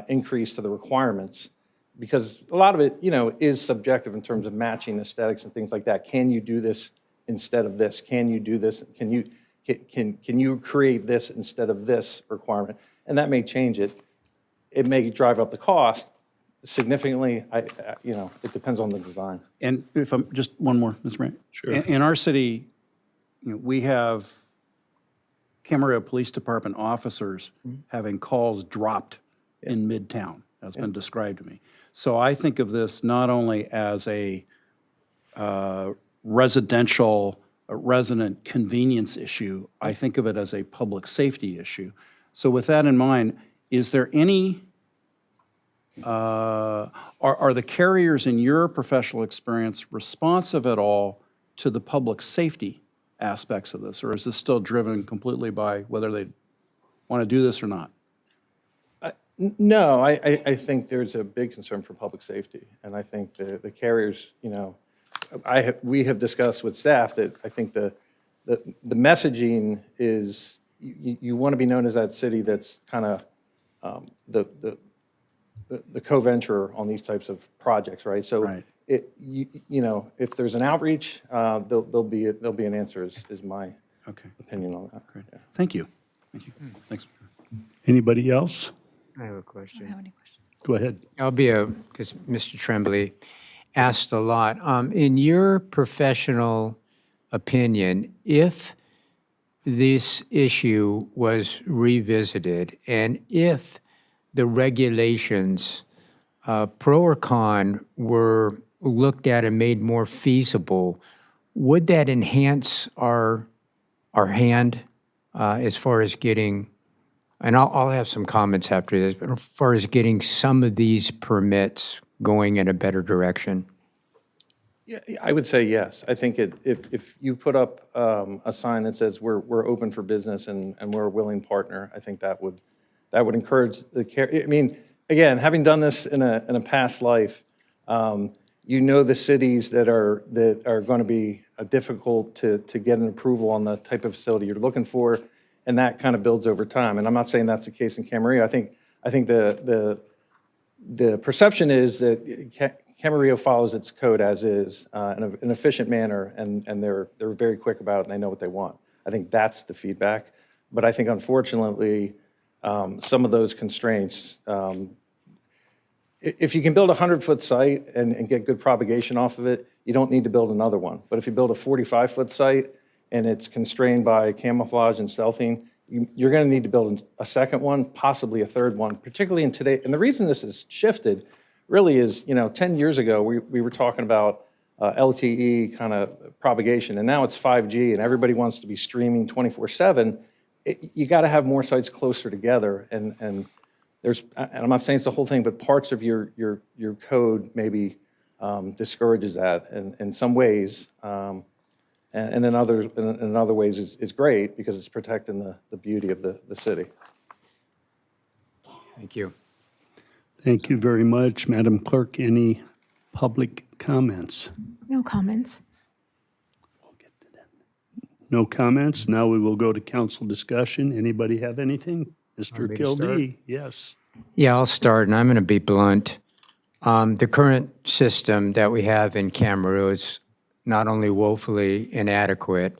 increase to the requirements, because a lot of it, you know, is subjective in terms of matching aesthetics and things like that. Can you do this instead of this? Can you do this? Can you create this instead of this requirement? And that may change it. It may drive up the cost significantly. You know, it depends on the design. And if I'm, just one more, Mr. Mayor. Sure. In our city, you know, we have Camarillo Police Department officers having calls dropped in Midtown, has been described to me. So I think of this not only as a resident convenience issue, I think of it as a public safety issue. So with that in mind, is there any, are the carriers in your professional experience responsive at all to the public safety aspects of this? Or is this still driven completely by whether they want to do this or not? No, I think there's a big concern for public safety. And I think the carriers, you know, we have discussed with staff that I think the messaging is you want to be known as that city that's kind of the co-venture on these types of projects, right? So you know, if there's an outreach, there'll be an answer is my opinion on that. Great. Thank you. Thank you. Thanks. Anybody else? I have a question. Go ahead. Because Mr. Tremblay asked a lot. In your professional opinion, if this issue was revisited and if the regulations, pro or con, were looked at and made more feasible, would that enhance our hand as far as getting, and I'll have some comments after this, but as far as getting some of these permits going in a better direction? Yeah, I would say yes. I think if you put up a sign that says we're open for business and we're a willing partner, I think that would encourage the care. I mean, again, having done this in a past life, you know the cities that are going to be difficult to get an approval on the type of facility you're looking for, and that kind of builds over time. And I'm not saying that's the case in Camarillo. I think the perception is that Camarillo follows its code as is in an efficient manner, and they're very quick about it, and they know what they want. I think that's the feedback. But I think, unfortunately, some of those constraints, if you can build a 100-foot site and get good propagation off of it, you don't need to build another one. But if you build a 45-foot site and it's constrained by camouflage and stealthing, you're going to need to build a second one, possibly a third one, particularly in today. And the reason this has shifted really is, 10 years ago, we were talking about LTE kind of propagation, and now it's 5G, and everybody wants to be streaming 24/7. You got to have more sites closer together, and I'm not saying it's the whole thing, but parts of your code maybe discourages that in some ways, and in other ways is great because it's protecting the beauty of the city. Thank you. Thank you very much. Madam Clerk, any public comments? No comments. No comments. Now we will go to council discussion. Anybody have anything? Mr. Want me to start? Kildee, yes. Yeah, I'll start, and I'm going to be blunt. The current system that we have in Camarillo is not only woefully inadequate,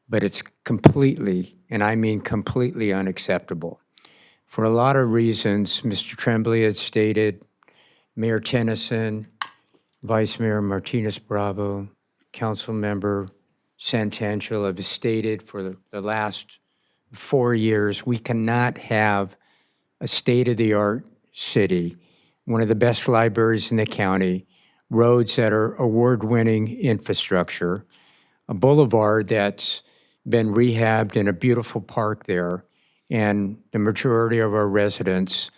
but it's completely, and I mean completely unacceptable. For a lot of reasons, Mr. Tremblay had stated, Mayor Tennyson, Vice Mayor Martinez-Bravo, Councilmember Santangelo have stated for the last 4 years, we cannot have a state-of-the-art city, one of the best libraries in the county, roads that are award-winning infrastructure, a boulevard that's been rehabbed and a beautiful park there, and the majority of our residents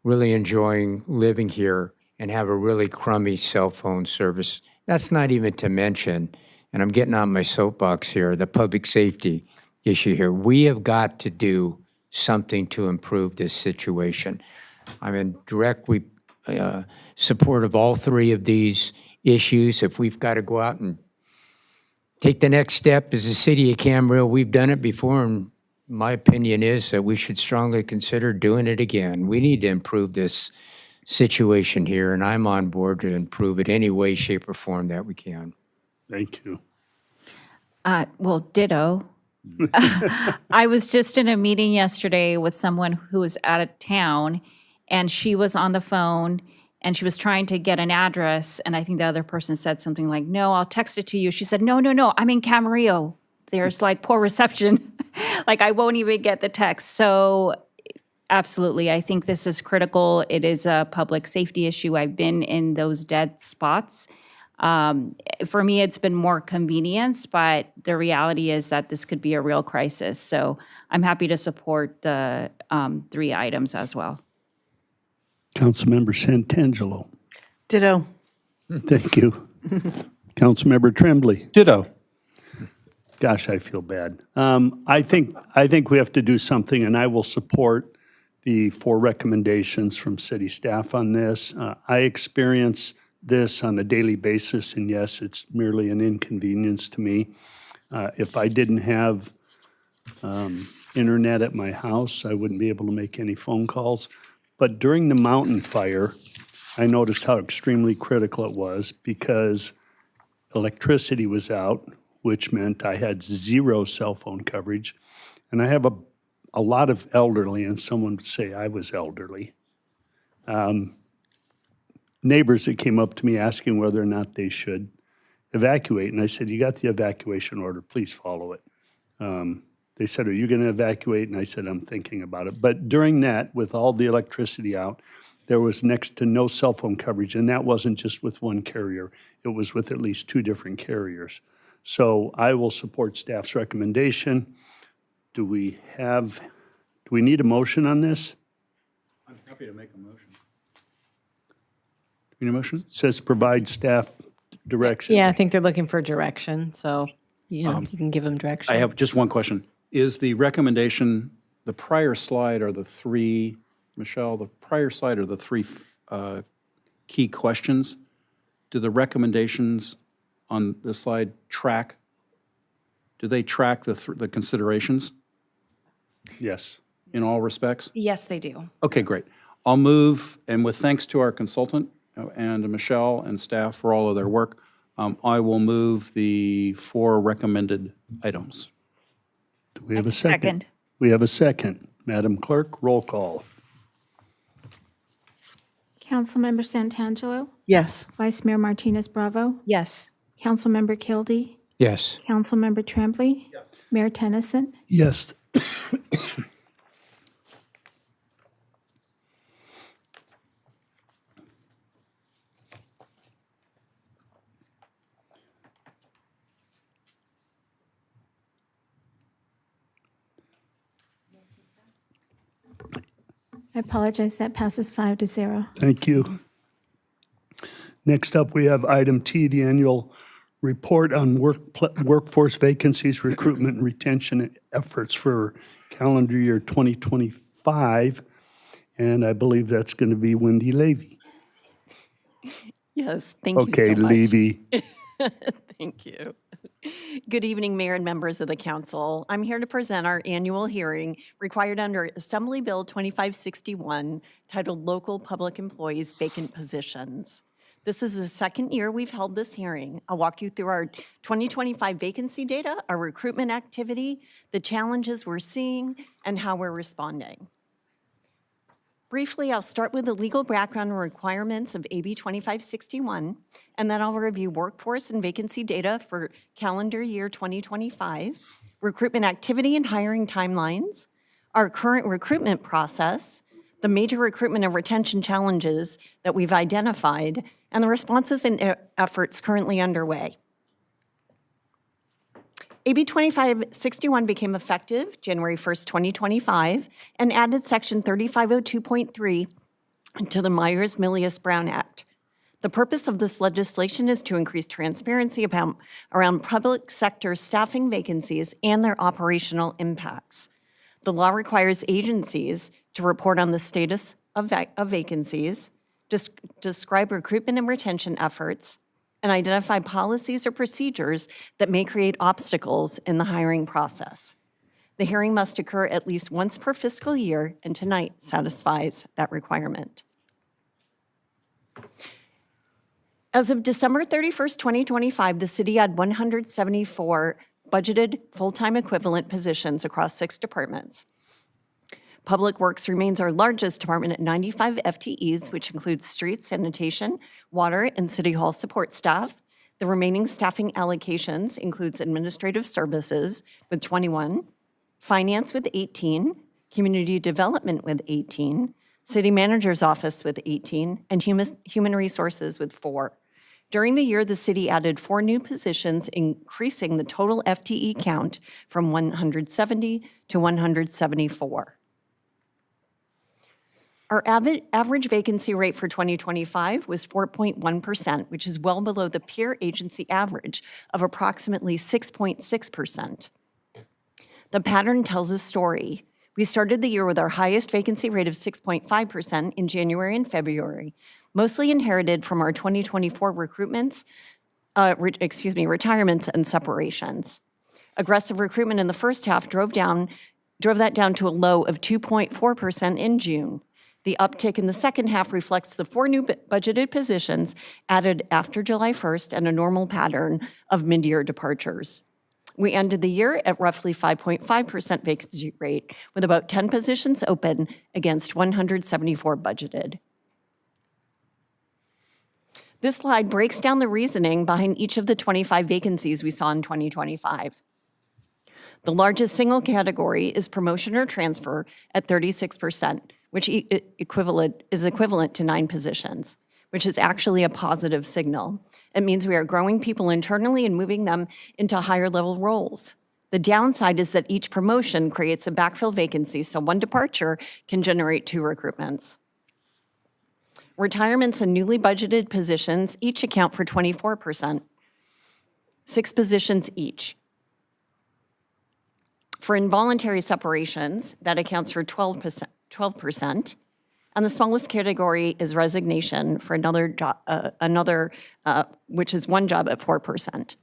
really enjoying living here and have a really crummy cell phone service. That's not even to mention, and I'm getting on my soapbox here, the public safety issue here. We have got to do something to improve this situation. I'm in direct support of all three of these issues. If we've got to go out and take the next step as a city of Camarillo, we've done it before, and my opinion is that we should strongly consider doing it again. We need to improve this situation here, and I'm on board to improve it any way, shape, or form that we can. Thank you. Well, ditto. I was just in a meeting yesterday with someone who was out of town, and she was on the phone, and she was trying to get an address, and I think the other person said something like, no, I'll text it to you. She said, no, I'm in Camarillo. There's like poor reception. Like I won't even get the text. So absolutely, I think this is critical. It is a public safety issue. I've been in those dead spots. For me, it's been more convenience, but the reality is that this could be a real crisis. So I'm happy to support the 3 items as well. Councilmember Santangelo. Ditto. Thank you. Councilmember Tremblay. Ditto. Gosh, I feel bad. I think we have to do something, and I will support the 4 recommendations from city staff on this. I experience this on a daily basis, and yes, it's merely an inconvenience to me. If I didn't have internet at my house, I wouldn't be able to make any phone calls. But during the mountain fire, I noticed how extremely critical it was because electricity was out, which meant I had 0 cell phone coverage. And I have a lot of elderly, and someone would say I was elderly. Neighbors that came up to me asking whether or not they should evacuate. And I said, you got the evacuation order, please follow it. They said, are you going to evacuate? And I said, I'm thinking about it. But during that, with all the electricity out, there was next to no cell phone coverage. And that wasn't just with one carrier. It was with at least 2 different carriers. So I will support staff's recommendation. Do we need a motion on this? I'm happy to make a motion. You need a motion? It says provide staff direction. Yeah, I think they're looking for direction, so you can give them direction. I have just one question. Is the recommendation, the prior slide are the 3, Michelle, the prior slide are the 3 key questions? Do the recommendations on the slide track? Do they track the considerations Yes. in all respects? Yes, they do. Okay, great. I'll move, and with thanks to our consultant and Michelle and staff for all of their work, I will move the 4 recommended items. Do we have a second? We have a second. Madam Clerk, roll call. Councilmember Santangelo, Yes. Vice Mayor Martinez-Bravo, Yes. Councilmember Kildy, Yes. Councilmember Tremblay, Mayor Tennyson. Yes. I apologize, that passes 5-0. Thank you. Next up, we have item T, the annual report on workforce vacancies, recruitment, and retention efforts for calendar year 2025. And I believe that's going to be Wendy Levy. Yes, thank you so much. Okay, Levy. Thank you. Good evening, Mayor and members of the council. I'm here to present our annual hearing required under Assembly Bill 2561, titled Local Public Employees Vacant Positions. This is the second year we've held this hearing. I'll walk you through our 2025 vacancy data, our recruitment activity, the challenges we're seeing, and how we're responding. Briefly, I'll start with the legal background and requirements of AB 2561, and then I'll review workforce and vacancy data for calendar year 2025, recruitment activity and hiring timelines, our current recruitment process, the major recruitment and retention challenges that we've identified, and the responses and efforts currently underway. AB 2561 became effective January 1st, 2025, and added Section 3502.3 to the Myers-Milius-Brown Act. The purpose of this legislation is to increase transparency around public sector staffing vacancies and their operational impacts. The law requires agencies to report on the status of vacancies, describe recruitment and retention efforts, and identify policies or procedures that may create obstacles in the hiring process. The hearing must occur at least once per fiscal year, and tonight satisfies that requirement. As of December 31st, 2025, the city had 174 budgeted full-time equivalent positions across 6 departments. Public Works remains our largest department at 95 FTEs, which includes street, sanitation, water, and city hall support staff. The remaining staffing allocations includes administrative services with 21, finance with 18, community development with 18, city manager's office with 18, and human resources with 4. During the year, the city added 4 new positions, increasing the total FTE count from 170 to 174. Our average vacancy rate for 2025 was 4.1%, which is well below the peer agency average of approximately 6.6%. The pattern tells a story. We started the year with our highest vacancy rate of 6.5% in January and February, mostly inherited from our 2024 retirements and separations. Aggressive recruitment in the first half drove that down to a low of 2.4% in June. The uptick in the second half reflects the 4 new budgeted positions added after July 1st and a normal pattern of mid-year departures. We ended the year at roughly 5.5% vacancy rate, with about 10 positions open against 174 budgeted. This slide breaks down the reasoning behind each of the 25 vacancies we saw in 2025. The largest single category is promotion or transfer at 36%, which is equivalent to 9 positions, which is actually a positive signal. It means we are growing people internally and moving them into higher level roles. The downside is that each promotion creates a backfill vacancy, so one departure can generate 2 recruitments. Retirements and newly budgeted positions each account for 24%, 6 positions each. For involuntary separations, that accounts for 12%, and the smallest category is resignation for which is 1 job at 4%.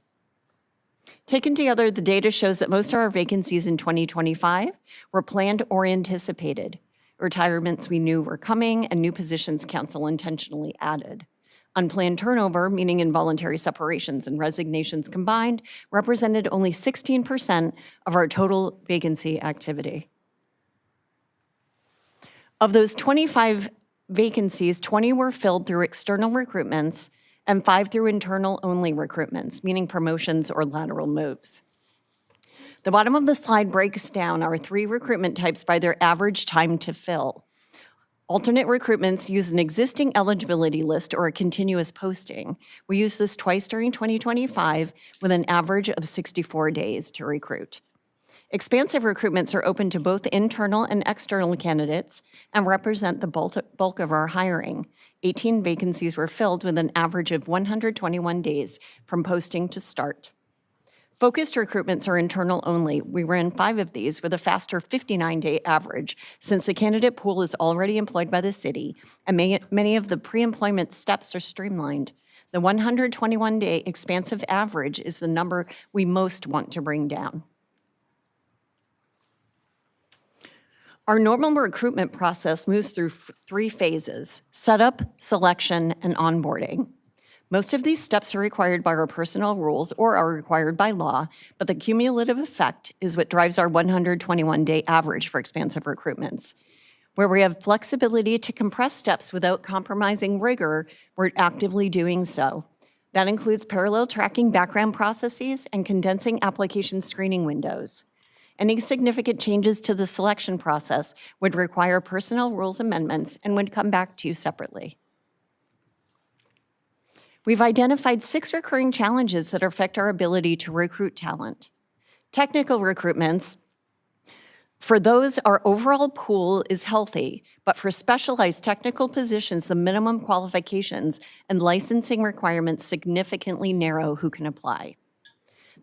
Taken together, the data shows that most of our vacancies in 2025 were planned or anticipated. Retirements we knew were coming, and new positions council intentionally added. Unplanned turnover, meaning involuntary separations and resignations combined, represented only 16% of our total vacancy activity. Of those 25 vacancies, 20 were filled through external recruitments and 5 through internal-only recruitments, meaning promotions or lateral moves. The bottom of the slide breaks down our 3 recruitment types by their average time to fill. Alternate recruitments use an existing eligibility list or a continuous posting. We used this twice during 2025 with an average of 64 days to recruit. Expansive recruitments are open to both internal and external candidates and represent the bulk of our hiring. 18 vacancies were filled with an average of 121 days from posting to start. Focused recruitments are internal only. We ran 5 of these with a faster 59-day average since the candidate pool is already employed by the city and many of the pre-employment steps are streamlined. The 121-day expansive average is the number we most want to bring down. Our normal recruitment process moves through three phases: setup, selection, and onboarding. Most of these steps are required by our personnel rules or are required by law, but the cumulative effect is what drives our 121-day average for expansive recruitments. Where we have flexibility to compress steps without compromising rigor, we're actively doing so. That includes parallel tracking background processes and condensing application screening windows. Any significant changes to the selection process would require personnel rules amendments and would come back to you separately. We've identified 6 recurring challenges that affect our ability to recruit talent. Technical recruitments. For those, our overall pool is healthy, but for specialized technical positions, the minimum qualifications and licensing requirements significantly narrow who can apply.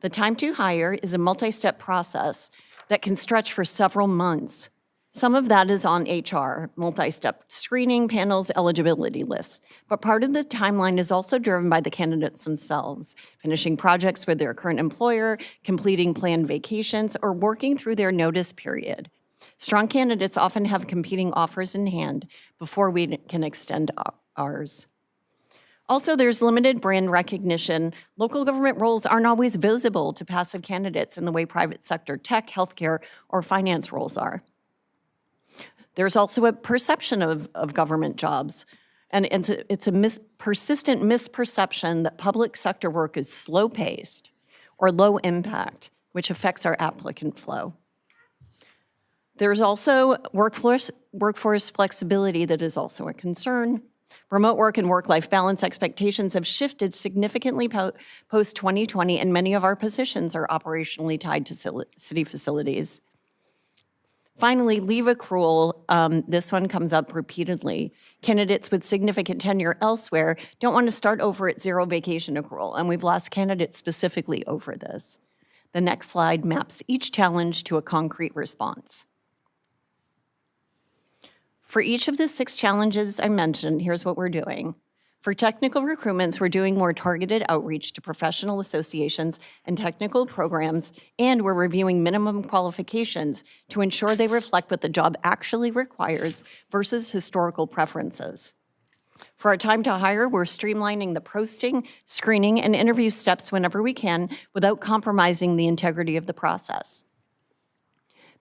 The time to hire is a multi-step process that can stretch for several months. Some of that is on HR, multi-step screening panels, eligibility lists. But part of the timeline is also driven by the candidates themselves, finishing projects with their current employer, completing planned vacations, or working through their notice period. Strong candidates often have competing offers in hand before we can extend ours. Also, there's limited brand recognition. Local government roles aren't always visible to passive candidates in the way private sector tech, healthcare, or finance roles are. There's also a perception of government jobs, and it's a persistent misperception that public sector work is slow-paced or low impact, which affects our applicant flow. There's also workforce flexibility that is also a concern. Remote work and work-life balance expectations have shifted significantly post-2020, and many of our positions are operationally tied to city facilities. Finally, leave accrual. This one comes up repeatedly. Candidates with significant tenure elsewhere don't want to start over at 0 vacation accrual, and we've lost candidates specifically over this. The next slide maps each challenge to a concrete response. For each of the 6 challenges I mentioned, here's what we're doing. For technical recruitments, we're doing more targeted outreach to professional associations and technical programs, and we're reviewing minimum qualifications to ensure they reflect what the job actually requires versus historical preferences. For our time to hire, we're streamlining the posting, screening, and interview steps whenever we can without compromising the integrity of the process.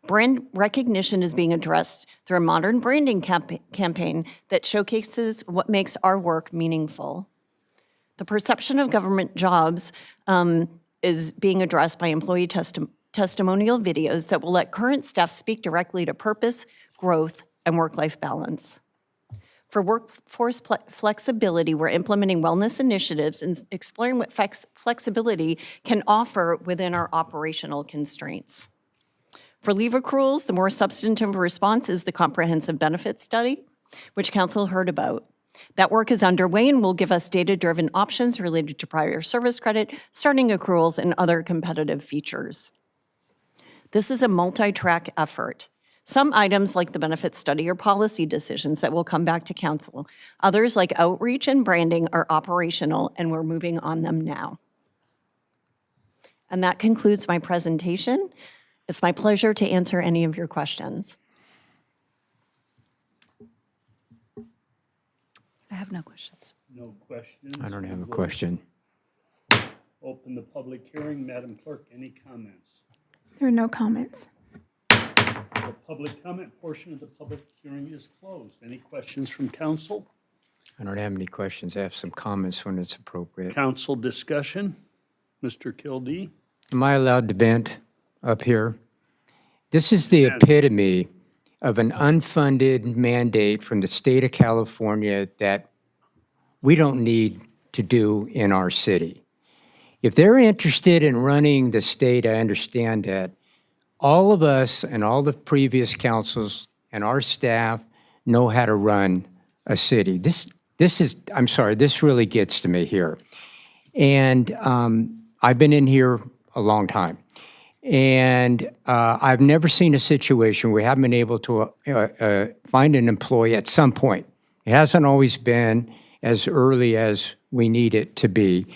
Brand recognition is being addressed through a modern branding campaign that showcases what makes our work meaningful. The perception of government jobs is being addressed by employee testimonial videos that will let current staff speak directly to purpose, growth, and work-life balance. For workforce flexibility, we're implementing wellness initiatives and exploring what flexibility can offer within our operational constraints. For leave accruals, the more substantive response is the comprehensive benefits study, which Council heard about. That work is underway and will give us data-driven options related to prior service credit, starting accruals, and other competitive features. This is a multi-track effort. Some items like the benefits study are policy decisions that will come back to Council. Others like outreach and branding are operational, and we're moving on them now. And that concludes my presentation. It's my pleasure to answer any of your questions. I have no questions. No questions. I don't have a question. Open the public hearing. Madam Clerk, any comments? There are no comments. The public comment portion of the public hearing is closed. Any questions from council? I don't have any questions. I have some comments when it's appropriate. Council discussion? Mr. Kildee? Am I allowed to vent up here? This is the epitome of an unfunded mandate from the state of California that we don't need to do in our city. If they're interested in running the state, I understand that. All of us and all the previous councils and our staff know how to run a city. This really gets to me here. And I've been in here a long time. And I've never seen a situation where we haven't been able to find an employee at some point. It hasn't always been as early as we need it to be.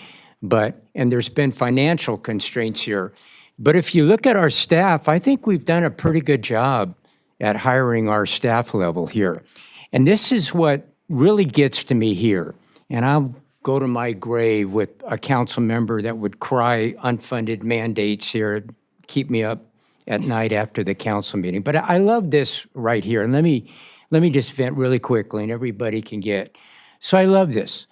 And there's been financial constraints here. But if you look at our staff, I think we've done a pretty good job at hiring our staff level here. And this is what really gets to me here. And I'll go to my grave with a council member that would cry unfunded mandates here, keep me up at night after the council meeting. But I love this right here. And let me just vent really quickly and everybody can get. So I love this.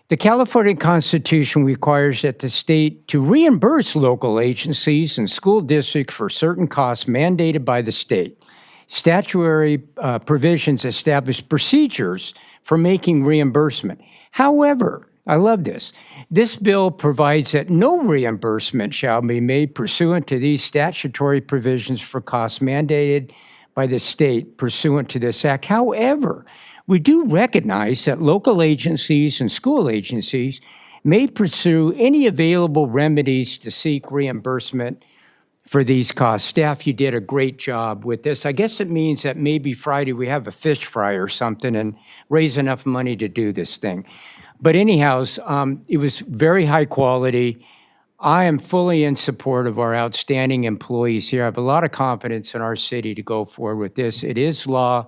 The California Constitution requires that the state to reimburse local agencies and school districts for certain costs mandated by the state. Statutory provisions establish procedures for making reimbursement. However, I love this. This bill provides that no reimbursement shall be made pursuant to these statutory provisions for costs mandated by the state pursuant to this act. However, we do recognize that local agencies and school agencies may pursue any available remedies to seek reimbursement for these costs. Staff, you did a great job with this. I guess it means that maybe Friday we have a fish fry or something and raise enough money to do this thing. But anyhow, it was very high quality. I am fully in support of our outstanding employees here. I have a lot of confidence in our city to go forward with this. It is law.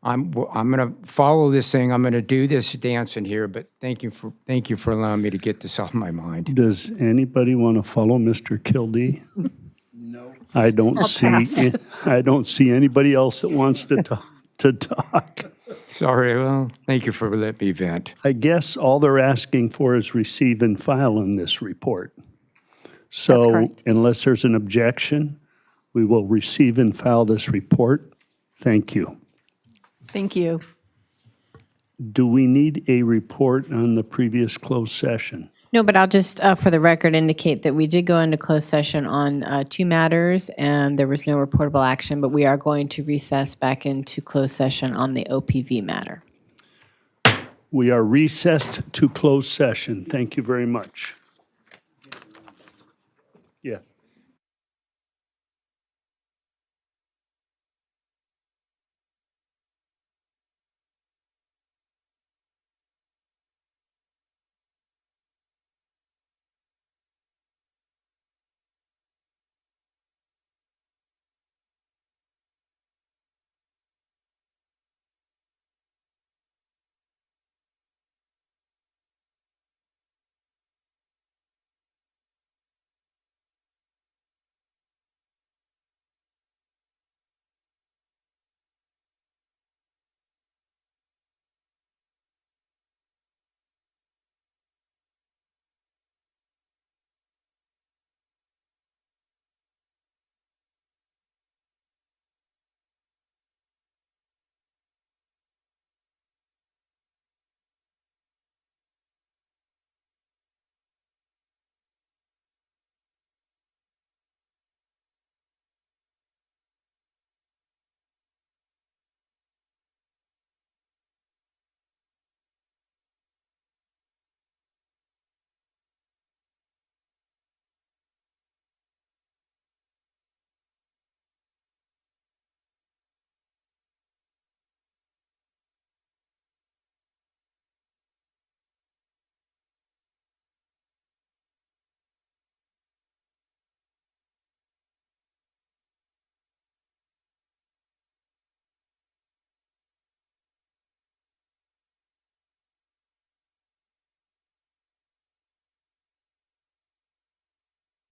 I'm going to follow this thing. I'm going to do this dance in here, but thank you for allowing me to get this off my mind. Does anybody want to follow Mr. Kildee? No. I don't see anybody else that wants to talk. Sorry, well, thank you for letting me vent. I guess all they're asking for is receive and file in this report. So unless there's an objection, we will receive and file this report. Thank you. Thank you. Do we need a report on the previous closed session? No, but I'll just, for the record, indicate that we did go into closed session on 2 matters, and there was no reportable action, but we are going to recess back into closed session on the OPV matter. We are recessed to closed session. Thank you very much. Yeah.